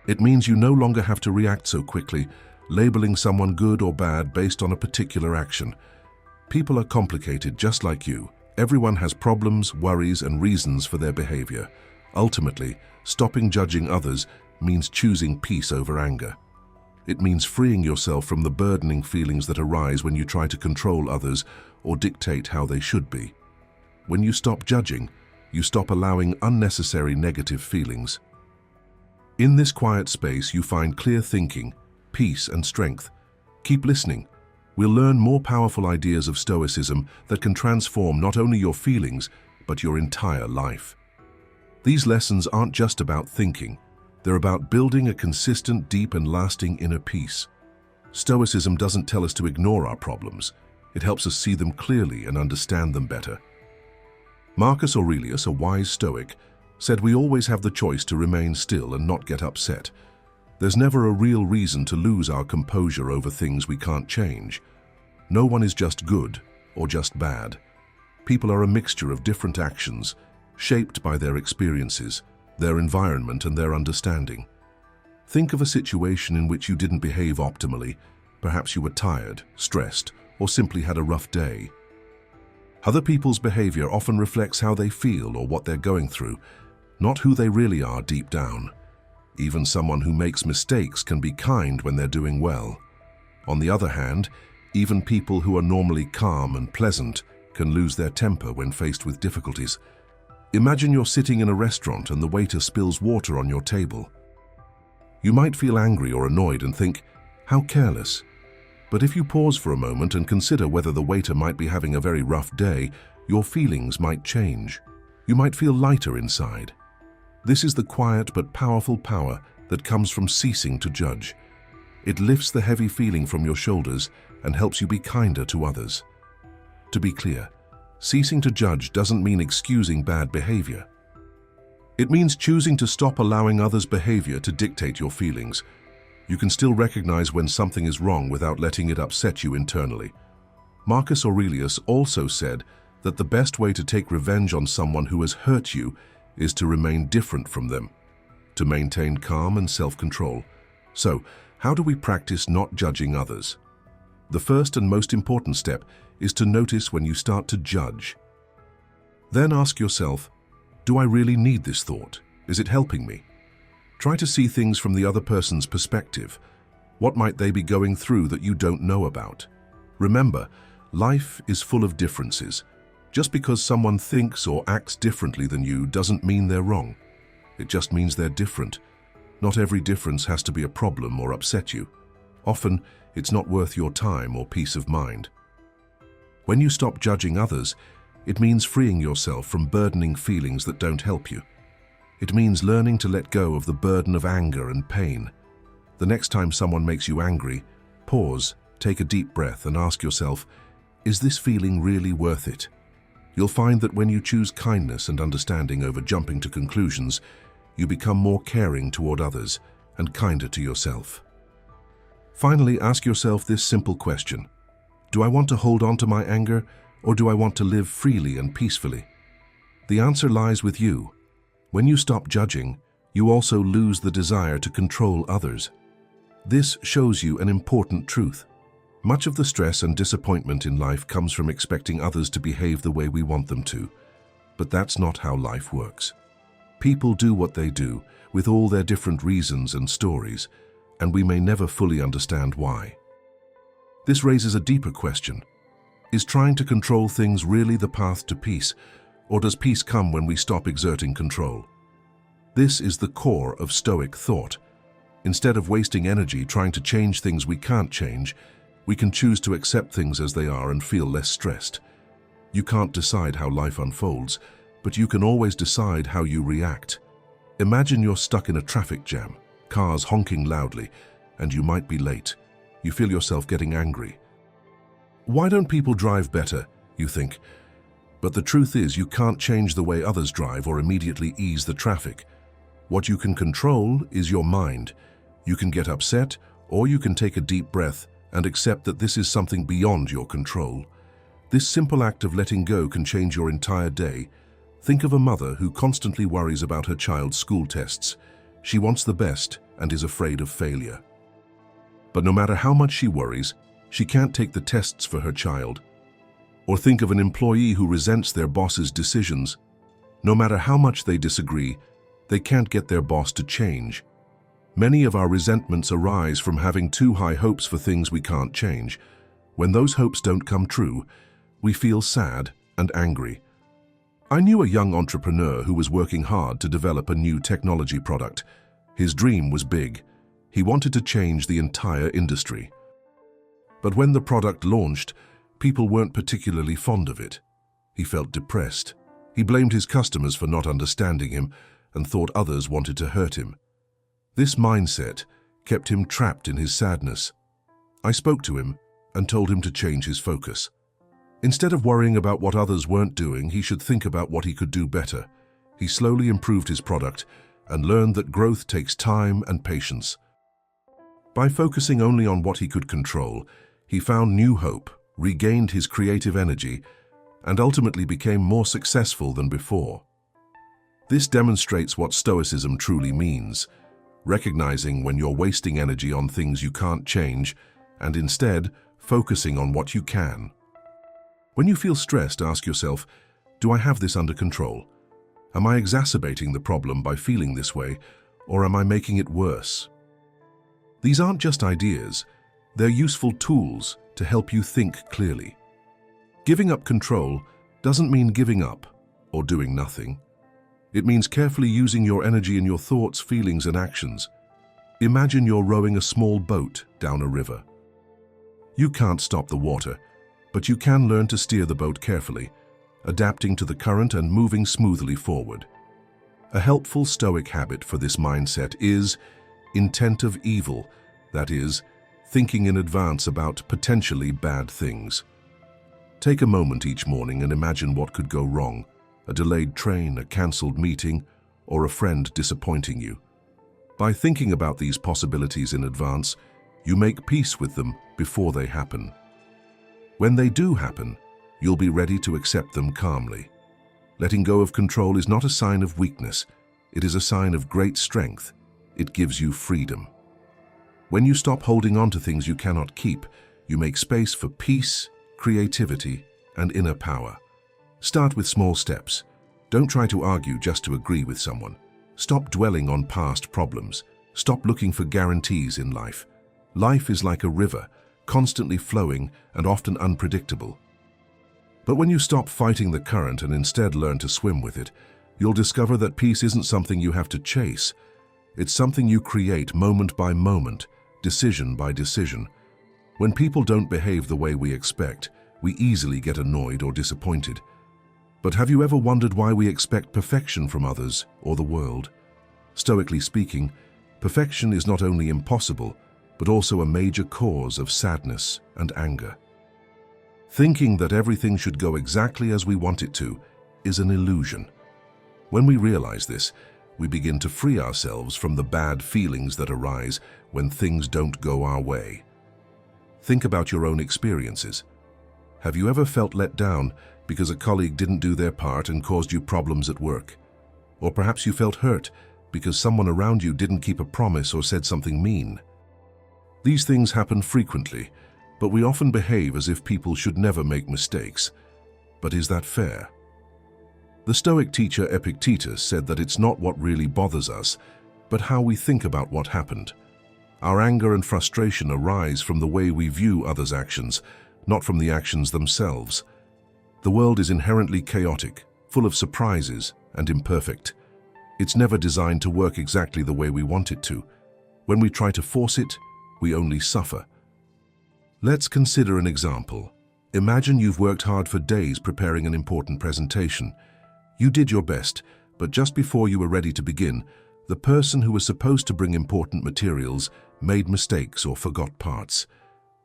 It means you no longer have to react so quickly, labeling someone good or bad based on a particular action. People are complicated just like you, Everyone has problems, worries, and reasons for their behavior. Ultimately, stopping judging others means choosing peace over anger. It means freeing yourself from the burdening feelings that arise when you try to control others or dictate how they should be. When you stop judging, you stop allowing unnecessary negative feelings. In this quiet space, you find clear thinking, peace, and strength. Keep listening. We'll learn more powerful ideas of Stoicism that can transform not only your feelings, but your entire life. These lessons aren't just about thinking. They're about building a consistent, deep, and lasting inner peace. Stoicism doesn't tell us to ignore our problems. It helps us see them clearly and understand them better. Marcus Aurelius, a wise Stoic, said we always have the choice to remain still and not get upset. There's never a real reason to lose our composure over things we can't change. No one is just good or just bad. People are a mixture of different actions, shaped by their experiences, their environment, and their understanding. Think of a situation in which you didn't behave optimally. Perhaps you were tired, stressed, or simply had a rough day. Other people's behavior often reflects how they feel or what they're going through, not who they really are deep down. Even someone who makes mistakes can be kind when they're doing well. On the other hand, even people who are normally calm and pleasant can lose their temper when faced with difficulties. Imagine you're sitting in a restaurant and the waiter spills water on your table. You might feel angry or annoyed and think, how careless. But if you pause for a moment and consider whether the waiter might be having a very rough day, your feelings might change. You might feel lighter inside. This is the quiet but powerful power that comes from ceasing to judge. It lifts the heavy feeling from your shoulders and helps you be kinder to others. To be clear, ceasing to judge doesn't mean excusing bad behavior. It means choosing to stop allowing others' behavior to dictate your feelings. You can still recognize when something is wrong without letting it upset you internally. Marcus Aurelius also said that the best way to take revenge on someone who has hurt you is to remain different from them, to maintain calm and self-control. So, how do we practice not judging others? The first and most important step is to notice when you start to judge. Then ask yourself, do I really need this thought? Is it helping me? Try to see things from the other person's perspective. What might they be going through that you don't know about? Remember, life is full of differences. Just because someone thinks or acts differently than you doesn't mean they're wrong. It just means they're different. Not every difference has to be a problem or upset you. Often, it's not worth your time or peace of mind. When you stop judging others, it means freeing yourself from burdening feelings that don't help you. It means learning to let go of the burden of anger and pain. The next time someone makes you angry, pause, take a deep breath and ask yourself, is this feeling really worth it? You'll find that when you choose kindness and understanding over jumping to conclusions, you become more caring toward others and kinder to yourself. Finally, ask yourself this simple question. Do I want to hold on to my anger, or do I want to live freely and peacefully? The answer lies with you. When you stop judging, you also lose the desire to control others. This shows you an important truth. Much of the stress and disappointment in life comes from expecting others to behave the way we want them to. But that's not how life works. People do what they do, with all their different reasons and stories, and we may never fully understand why. This raises a deeper question. Is trying to control things really the path to peace, or does peace come when we stop exerting control? This is the core of Stoic thought. Instead of wasting energy trying to change things we can't change, we can choose to accept things as they are and feel less stressed. You can't decide how life unfolds, but you can always decide how you react. Imagine you're stuck in a traffic jam, cars honking loudly, and you might be late. You feel yourself getting angry. Why don't people drive better, you think? But the truth is you can't change the way others drive or immediately ease the traffic. What you can control is your mind. You can get upset, or you can take a deep breath and accept that this is something beyond your control. This simple act of letting go can change your entire day. Think of a mother who constantly worries about her child's school tests. She wants the best and is afraid of failure. But no matter how much she worries, she can't take the tests for her child. Or think of an employee who resents their boss's decisions. No matter how much they disagree, they can't get their boss to change. Many of our resentments arise from having too high hopes for things we can't change. When those hopes don't come true, we feel sad and angry. I knew a young entrepreneur who was working hard to develop a new technology product. His dream was big. He wanted to change the entire industry. But when the product launched, people weren't particularly fond of it. He felt depressed. He blamed his customers for not understanding him and thought others wanted to hurt him. This mindset kept him trapped in his sadness. I spoke to him and told him to change his focus. Instead of worrying about what others weren't doing, he should think about what he could do better. He slowly improved his product and learned that growth takes time and patience. By focusing only on what he could control, he found new hope, regained his creative energy, and ultimately became more successful than before. This demonstrates what Stoicism truly means, recognizing when you're wasting energy on things you can't change and instead focusing on what you can. When you feel stressed, ask yourself, do I have this under control? Am I exacerbating the problem by feeling this way, or am I making it worse? These aren't just ideas, they're useful tools to help you think clearly. Giving up control doesn't mean giving up or doing nothing. It means carefully using your energy in your thoughts, feelings, and actions. Imagine you're rowing a small boat down a river. You can't stop the water, but you can learn to steer the boat carefully, adapting to the current and moving smoothly forward. A helpful Stoic habit for this mindset is intent of evil, that is, thinking in advance about potentially bad things. Take a moment each morning and imagine what could go wrong: a delayed train, a cancelled meeting, or a friend disappointing you. By thinking about these possibilities in advance, you make peace with them before they happen. When they do happen, you'll be ready to accept them calmly. Letting go of control is not a sign of weakness, it is a sign of great strength. It gives you freedom. When you stop holding on to things you cannot keep, you make space for peace, creativity, and inner power. Start with small steps. Don't try to argue just to agree with someone. Stop dwelling on past problems. Stop looking for guarantees in life. Life is like a river, constantly flowing and often unpredictable. But when you stop fighting the current and instead learn to swim with it, you'll discover that peace isn't something you have to chase. It's something you create moment by moment, decision by decision. When people don't behave the way we expect, we easily get annoyed or disappointed. But have you ever wondered why we expect perfection from others or the world? Stoically speaking, perfection is not only impossible, but also a major cause of sadness and anger. Thinking that everything should go exactly as we want it to is an illusion. When we realize this, we begin to free ourselves from the bad feelings that arise when things don't go our way. Think about your own experiences. Have you ever felt let down because a colleague didn't do their part and caused you problems at work? Or perhaps you felt hurt because someone around you didn't keep a promise or said something mean. These things happen frequently, but we often behave as if people should never make mistakes. But is that fair? The Stoic teacher Epictetus said that it's not what really bothers us, but how we think about what happened. Our anger and frustration arise from the way we view others' actions, not from the actions themselves. The world is inherently chaotic, full of surprises, and imperfect. It's never designed to work exactly the way we want it to. When we try to force it, we only suffer. Let's consider an example. Imagine you've worked hard for days preparing an important presentation. You did your best, but just before you were ready to begin, the person who was supposed to bring important materials made mistakes or forgot parts.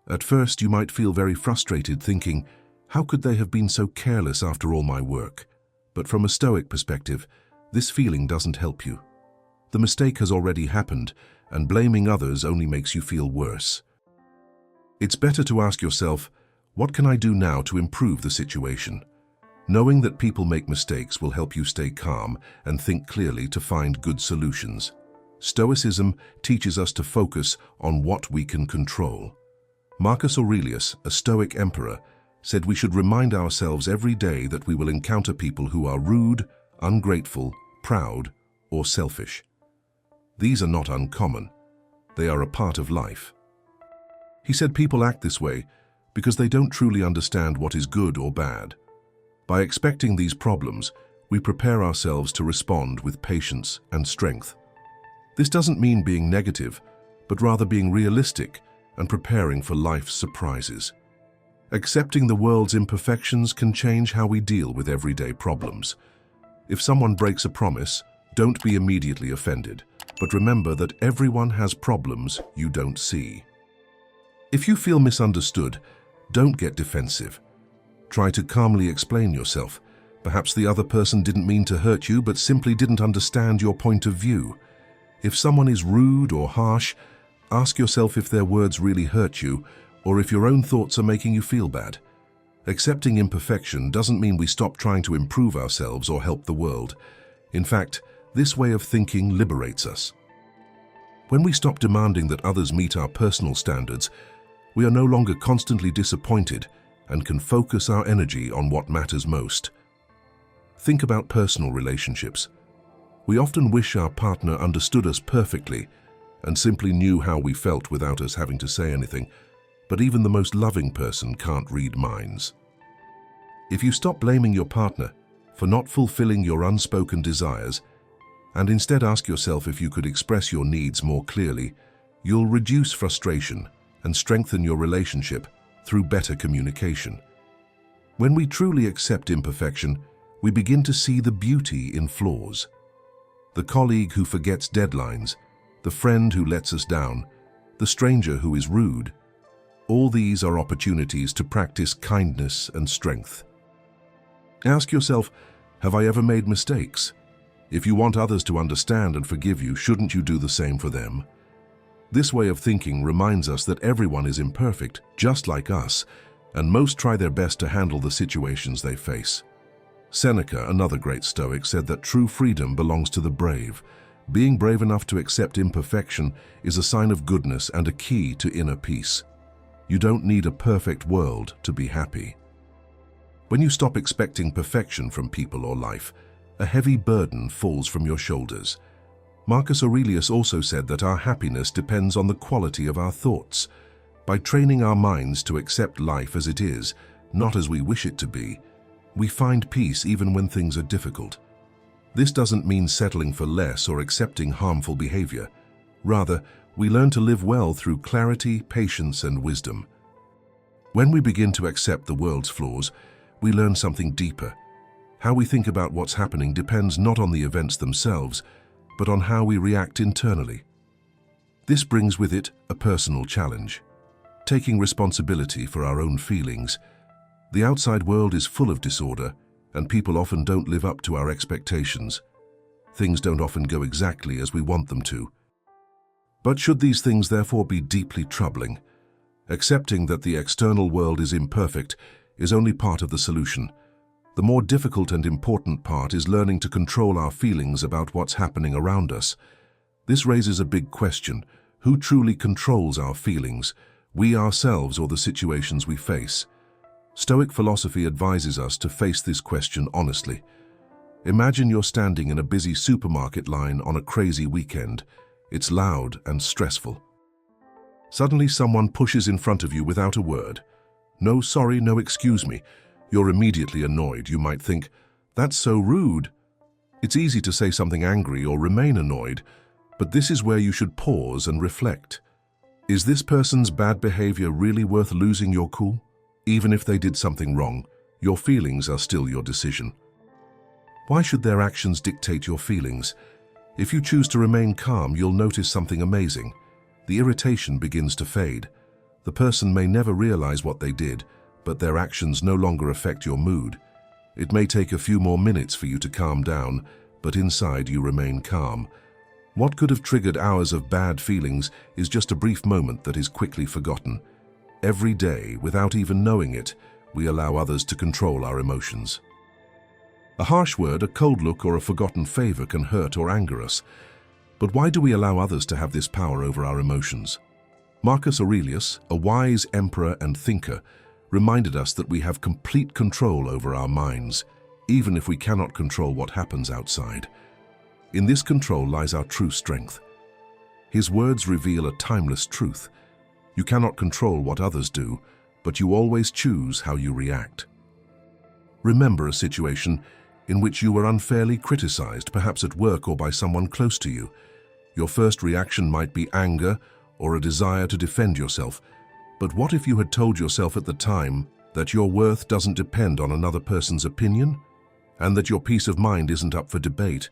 At first, you might feel very frustrated, thinking, how could they have been so careless after all my work? But from a Stoic perspective, this feeling doesn't help you. The mistake has already happened, and blaming others only makes you feel worse. It's better to ask yourself, what can I do now to improve the situation? Knowing that people make mistakes will help you stay calm and think clearly to find good solutions. Stoicism teaches us to focus on what we can control. Marcus Aurelius, a Stoic emperor, said we should remind ourselves every day that we will encounter people who are rude, ungrateful, proud, or selfish. These are not uncommon. They are a part of life. He said people act this way because they don't truly understand what is good or bad. By expecting these problems, we prepare ourselves to respond with patience and strength. This doesn't mean being negative, but rather being realistic and preparing for life's surprises. Accepting the world's imperfections can change how we deal with everyday problems. If someone breaks a promise, don't be immediately offended, but remember that everyone has problems you don't see. If you feel misunderstood, don't get defensive. Try to calmly explain yourself. Perhaps the other person didn't mean to hurt you, but simply didn't understand your point of view. If someone is rude or harsh, ask yourself if their words really hurt you, or if your own thoughts are making you feel bad. Accepting imperfection doesn't mean we stop trying to improve ourselves or help the world. In fact, this way of thinking liberates us. When we stop demanding that others meet our personal standards, we are no longer constantly disappointed and can focus our energy on what matters most. Think about personal relationships. We often wish our partner understood us perfectly and simply knew how we felt without us having to say anything, but even the most loving person can't read minds. If you stop blaming your partner for not fulfilling your unspoken desires and instead ask yourself if you could express your needs more clearly, you'll reduce frustration and strengthen your relationship through better communication. When we truly accept imperfection, we begin to see the beauty in flaws. The colleague who forgets deadlines, the friend who lets us down, the stranger who is rude. All these are opportunities to practice kindness and strength. Ask yourself, have I ever made mistakes? If you want others to understand and forgive you, shouldn't you do the same for them? This way of thinking reminds us that everyone is imperfect, just like us, and most try their best to handle the situations they face. Seneca, another great Stoic, said that true freedom belongs to the brave. Being brave enough to accept imperfection is a sign of goodness and a key to inner peace. You don't need a perfect world to be happy. When you stop expecting perfection from people or life, a heavy burden falls from your shoulders. Marcus Aurelius also said that our happiness depends on the quality of our thoughts. By training our minds to accept life as it is, not as we wish it to be, we find peace even when things are difficult. This doesn't mean settling for less or accepting harmful behavior. Rather, we learn to live well through clarity, patience, and wisdom. When we begin to accept the world's flaws, we learn something deeper. How we think about what's happening depends not on the events themselves, but on how we react internally. This brings with it a personal challenge. Taking responsibility for our own feelings. The outside world is full of disorder, and people often don't live up to our expectations. Things don't often go exactly as we want them to. But should these things therefore be deeply troubling? Accepting that the external world is imperfect is only part of the solution. The more difficult and important part is learning to control our feelings about what's happening around us. This raises a big question. Who truly controls our feelings? We ourselves or the situations we face? Stoic philosophy advises us to face this question honestly. Imagine you're standing in a busy supermarket line on a crazy weekend. It's loud and stressful. Suddenly someone pushes in front of you without a word. No sorry, no excuse me. You're immediately annoyed. You might think, that's so rude. It's easy to say something angry or remain annoyed, but this is where you should pause and reflect. Is this person's bad behavior really worth losing your cool? Even if they did something wrong, your feelings are still your decision. Why should their actions dictate your feelings? If you choose to remain calm, you'll notice something amazing. The irritation begins to fade. The person may never realize what they did, but their actions no longer affect your mood. It may take a few more minutes for you to calm down, but inside you remain calm. What could have triggered hours of bad feelings is just a brief moment that is quickly forgotten. Every day, without even knowing it, we allow others to control our emotions. A harsh word, a cold look, or a forgotten favor can hurt or anger us. But why do we allow others to have this power over our emotions? Marcus Aurelius, a wise emperor and thinker, reminded us that we have complete control over our minds, even if we cannot control what happens outside. In this control lies our true strength. His words reveal a timeless truth. You cannot control what others do, but you always choose how you react. Remember a situation in which you were unfairly criticized, perhaps at work or by someone close to you. Your first reaction might be anger or a desire to defend yourself. But what if you had told yourself at the time that your worth doesn't depend on another person's opinion, and that your peace of mind isn't up for debate?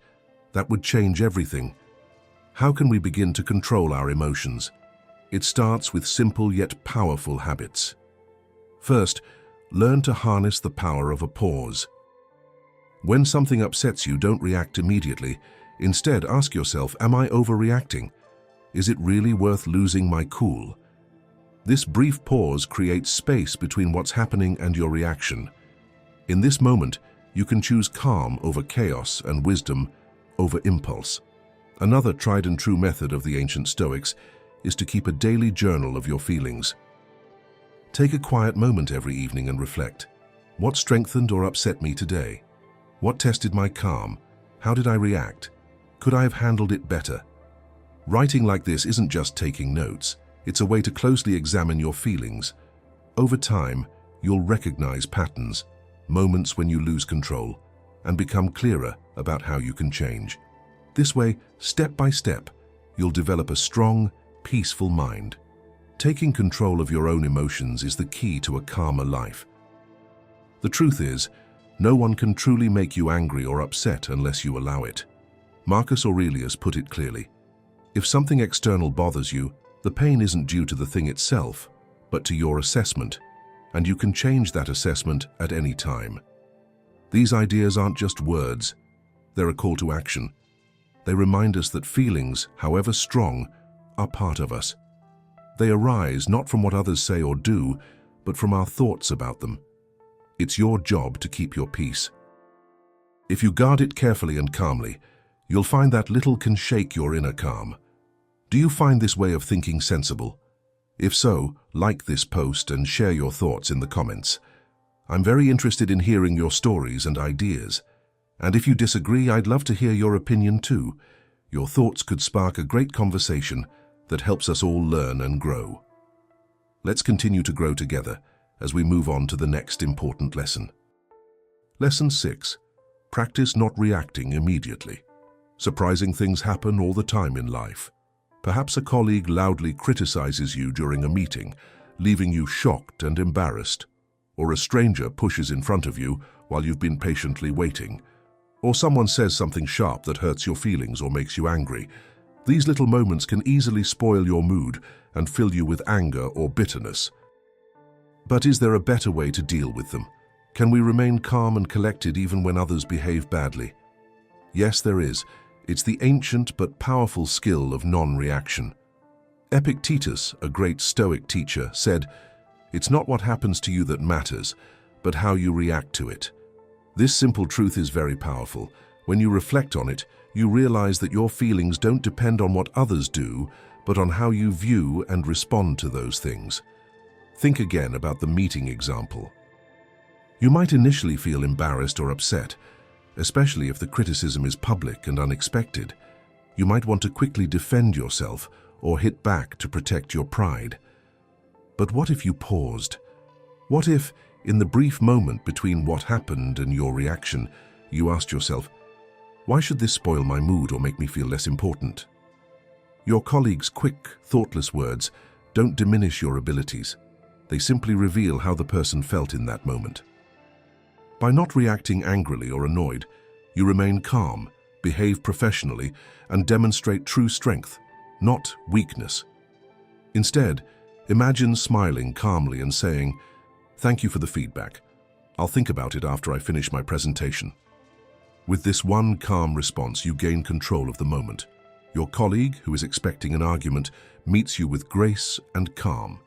That would change everything. How can we begin to control our emotions? It starts with simple yet powerful habits. First, learn to harness the power of a pause. When something upsets you, don't react immediately. Instead, ask yourself, am I overreacting? Is it really worth losing my cool? This brief pause creates space between what's happening and your reaction. In this moment, you can choose calm over chaos and wisdom over impulse. Another tried and true method of the ancient Stoics is to keep a daily journal of your feelings. Take a quiet moment every evening and reflect. What strengthened or upset me today? What tested my calm? How did I react? Could I have handled it better? Writing like this isn't just taking notes. It's a way to closely examine your feelings. Over time, you'll recognize patterns, moments when you lose control, and become clearer about how you can change. This way, step by step, you'll develop a strong, peaceful mind. Taking control of your own emotions is the key to a calmer life. The truth is, no one can truly make you angry or upset unless you allow it. Marcus Aurelius put it clearly. If something external bothers you, the pain isn't due to the thing itself, but to your assessment, and you can change that assessment at any time. These ideas aren't just words, they're a call to action. They remind us that feelings, however strong, are part of us. They arise not from what others say or do, but from our thoughts about them. It's your job to keep your peace. If you guard it carefully and calmly, you'll find that little can shake your inner calm. Do you find this way of thinking sensible? If so, like this post and share your thoughts in the comments. I'm very interested in hearing your stories and ideas. And if you disagree, I'd love to hear your opinion too. Your thoughts could spark a great conversation that helps us all learn and grow. Let's continue to grow together as we move on to the next important lesson. Lesson 6. Practice not reacting immediately. Surprising things happen all the time in life. Perhaps a colleague loudly criticizes you during a meeting, leaving you shocked and embarrassed. Or a stranger pushes in front of you while you've been patiently waiting. Or someone says something sharp that hurts your feelings or makes you angry. These little moments can easily spoil your mood and fill you with anger or bitterness. But is there a better way to deal with them? Can we remain calm and collected even when others behave badly? Yes, there is. It's the ancient but powerful skill of non-reaction. Epictetus, a great Stoic teacher, said, "It's not what happens to you that matters, but how you react to it." This simple truth is very powerful. When you reflect on it, you realize that your feelings don't depend on what others do, but on how you view and respond to those things. Think again about the meeting example. You might initially feel embarrassed or upset, especially if the criticism is public and unexpected. You might want to quickly defend yourself or hit back to protect your pride. But what if you paused? What if, in the brief moment between what happened and your reaction, you asked yourself, why should this spoil my mood or make me feel less important? Your colleague's quick, thoughtless words don't diminish your abilities. They simply reveal how the person felt in that moment. By not reacting angrily or annoyed, you remain calm, behave professionally, and demonstrate true strength, not weakness. Instead, imagine smiling calmly and saying, "Thank you for the feedback. I'll think about it after I finish my presentation." With this one calm response, you gain control of the moment. Your colleague, who is expecting an argument, meets you with grace and calm.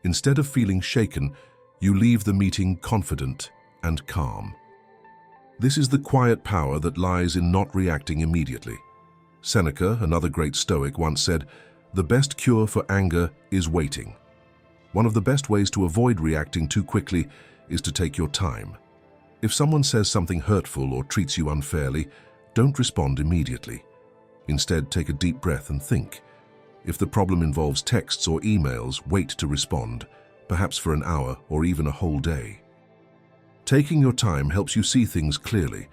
Instead of feeling shaken, you leave the meeting confident and calm. This is the quiet power that lies in not reacting immediately. Seneca, another great Stoic, once said, "The best cure for anger is waiting." One of the best ways to avoid reacting too quickly is to take your time. If someone says something hurtful or treats you unfairly, don't respond immediately. Instead, take a deep breath and think. If the problem involves texts or emails, wait to respond, perhaps for an hour or even a whole day. Taking your time helps you see things clearly,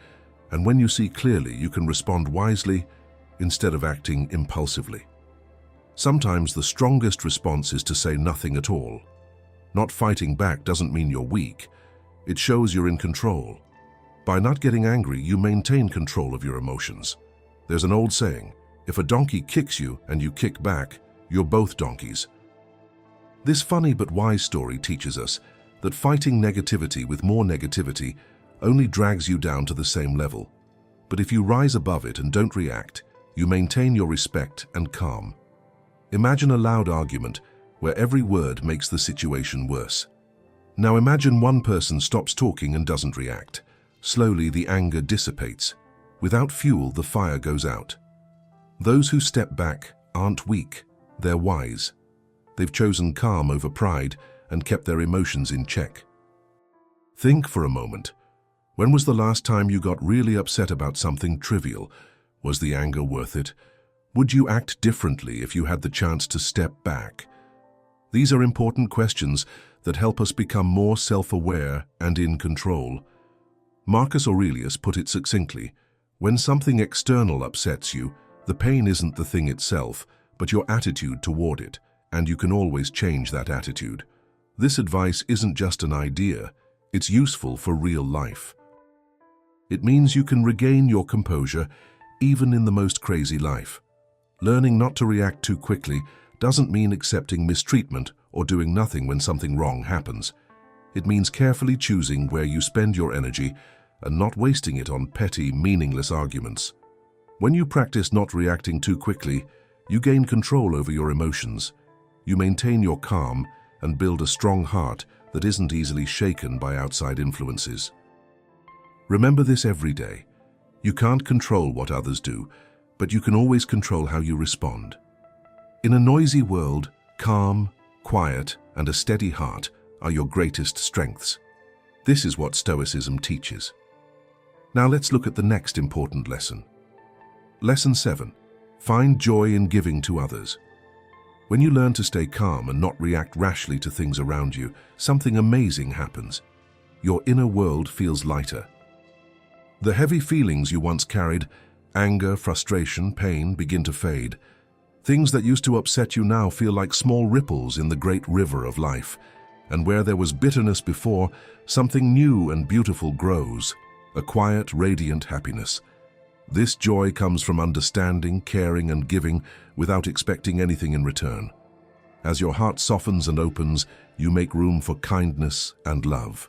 and when you see clearly, you can respond wisely instead of acting impulsively. Sometimes the strongest response is to say nothing at all. Not fighting back doesn't mean you're weak. It shows you're in control. By not getting angry, you maintain control of your emotions. There's an old saying, if a donkey kicks you and you kick back, you're both donkeys. This funny but wise story teaches us that fighting negativity with more negativity only drags you down to the same level. But if you rise above it and don't react, you maintain your respect and calm. Imagine a loud argument where every word makes the situation worse. Now imagine one person stops talking and doesn't react. Slowly, the anger dissipates. Without fuel, the fire goes out. Those who step back aren't weak, they're wise. They've chosen calm over pride and kept their emotions in check. Think for a moment. When was the last time you got really upset about something trivial? Was the anger worth it? Would you act differently if you had the chance to step back? These are important questions that help us become more self-aware and in control. Marcus Aurelius put it succinctly, when something external upsets you, the pain isn't the thing itself, but your attitude toward it, and you can always change that attitude. This advice isn't just an idea, it's useful for real life. It means you can regain your composure even in the most crazy life. Learning not to react too quickly doesn't mean accepting mistreatment or doing nothing when something wrong happens. It means carefully choosing where you spend your energy and not wasting it on petty, meaningless arguments. When you practice not reacting too quickly, you gain control over your emotions. You maintain your calm and build a strong heart that isn't easily shaken by outside influences. Remember this every day. You can't control what others do, but you can always control how you respond. In a noisy world, calm, quiet, and a steady heart are your greatest strengths. This is what Stoicism teaches. Now let's look at the next important lesson. Lesson 7. Find joy in giving to others. When you learn to stay calm and not react rashly to things around you, something amazing happens. Your inner world feels lighter. The heavy feelings you once carried, anger, frustration, pain, begin to fade. Things that used to upset you now feel like small ripples in the great river of life. And where there was bitterness before, something new and beautiful grows, a quiet, radiant happiness. This joy comes from understanding, caring, and giving without expecting anything in return. As your heart softens and opens, you make room for kindness and love.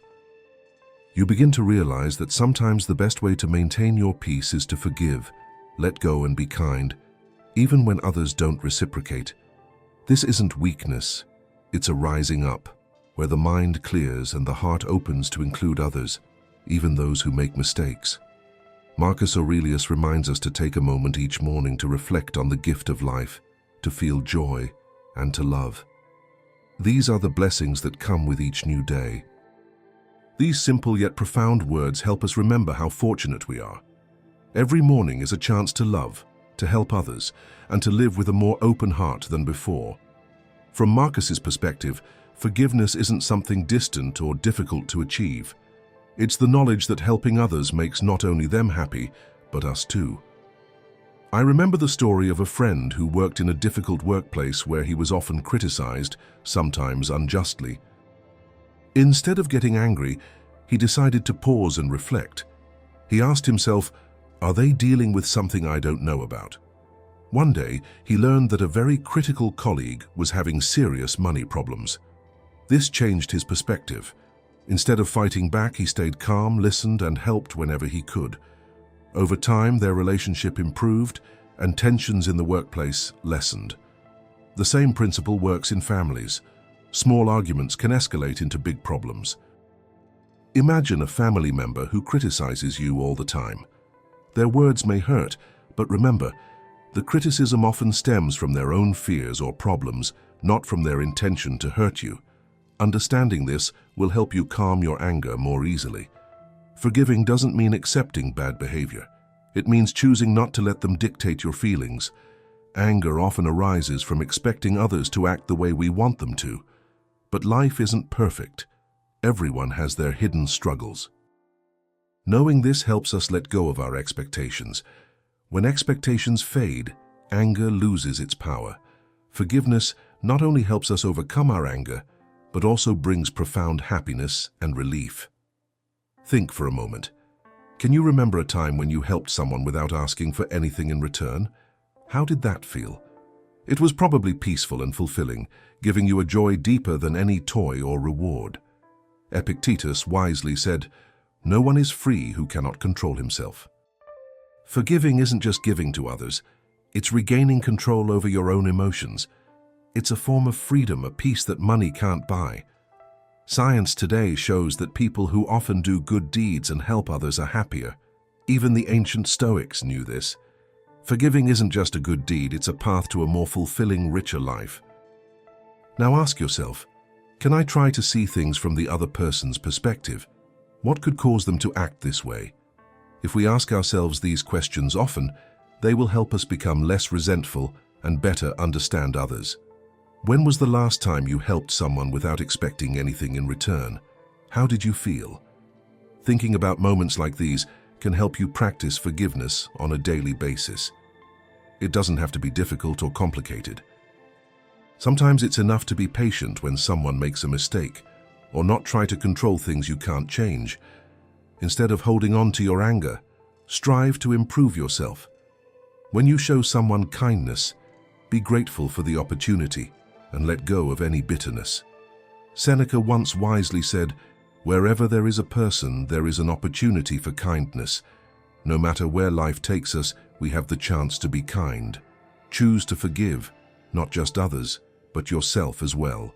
You begin to realize that sometimes the best way to maintain your peace is to forgive, let go, and be kind, even when others don't reciprocate. This isn't weakness, it's a rising up, where the mind clears and the heart opens to include others, even those who make mistakes. Marcus Aurelius reminds us to take a moment each morning to reflect on the gift of life, to feel joy, and to love. These are the blessings that come with each new day. These simple yet profound words help us remember how fortunate we are. Every morning is a chance to love, to help others, and to live with a more open heart than before. From Marcus's perspective, forgiveness isn't something distant or difficult to achieve. It's the knowledge that helping others makes not only them happy, but us too. I remember the story of a friend who worked in a difficult workplace where he was often criticized, sometimes unjustly. Instead of getting angry, he decided to pause and reflect. He asked himself, are they dealing with something I don't know about? One day, he learned that a very critical colleague was having serious money problems. This changed his perspective. Instead of fighting back, he stayed calm, listened, and helped whenever he could. Over time, their relationship improved, and tensions in the workplace lessened. The same principle works in families. Small arguments can escalate into big problems. Imagine a family member who criticizes you all the time. Their words may hurt, but remember, the criticism often stems from their own fears or problems, not from their intention to hurt you. Understanding this will help you calm your anger more easily. Forgiving doesn't mean accepting bad behavior. It means choosing not to let them dictate your feelings. Anger often arises from expecting others to act the way we want them to. But life isn't perfect. Everyone has their hidden struggles. Knowing this helps us let go of our expectations. When expectations fade, anger loses its power. Forgiveness not only helps us overcome our anger, but also brings profound happiness and relief. Think for a moment. Can you remember a time when you helped someone without asking for anything in return? How did that feel? It was probably peaceful and fulfilling, giving you a joy deeper than any toy or reward. Epictetus wisely said, "No one is free who cannot control himself." Forgiving isn't just giving to others, it's regaining control over your own emotions. It's a form of freedom, a peace that money can't buy. Science today shows that people who often do good deeds and help others are happier. Even the ancient Stoics knew this. Forgiving isn't just a good deed, it's a path to a more fulfilling, richer life. Now ask yourself, can I try to see things from the other person's perspective? What could cause them to act this way? If we ask ourselves these questions often, they will help us become less resentful and better understand others. When was the last time you helped someone without expecting anything in return? How did you feel? Thinking about moments like these can help you practice forgiveness on a daily basis. It doesn't have to be difficult or complicated. Sometimes it's enough to be patient when someone makes a mistake, or not try to control things you can't change. Instead of holding on to your anger, strive to improve yourself. When you show someone kindness, be grateful for the opportunity and let go of any bitterness. Seneca once wisely said, "Wherever there is a person, there is an opportunity for kindness. No matter where life takes us, we have the chance to be kind. Choose to forgive, not just others, but yourself as well."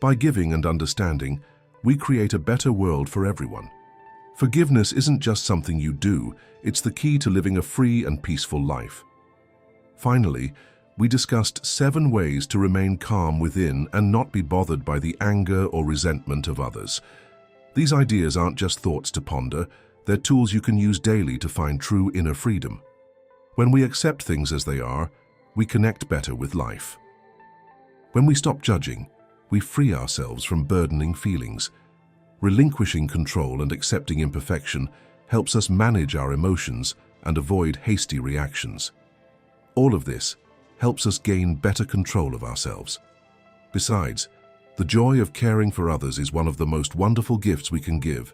By giving and understanding, we create a better world for everyone. Forgiveness isn't just something you do, it's the key to living a free and peaceful life. Finally, we discussed 7 ways to remain calm within and not be bothered by the anger or resentment of others. These ideas aren't just thoughts to ponder, they're tools you can use daily to find true inner freedom. When we accept things as they are, we connect better with life. When we stop judging, we free ourselves from burdening feelings. Relinquishing control and accepting imperfection helps us manage our emotions and avoid hasty reactions. All of this helps us gain better control of ourselves. Besides, the joy of caring for others is one of the most wonderful gifts we can give,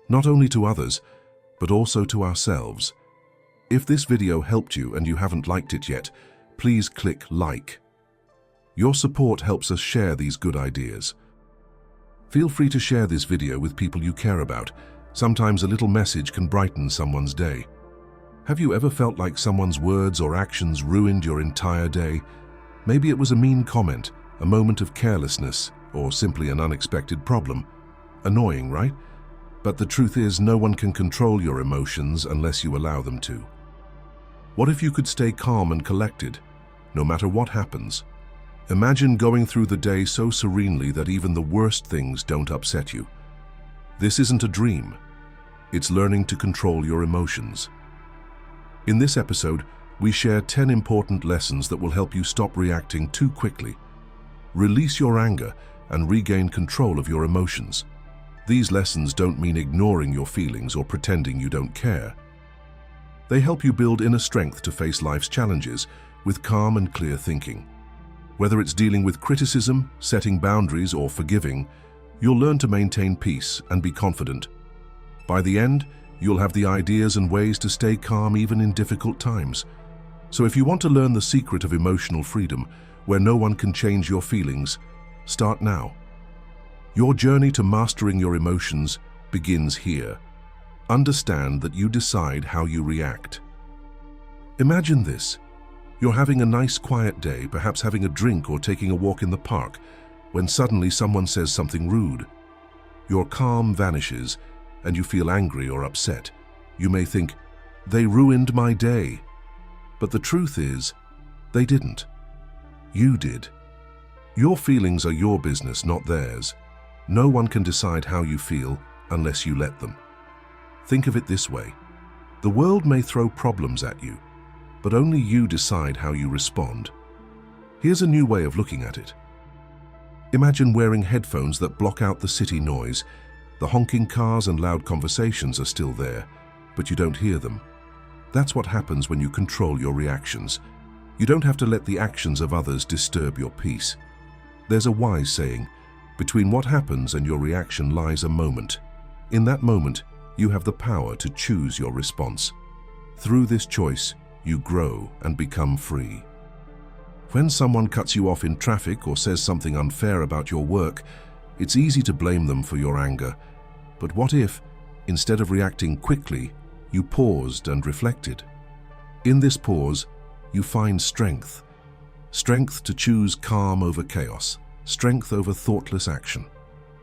not only to others, but also to ourselves. If this video helped you and you haven't liked it yet, please click like. Your support helps us share these good ideas. Feel free to share this video with people you care about. Sometimes a little message can brighten someone's day. Have you ever felt like someone's words or actions ruined your entire day? Maybe it was a mean comment, a moment of carelessness, or simply an unexpected problem. Annoying, right? But the truth is, no one can control your emotions unless you allow them to. What if you could stay calm and collected, no matter what happens? Imagine going through the day so serenely that even the worst things don't upset you. This isn't a dream. It's learning to control your emotions. In this episode, we share 10 important lessons that will help you stop reacting too quickly. Release your anger and regain control of your emotions. These lessons don't mean ignoring your feelings or pretending you don't care. They help you build inner strength to face life's challenges with calm and clear thinking. Whether it's dealing with criticism, setting boundaries, or forgiving, you'll learn to maintain peace and be confident. By the end, you'll have the ideas and ways to stay calm even in difficult times. So if you want to learn the secret of emotional freedom, where no one can change your feelings, start now. Your journey to mastering your emotions begins here. Understand that you decide how you react. Imagine this. You're having a nice quiet day, perhaps having a drink or taking a walk in the park, when suddenly someone says something rude. Your calm vanishes and you feel angry or upset. You may think, "They ruined my day." But the truth is, they didn't. You did. Your feelings are your business, not theirs. No one can decide how you feel unless you let them. Think of it this way. The world may throw problems at you, but only you decide how you respond. Here's a new way of looking at it. Imagine wearing headphones that block out the city noise. The honking cars and loud conversations are still there, but you don't hear them. That's what happens when you control your reactions. You don't have to let the actions of others disturb your peace. There's a wise saying, between what happens and your reaction lies a moment. In that moment, you have the power to choose your response. Through this choice, you grow and become free. When someone cuts you off in traffic or says something unfair about your work, it's easy to blame them for your anger. But what if, instead of reacting quickly, you paused and reflected? In this pause, you find strength. Strength to choose calm over chaos, strength over thoughtless action.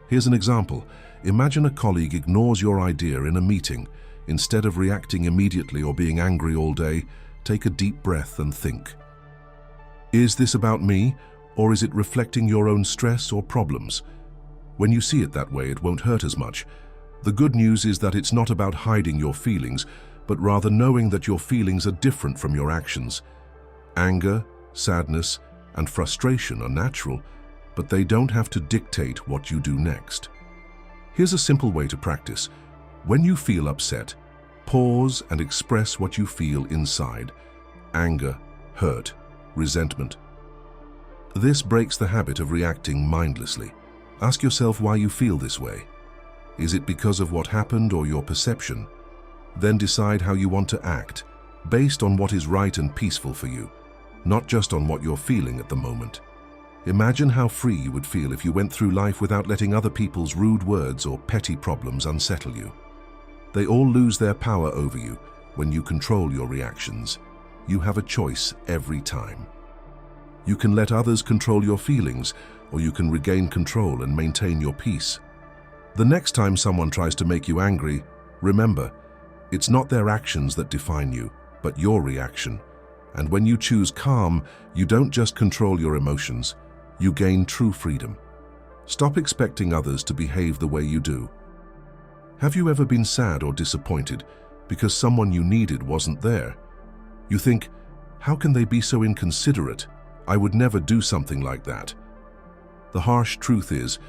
Here's an example. Imagine a colleague ignores your idea in a meeting. Instead of reacting immediately or being angry all day, take a deep breath and think. Is this about me, or is it reflecting your own stress or problems? When you see it that way, it won't hurt as much. The good news is that it's not about hiding your feelings, but rather knowing that your feelings are different from your actions. Anger, sadness, and frustration are natural, but they don't have to dictate what you do next. Here's a simple way to practice. When you feel upset, pause and express what you feel inside. Anger, hurt, resentment. This breaks the habit of reacting mindlessly. Ask yourself why you feel this way. Is it because of what happened or your perception? Then decide how you want to act, based on what is right and peaceful for you, not just on what you're feeling at the moment. Imagine how free you would feel if you went through life without letting other people's rude words or petty problems unsettle you. They all lose their power over you when you control your reactions. You have a choice every time. You can let others control your feelings, or you can regain control and maintain your peace. The next time someone tries to make you angry, remember, it's not their actions that define you, but your reaction. And when you choose calm, you don't just control your emotions, you gain true freedom. Stop expecting others to behave the way you do. Have you ever been sad or disappointed because someone you needed wasn't there? You think, how can they be so inconsiderate? I would never do something like that. The harsh truth is,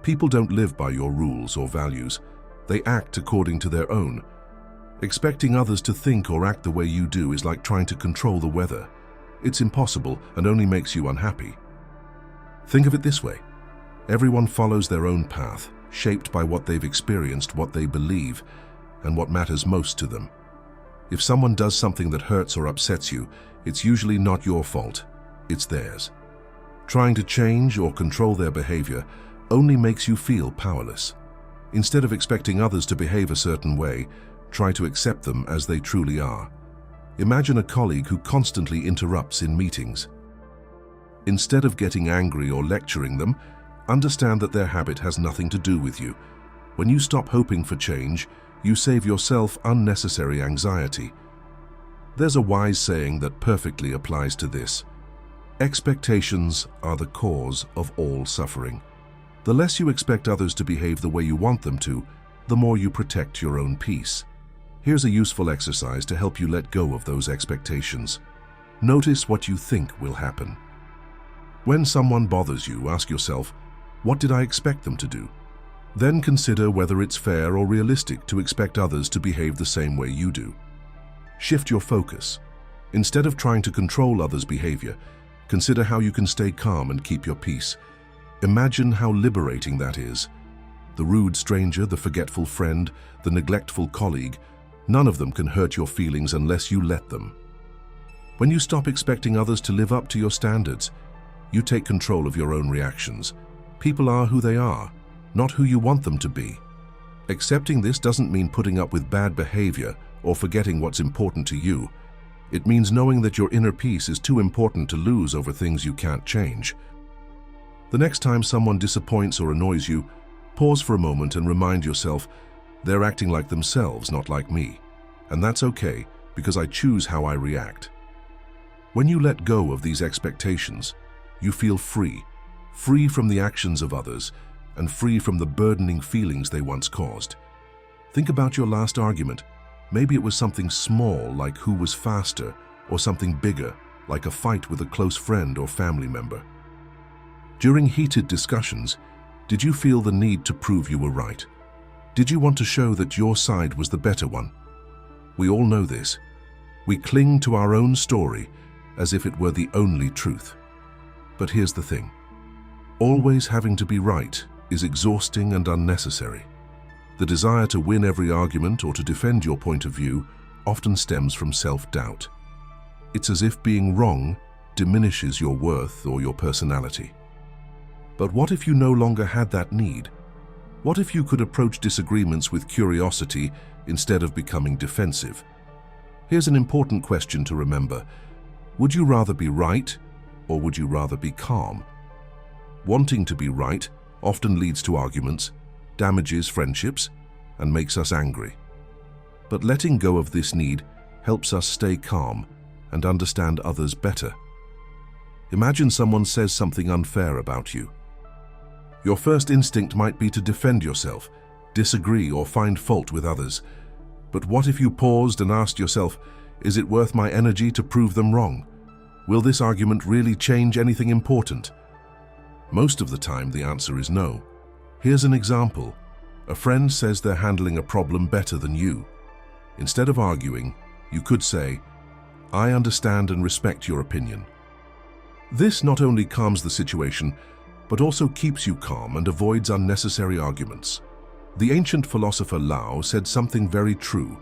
people don't live by your rules or values. They act according to their own. Expecting others to think or act the way you do is like trying to control the weather. It's impossible and only makes you unhappy. Think of it this way. Everyone follows their own path, shaped by what they've experienced, what they believe, and what matters most to them. If someone does something that hurts or upsets you, it's usually not your fault, it's theirs. Trying to change or control their behavior only makes you feel powerless. Instead of expecting others to behave a certain way, try to accept them as they truly are. Imagine a colleague who constantly interrupts in meetings. Instead of getting angry or lecturing them, understand that their habit has nothing to do with you. When you stop hoping for change, you save yourself unnecessary anxiety. There's a wise saying that perfectly applies to this. Expectations are the cause of all suffering. The less you expect others to behave the way you want them to, the more you protect your own peace. Here's a useful exercise to help you let go of those expectations. Notice what you think will happen. When someone bothers you, ask yourself, what did I expect them to do? Then consider whether it's fair or realistic to expect others to behave the same way you do. Shift your focus. Instead of trying to control others' behavior, consider how you can stay calm and keep your peace. Imagine how liberating that is. The rude stranger, the forgetful friend, the neglectful colleague, none of them can hurt your feelings unless you let them. When you stop expecting others to live up to your standards, you take control of your own reactions. People are who they are, not who you want them to be. Accepting this doesn't mean putting up with bad behavior or forgetting what's important to you. It means knowing that your inner peace is too important to lose over things you can't change. The next time someone disappoints or annoys you, pause for a moment and remind yourself, they're acting like themselves, not like me. And that's okay, because I choose how I react. When you let go of these expectations, you feel free. free from the actions of others, and free from the burdening feelings they once caused. Think about your last argument. Maybe it was something small, like who was faster, or something bigger, like a fight with a close friend or family member. During heated discussions, did you feel the need to prove you were right? Did you want to show that your side was the better one? We all know this. We cling to our own story as if it were the only truth. But here's the thing. Always having to be right is exhausting and unnecessary. The desire to win every argument or to defend your point of view often stems from self-doubt. It's as if being wrong diminishes your worth or your personality. But what if you no longer had that need? What if you could approach disagreements with curiosity instead of becoming defensive? Here's an important question to remember. Would you rather be right, or would you rather be calm? Wanting to be right often leads to arguments, damages friendships, and makes us angry. But letting go of this need helps us stay calm and understand others better. Imagine someone says something unfair about you. Your first instinct might be to defend yourself, disagree, or find fault with others. But what if you paused and asked yourself, is it worth my energy to prove them wrong? Will this argument really change anything important? Most of the time, the answer is no. Here's an example. A friend says they're handling a problem better than you. Instead of arguing, you could say, I understand and respect your opinion. This not only calms the situation, but also keeps you calm and avoids unnecessary arguments. The ancient philosopher Lao said something very true.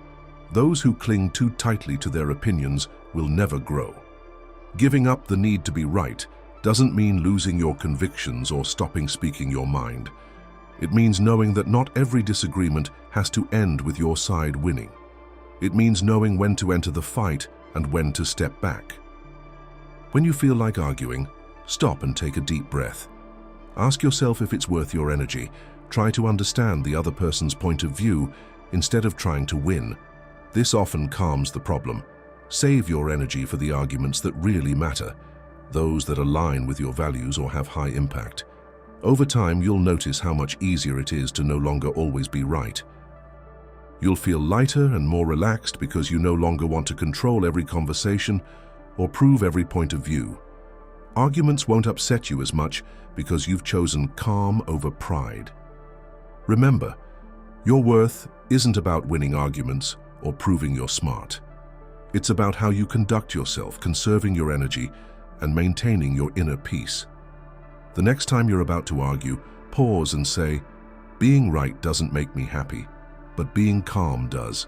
Those who cling too tightly to their opinions will never grow. Giving up the need to be right doesn't mean losing your convictions or stopping speaking your mind. It means knowing that not every disagreement has to end with your side winning. It means knowing when to enter the fight and when to step back. When you feel like arguing, stop and take a deep breath. Ask yourself if it's worth your energy. Try to understand the other person's point of view instead of trying to win. This often calms the problem. Save your energy for the arguments that really matter, those that align with your values or have high impact. Over time, you'll notice how much easier it is to no longer always be right. You'll feel lighter and more relaxed because you no longer want to control every conversation or prove every point of view. Arguments won't upset you as much because you've chosen calm over pride. Remember, your worth isn't about winning arguments or proving you're smart. It's about how you conduct yourself, conserving your energy and maintaining your inner peace. The next time you're about to argue, pause and say, being right doesn't make me happy, but being calm does.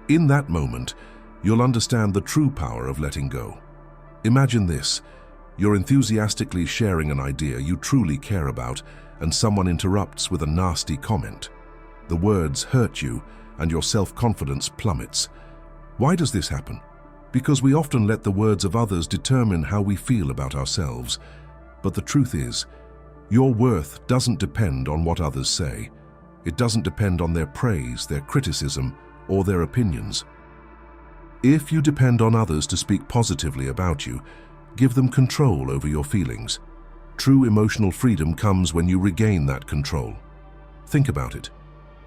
In that moment, you'll understand the true power of letting go. Imagine this. You're enthusiastically sharing an idea you truly care about, and someone interrupts with a nasty comment. The words hurt you, and your self-confidence plummets. Why does this happen? Because we often let the words of others determine how we feel about ourselves. But the truth is, your worth doesn't depend on what others say. It doesn't depend on their praise, their criticism, or their opinions. If you depend on others to speak positively about you, give them control over your feelings. True emotional freedom comes when you regain that control. Think about it.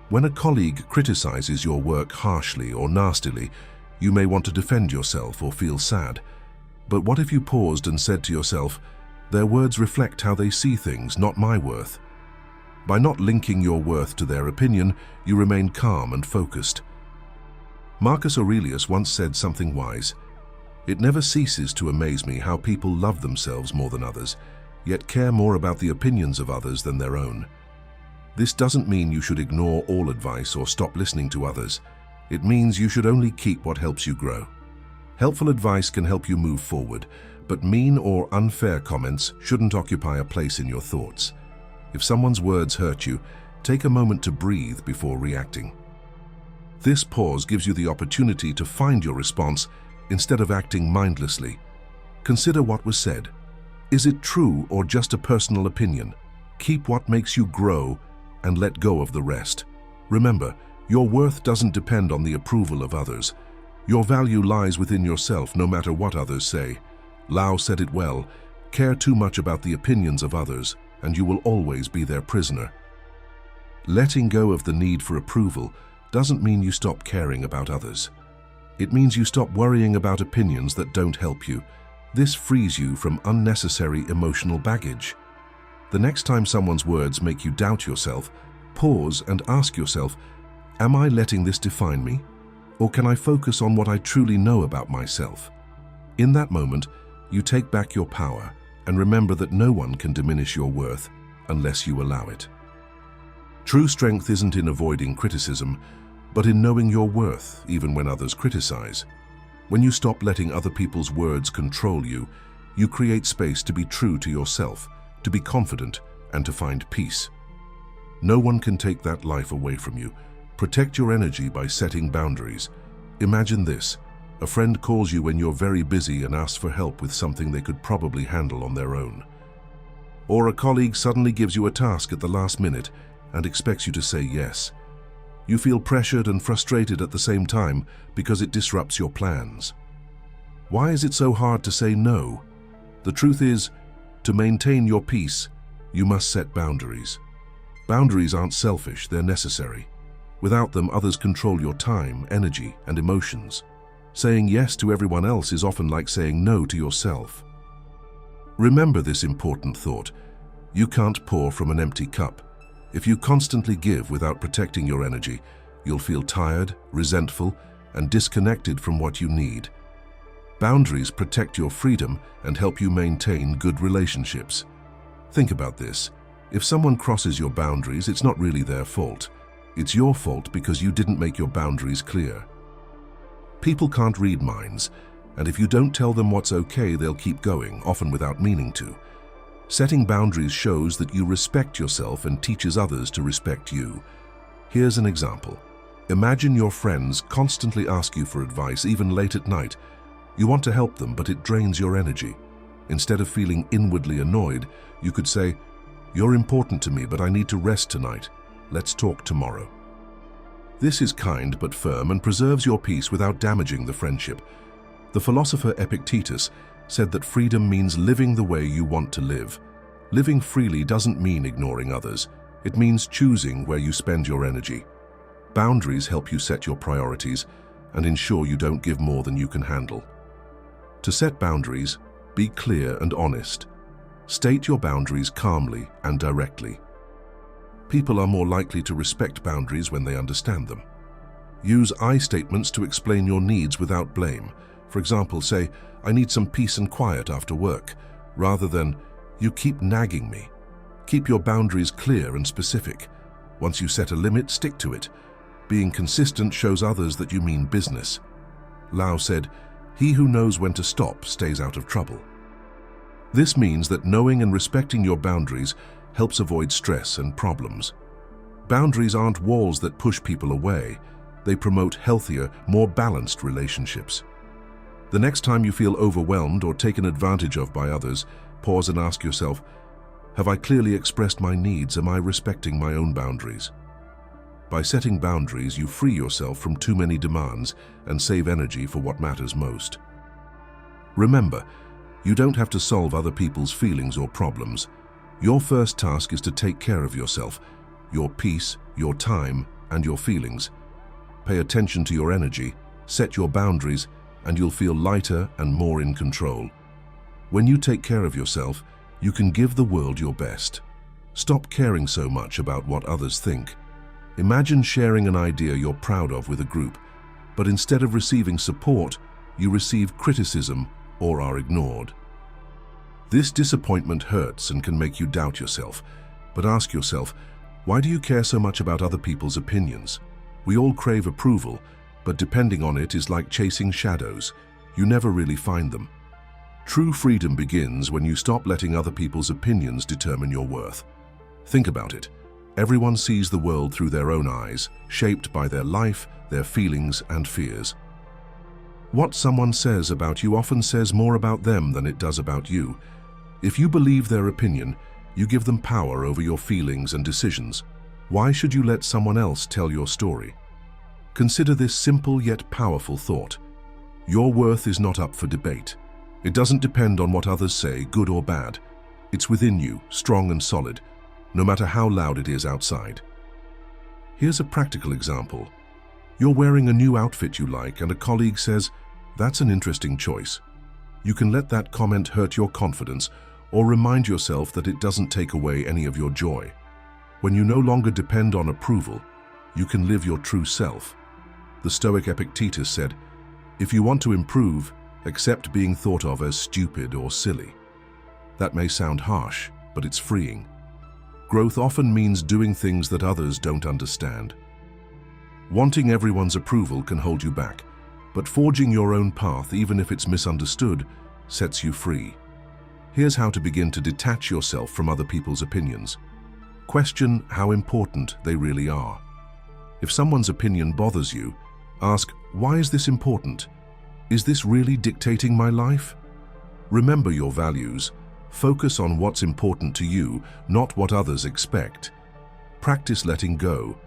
When a colleague criticizes your work harshly or nastily, you may want to defend yourself or feel sad. But what if you paused and said to yourself, their words reflect how they see things, not my worth? By not linking your worth to their opinion, you remain calm and focused. Marcus Aurelius once said something wise. It never ceases to amaze me how people love themselves more than others, yet care more about the opinions of others than their own. This doesn't mean you should ignore all advice or stop listening to others. It means you should only keep what helps you grow. Helpful advice can help you move forward, but mean or unfair comments shouldn't occupy a place in your thoughts. If someone's words hurt you, take a moment to breathe before reacting. This pause gives you the opportunity to find your response instead of acting mindlessly. Consider what was said. Is it true or just a personal opinion? Keep what makes you grow and let go of the rest. Remember, your worth doesn't depend on the approval of others. Your value lies within yourself, no matter what others say. Lao said it well, Care too much about the opinions of others, and you will always be their prisoner. Letting go of the need for approval doesn't mean you stop caring about others. It means you stop worrying about opinions that don't help you. This frees you from unnecessary emotional baggage. The next time someone's words make you doubt yourself, pause and ask yourself, am I letting this define me? Or can I focus on what I truly know about myself? In that moment, you take back your power and remember that no one can diminish your worth unless you allow it. True strength isn't in avoiding criticism, but in knowing your worth even when others criticize. When you stop letting other people's words control you, you create space to be true to yourself, to be confident, and to find peace. No one can take that life away from you. Protect your energy by setting boundaries. Imagine this: a friend calls you when you're very busy and asks for help with something they could probably handle on their own. Or a colleague suddenly gives you a task at the last minute and expects you to say yes. You feel pressured and frustrated at the same time because it disrupts your plans. Why is it so hard to say no? The truth is, to maintain your peace, you must set boundaries. Boundaries aren't selfish, they're necessary. Without them, others control your time, energy, and emotions. Saying yes to everyone else is often like saying no to yourself. Remember this important thought: you can't pour from an empty cup. If you constantly give without protecting your energy, you'll feel tired, resentful, and disconnected from what you need. Boundaries protect your freedom and help you maintain good relationships. Think about this: if someone crosses your boundaries, it's not really their fault. It's your fault because you didn't make your boundaries clear. People can't read minds, and if you don't tell them what's okay, they'll keep going, often without meaning to. Setting boundaries shows that you respect yourself and teaches others to respect you. Here's an example. Imagine your friends constantly ask you for advice, even late at night. You want to help them, but it drains your energy. Instead of feeling inwardly annoyed, you could say, "You're important to me, but I need to rest tonight. Let's talk tomorrow." This is kind but firm and preserves your peace without damaging the friendship. The philosopher Epictetus said that freedom means living the way you want to live. Living freely doesn't mean ignoring others. It means choosing where you spend your energy. Boundaries help you set your priorities and ensure you don't give more than you can handle. To set boundaries, be clear and honest. State your boundaries calmly and directly. People are more likely to respect boundaries when they understand them. Use I statements to explain your needs without blame. For example, say, "I need some peace and quiet after work," rather than, "You keep nagging me." Keep your boundaries clear and specific. Once you set a limit, stick to it. Being consistent shows others that you mean business. Lao said, "He who knows when to stop stays out of trouble." This means that knowing and respecting your boundaries helps avoid stress and problems. Boundaries aren't walls that push people away. They promote healthier, more balanced relationships. The next time you feel overwhelmed or taken advantage of by others, pause and ask yourself, have I clearly expressed my needs? Am I respecting my own boundaries? By setting boundaries, you free yourself from too many demands and save energy for what matters most. Remember, you don't have to solve other people's feelings or problems. Your first task is to take care of yourself, your peace, your time, and your feelings. Pay attention to your energy, set your boundaries, and you'll feel lighter and more in control. When you take care of yourself, you can give the world your best. Stop caring so much about what others think. Imagine sharing an idea you're proud of with a group, but instead of receiving support, you receive criticism or are ignored. This disappointment hurts and can make you doubt yourself, but ask yourself, why do you care so much about other people's opinions? We all crave approval, but depending on it is like chasing shadows. You never really find them. True freedom begins when you stop letting other people's opinions determine your worth. Think about it. Everyone sees the world through their own eyes, shaped by their life, their feelings, and fears. What someone says about you often says more about them than it does about you. If you believe their opinion, you give them power over your feelings and decisions. Why should you let someone else tell your story? Consider this simple yet powerful thought. Your worth is not up for debate. It doesn't depend on what others say, good or bad. It's within you, strong and solid, no matter how loud it is outside. Here's a practical example. You're wearing a new outfit you like and a colleague says, "That's an interesting choice." You can let that comment hurt your confidence or remind yourself that it doesn't take away any of your joy. When you no longer depend on approval, you can live your true self. The Stoic Epictetus said, "If you want to improve, accept being thought of as stupid or silly." That may sound harsh, but it's freeing. Growth often means doing things that others don't understand. Wanting everyone's approval can hold you back, but forging your own path, even if it's misunderstood, sets you free. Here's how to begin to detach yourself from other people's opinions. Question how important they really are. If someone's opinion bothers you, ask, "Why is this important? Is this really dictating my life?" Remember your values. Focus on what's important to you, not what others expect. Practice letting go.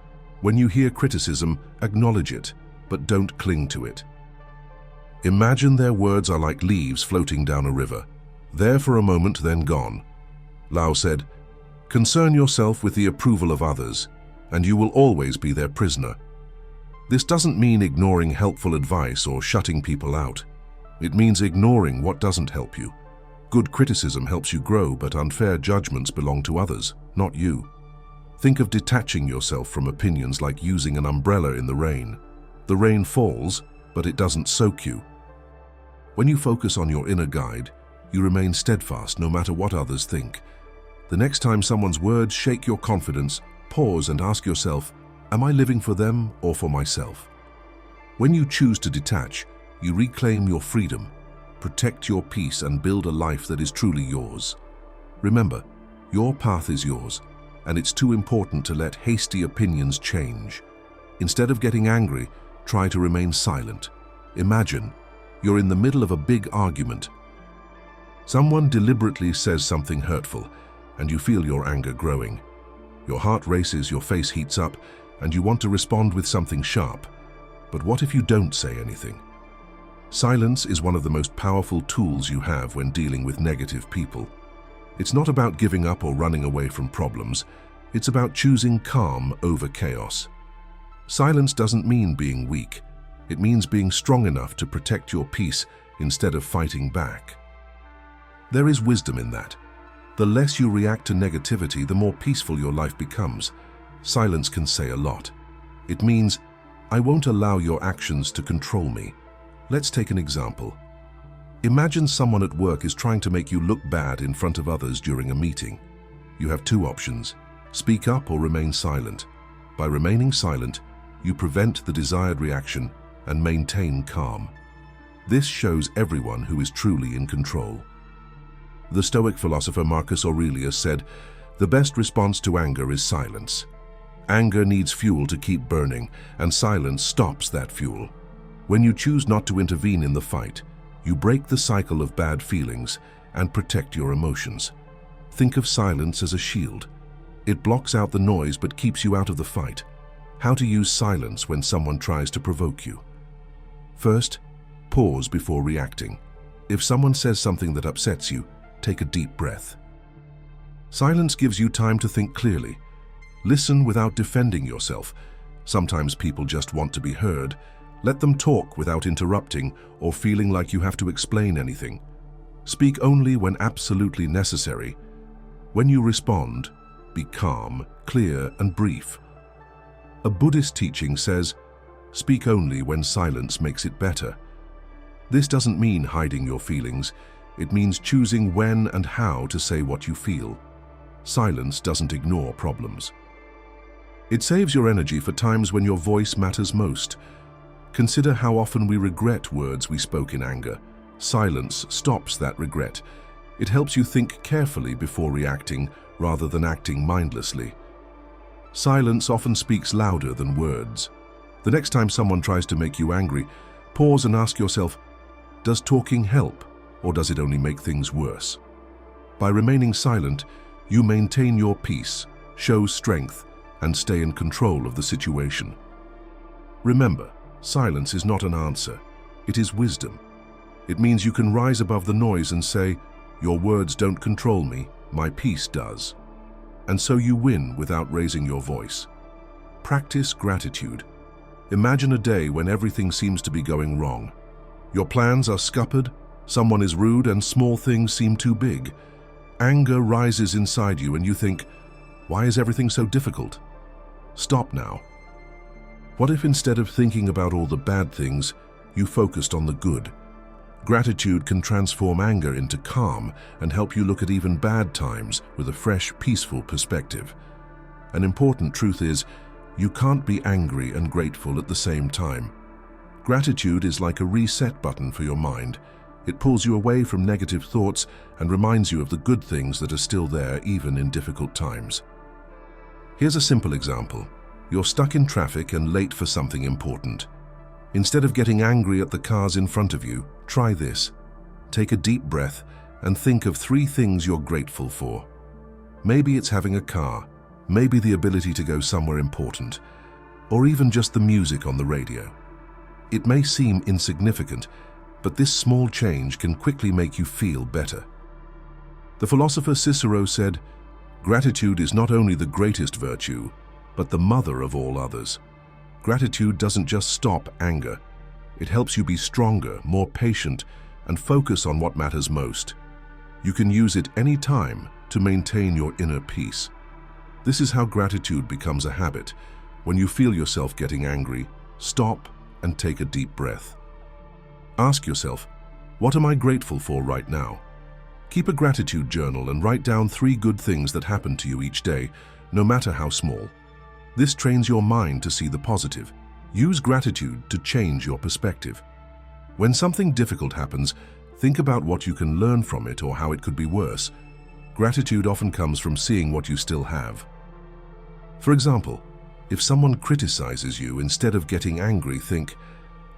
When you hear criticism, acknowledge it, but don't cling to it. Imagine their words are like leaves floating down a river, there for a moment, then gone. Lao said, "Concern yourself with the approval of others, and you will always be their prisoner." This doesn't mean ignoring helpful advice or shutting people out. It means ignoring what doesn't help you. Good criticism helps you grow, but unfair judgments belong to others, not you. Think of detaching yourself from opinions like using an umbrella in the rain. The rain falls, but it doesn't soak you. When you focus on your inner guide, you remain steadfast no matter what others think. The next time someone's words shake your confidence, pause and ask yourself, "Am I living for them or for myself?" When you choose to detach, you reclaim your freedom, protect your peace, and build a life that is truly yours. Remember, your path is yours, and it's too important to let hasty opinions change. Instead of getting angry, try to remain silent. Imagine you're in the middle of a big argument. Someone deliberately says something hurtful, and you feel your anger growing. Your heart races, your face heats up, and you want to respond with something sharp. But what if you don't say anything? Silence is one of the most powerful tools you have when dealing with negative people. It's not about giving up or running away from problems. It's about choosing calm over chaos. Silence doesn't mean being weak. It means being strong enough to protect your peace instead of fighting back. There is wisdom in that. The less you react to negativity, the more peaceful your life becomes. Silence can say a lot. It means, "I won't allow your actions to control me." Let's take an example. Imagine someone at work is trying to make you look bad in front of others during a meeting. You have two options: speak up or remain silent. By remaining silent, you prevent the desired reaction and maintain calm. This shows everyone who is truly in control. The Stoic philosopher Marcus Aurelius said, "The best response to anger is silence." Anger needs fuel to keep burning, and silence stops that fuel. When you choose not to intervene in the fight, you break the cycle of bad feelings and protect your emotions. Think of silence as a shield. It blocks out the noise but keeps you out of the fight. How to use silence when someone tries to provoke you. First, pause before reacting. If someone says something that upsets you, take a deep breath. Silence gives you time to think clearly. Listen without defending yourself. Sometimes people just want to be heard. Let them talk without interrupting or feeling like you have to explain anything. Speak only when absolutely necessary. When you respond, be calm, clear, and brief. A Buddhist teaching says, "Speak only when silence makes it better." This doesn't mean hiding your feelings. It means choosing when and how to say what you feel. Silence doesn't ignore problems. It saves your energy for times when your voice matters most. Consider how often we regret words we spoke in anger. Silence stops that regret. It helps you think carefully before reacting rather than acting mindlessly. Silence often speaks louder than words. The next time someone tries to make you angry, pause and ask yourself, does talking help, or does it only make things worse? By remaining silent, you maintain your peace, show strength, and stay in control of the situation. Remember, silence is not an answer, it is wisdom. It means you can rise above the noise and say, "Your words don't control me, my peace does." And so you win without raising your voice. Practice gratitude. Imagine a day when everything seems to be going wrong. Your plans are scuppered, someone is rude, and small things seem too big. Anger rises inside you and you think, "Why is everything so difficult?" Stop now. What if instead of thinking about all the bad things, you focused on the good? Gratitude can transform anger into calm and help you look at even bad times with a fresh, peaceful perspective. An important truth is, you can't be angry and grateful at the same time. Gratitude is like a reset button for your mind. It pulls you away from negative thoughts and reminds you of the good things that are still there even in difficult times. Here's a simple example. You're stuck in traffic and late for something important. Instead of getting angry at the cars in front of you, try this. Take a deep breath and think of 3 things you're grateful for. Maybe it's having a car, maybe the ability to go somewhere important, or even just the music on the radio. It may seem insignificant, but this small change can quickly make you feel better. The philosopher Cicero said, "Gratitude is not only the greatest virtue, but the mother of all others." Gratitude doesn't just stop anger. It helps you be stronger, more patient, and focus on what matters most. You can use it any time to maintain your inner peace. This is how gratitude becomes a habit. When you feel yourself getting angry, stop and take a deep breath. Ask yourself, what am I grateful for right now? Keep a gratitude journal and write down 3 good things that happen to you each day, no matter how small. This trains your mind to see the positive. Use gratitude to change your perspective. When something difficult happens, think about what you can learn from it or how it could be worse. Gratitude often comes from seeing what you still have. For example, if someone criticizes you, instead of getting angry, think,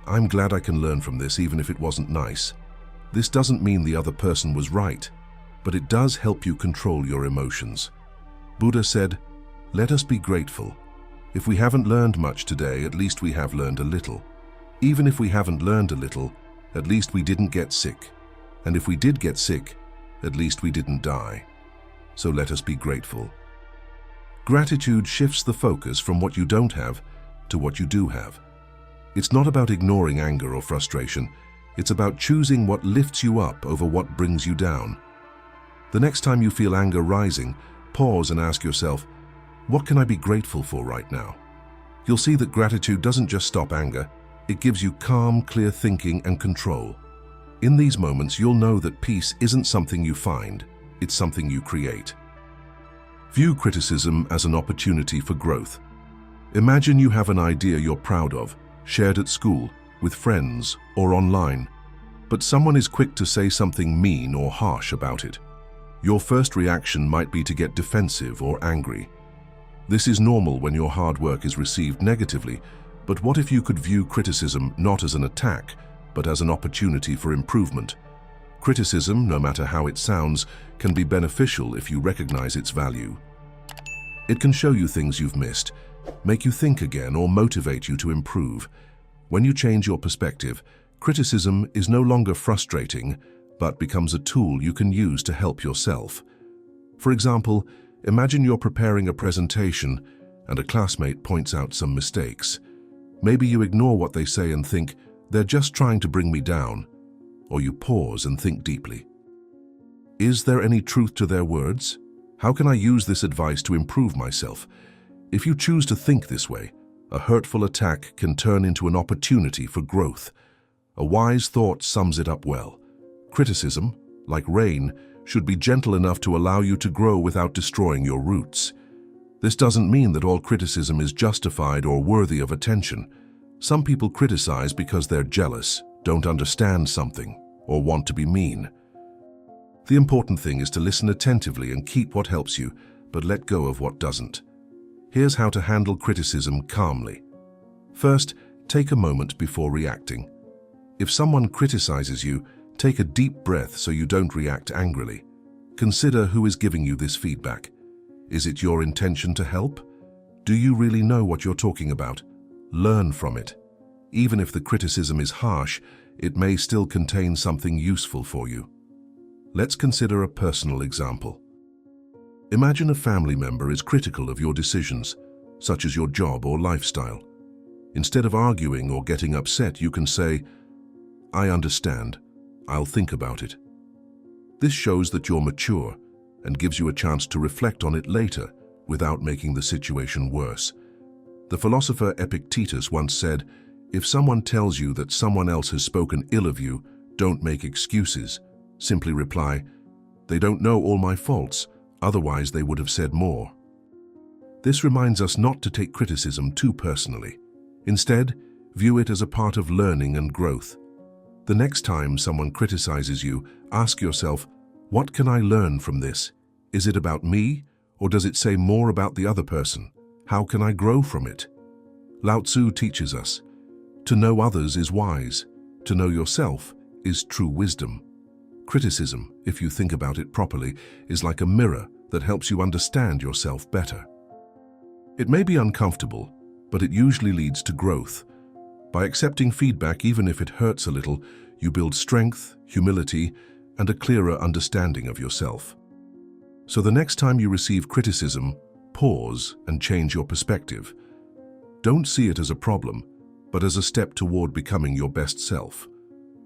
"I'm glad I can learn from this even if it wasn't nice." This doesn't mean the other person was right, but it does help you control your emotions. Buddha said, "Let us be grateful. If we haven't learned much today, at least we have learned a little. Even if we haven't learned a little, at least we didn't get sick. And if we did get sick, at least we didn't die. So let us be grateful." Gratitude shifts the focus from what you don't have to what you do have. It's not about ignoring anger or frustration. It's about choosing what lifts you up over what brings you down. The next time you feel anger rising, pause and ask yourself, what can I be grateful for right now? You'll see that gratitude doesn't just stop anger, it gives you calm, clear thinking and control. In these moments, you'll know that peace isn't something you find, it's something you create. View criticism as an opportunity for growth. Imagine you have an idea you're proud of, shared at school, with friends, or online, but someone is quick to say something mean or harsh about it. Your first reaction might be to get defensive or angry. This is normal when your hard work is received negatively, but what if you could view criticism not as an attack, but as an opportunity for improvement? Criticism, no matter how it sounds, can be beneficial if you recognize its value. It can show you things you've missed, make you think again, or motivate you to improve. When you change your perspective, criticism is no longer frustrating, but becomes a tool you can use to help yourself. For example, imagine you're preparing a presentation and a classmate points out some mistakes. Maybe you ignore what they say and think, "They're just trying to bring me down." Or you pause and think deeply. Is there any truth to their words? How can I use this advice to improve myself? If you choose to think this way, a hurtful attack can turn into an opportunity for growth. A wise thought sums it up well. Criticism, like rain, should be gentle enough to allow you to grow without destroying your roots. This doesn't mean that all criticism is justified or worthy of attention. Some people criticize because they're jealous, don't understand something, or want to be mean. The important thing is to listen attentively and keep what helps you, but let go of what doesn't. Here's how to handle criticism calmly. First, take a moment before reacting. If someone criticizes you, take a deep breath so you don't react angrily. Consider who is giving you this feedback. Is it your intention to help? Do you really know what you're talking about? Learn from it. Even if the criticism is harsh, it may still contain something useful for you. Let's consider a personal example. Imagine a family member is critical of your decisions, such as your job or lifestyle. Instead of arguing or getting upset, you can say, "I understand. I'll think about it." This shows that you're mature and gives you a chance to reflect on it later without making the situation worse. The philosopher Epictetus once said, "If someone tells you that someone else has spoken ill of you, don't make excuses. Simply reply, 'They don't know all my faults, otherwise they would have said more.'" This reminds us not to take criticism too personally. Instead, view it as a part of learning and growth. The next time someone criticizes you, ask yourself, what can I learn from this? Is it about me, or does it say more about the other person? How can I grow from it? Lao Tzu teaches us, to know others is wise, to know yourself is true wisdom. Criticism, if you think about it properly, is like a mirror that helps you understand yourself better. It may be uncomfortable, but it usually leads to growth. By accepting feedback, even if it hurts a little, you build strength, humility, and a clearer understanding of yourself. So the next time you receive criticism, pause and change your perspective. Don't see it as a problem, but as a step toward becoming your best self.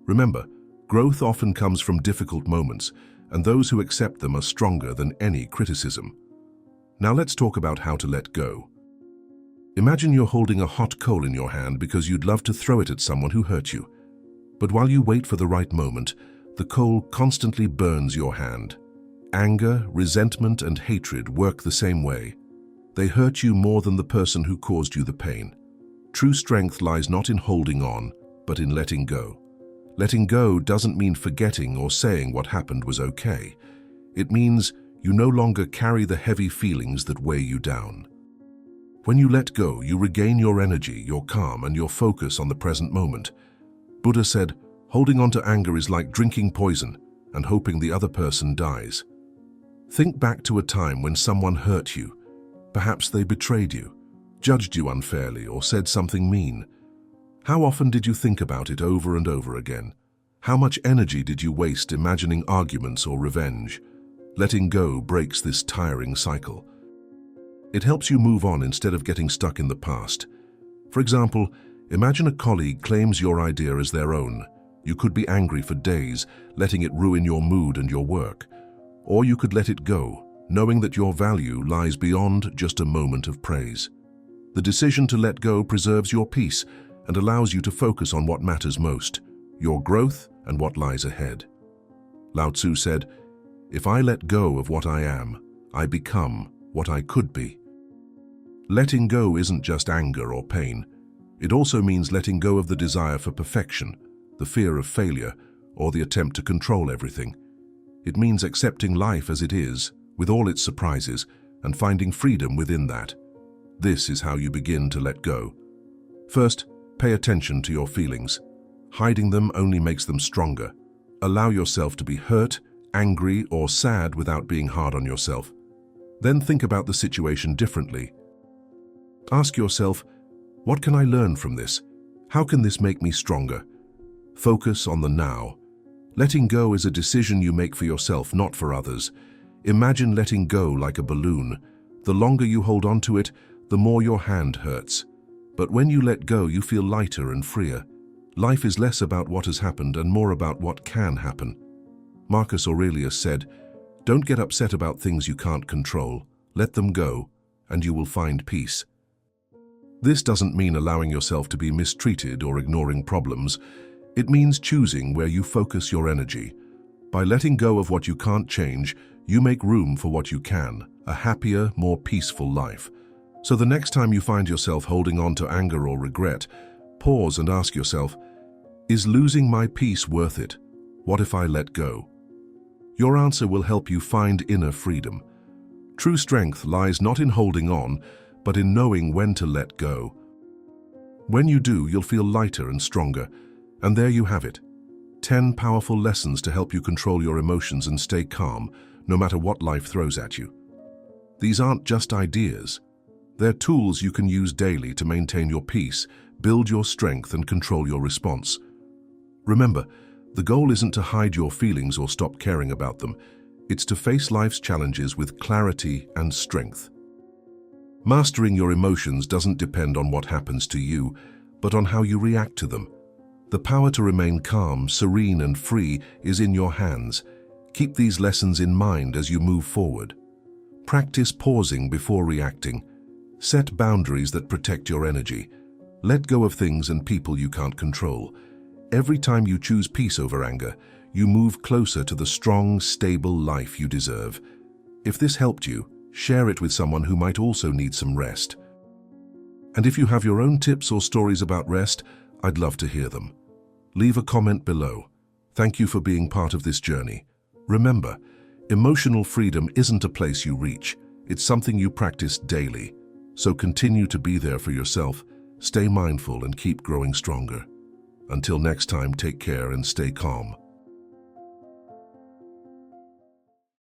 Remember, growth often comes from difficult moments, and those who accept them are stronger than any criticism. Now let's talk about how to let go. Imagine you're holding a hot coal in your hand because you'd love to throw it at someone who hurt you. But while you wait for the right moment, the coal constantly burns your hand. Anger, resentment, and hatred work the same way. They hurt you more than the person who caused you the pain. True strength lies not in holding on, but in letting go. Letting go doesn't mean forgetting or saying what happened was okay. It means you no longer carry the heavy feelings that weigh you down. When you let go, you regain your energy, your calm, and your focus on the present moment. Buddha said, holding on to anger is like drinking poison and hoping the other person dies. Think back to a time when someone hurt you. Perhaps they betrayed you, judged you unfairly, or said something mean. How often did you think about it over and over again? How much energy did you waste imagining arguments or revenge? Letting go breaks this tiring cycle. It helps you move on instead of getting stuck in the past. For example, imagine a colleague claims your idea as their own. You could be angry for days, letting it ruin your mood and your work. Or you could let it go, knowing that your value lies beyond just a moment of praise. The decision to let go preserves your peace and allows you to focus on what matters most, your growth and what lies ahead. Lao Tzu said, "If I let go of what I am, I become what I could be." Letting go isn't just anger or pain. It also means letting go of the desire for perfection, the fear of failure, or the attempt to control everything. It means accepting life as it is, with all its surprises, and finding freedom within that. This is how you begin to let go. First, pay attention to your feelings. Hiding them only makes them stronger. Allow yourself to be hurt, angry, or sad without being hard on yourself. Then think about the situation differently. Ask yourself, what can I learn from this? How can this make me stronger? Focus on the now. Letting go is a decision you make for yourself, not for others. Imagine letting go like a balloon. The longer you hold on to it, the more your hand hurts. But when you let go, you feel lighter and freer. Life is less about what has happened and more about what can happen. Marcus Aurelius said, "Don't get upset about things you can't control. Let them go, and you will find peace." This doesn't mean allowing yourself to be mistreated or ignoring problems. It means choosing where you focus your energy. By letting go of what you can't change, you make room for what you can, a happier, more peaceful life. So the next time you find yourself holding on to anger or regret, pause and ask yourself, is losing my peace worth it? What if I let go? Your answer will help you find inner freedom. True strength lies not in holding on, but in knowing when to let go. When you do, you'll feel lighter and stronger. And there you have it. 10 powerful lessons to help you control your emotions and stay calm, no matter what life throws at you. These aren't just ideas. They're tools you can use daily to maintain your peace, build your strength, and control your response. Remember, the goal isn't to hide your feelings or stop caring about them. It's to face life's challenges with clarity and strength. Mastering your emotions doesn't depend on what happens to you, but on how you react to them. The power to remain calm, serene, and free is in your hands. Keep these lessons in mind as you move forward. Practice pausing before reacting. Set boundaries that protect your energy. Let go of things and people you can't control. Every time you choose peace over anger, you move closer to the strong, stable life you deserve. If this helped you, share it with someone who might also need some rest. And if you have your own tips or stories about rest, I'd love to hear them. Leave a comment below. Thank you for being part of this journey. Remember, emotional freedom isn't a place you reach. It's something you practice daily. So continue to be there for yourself, stay mindful, and keep growing stronger. Until next time, take care and stay calm.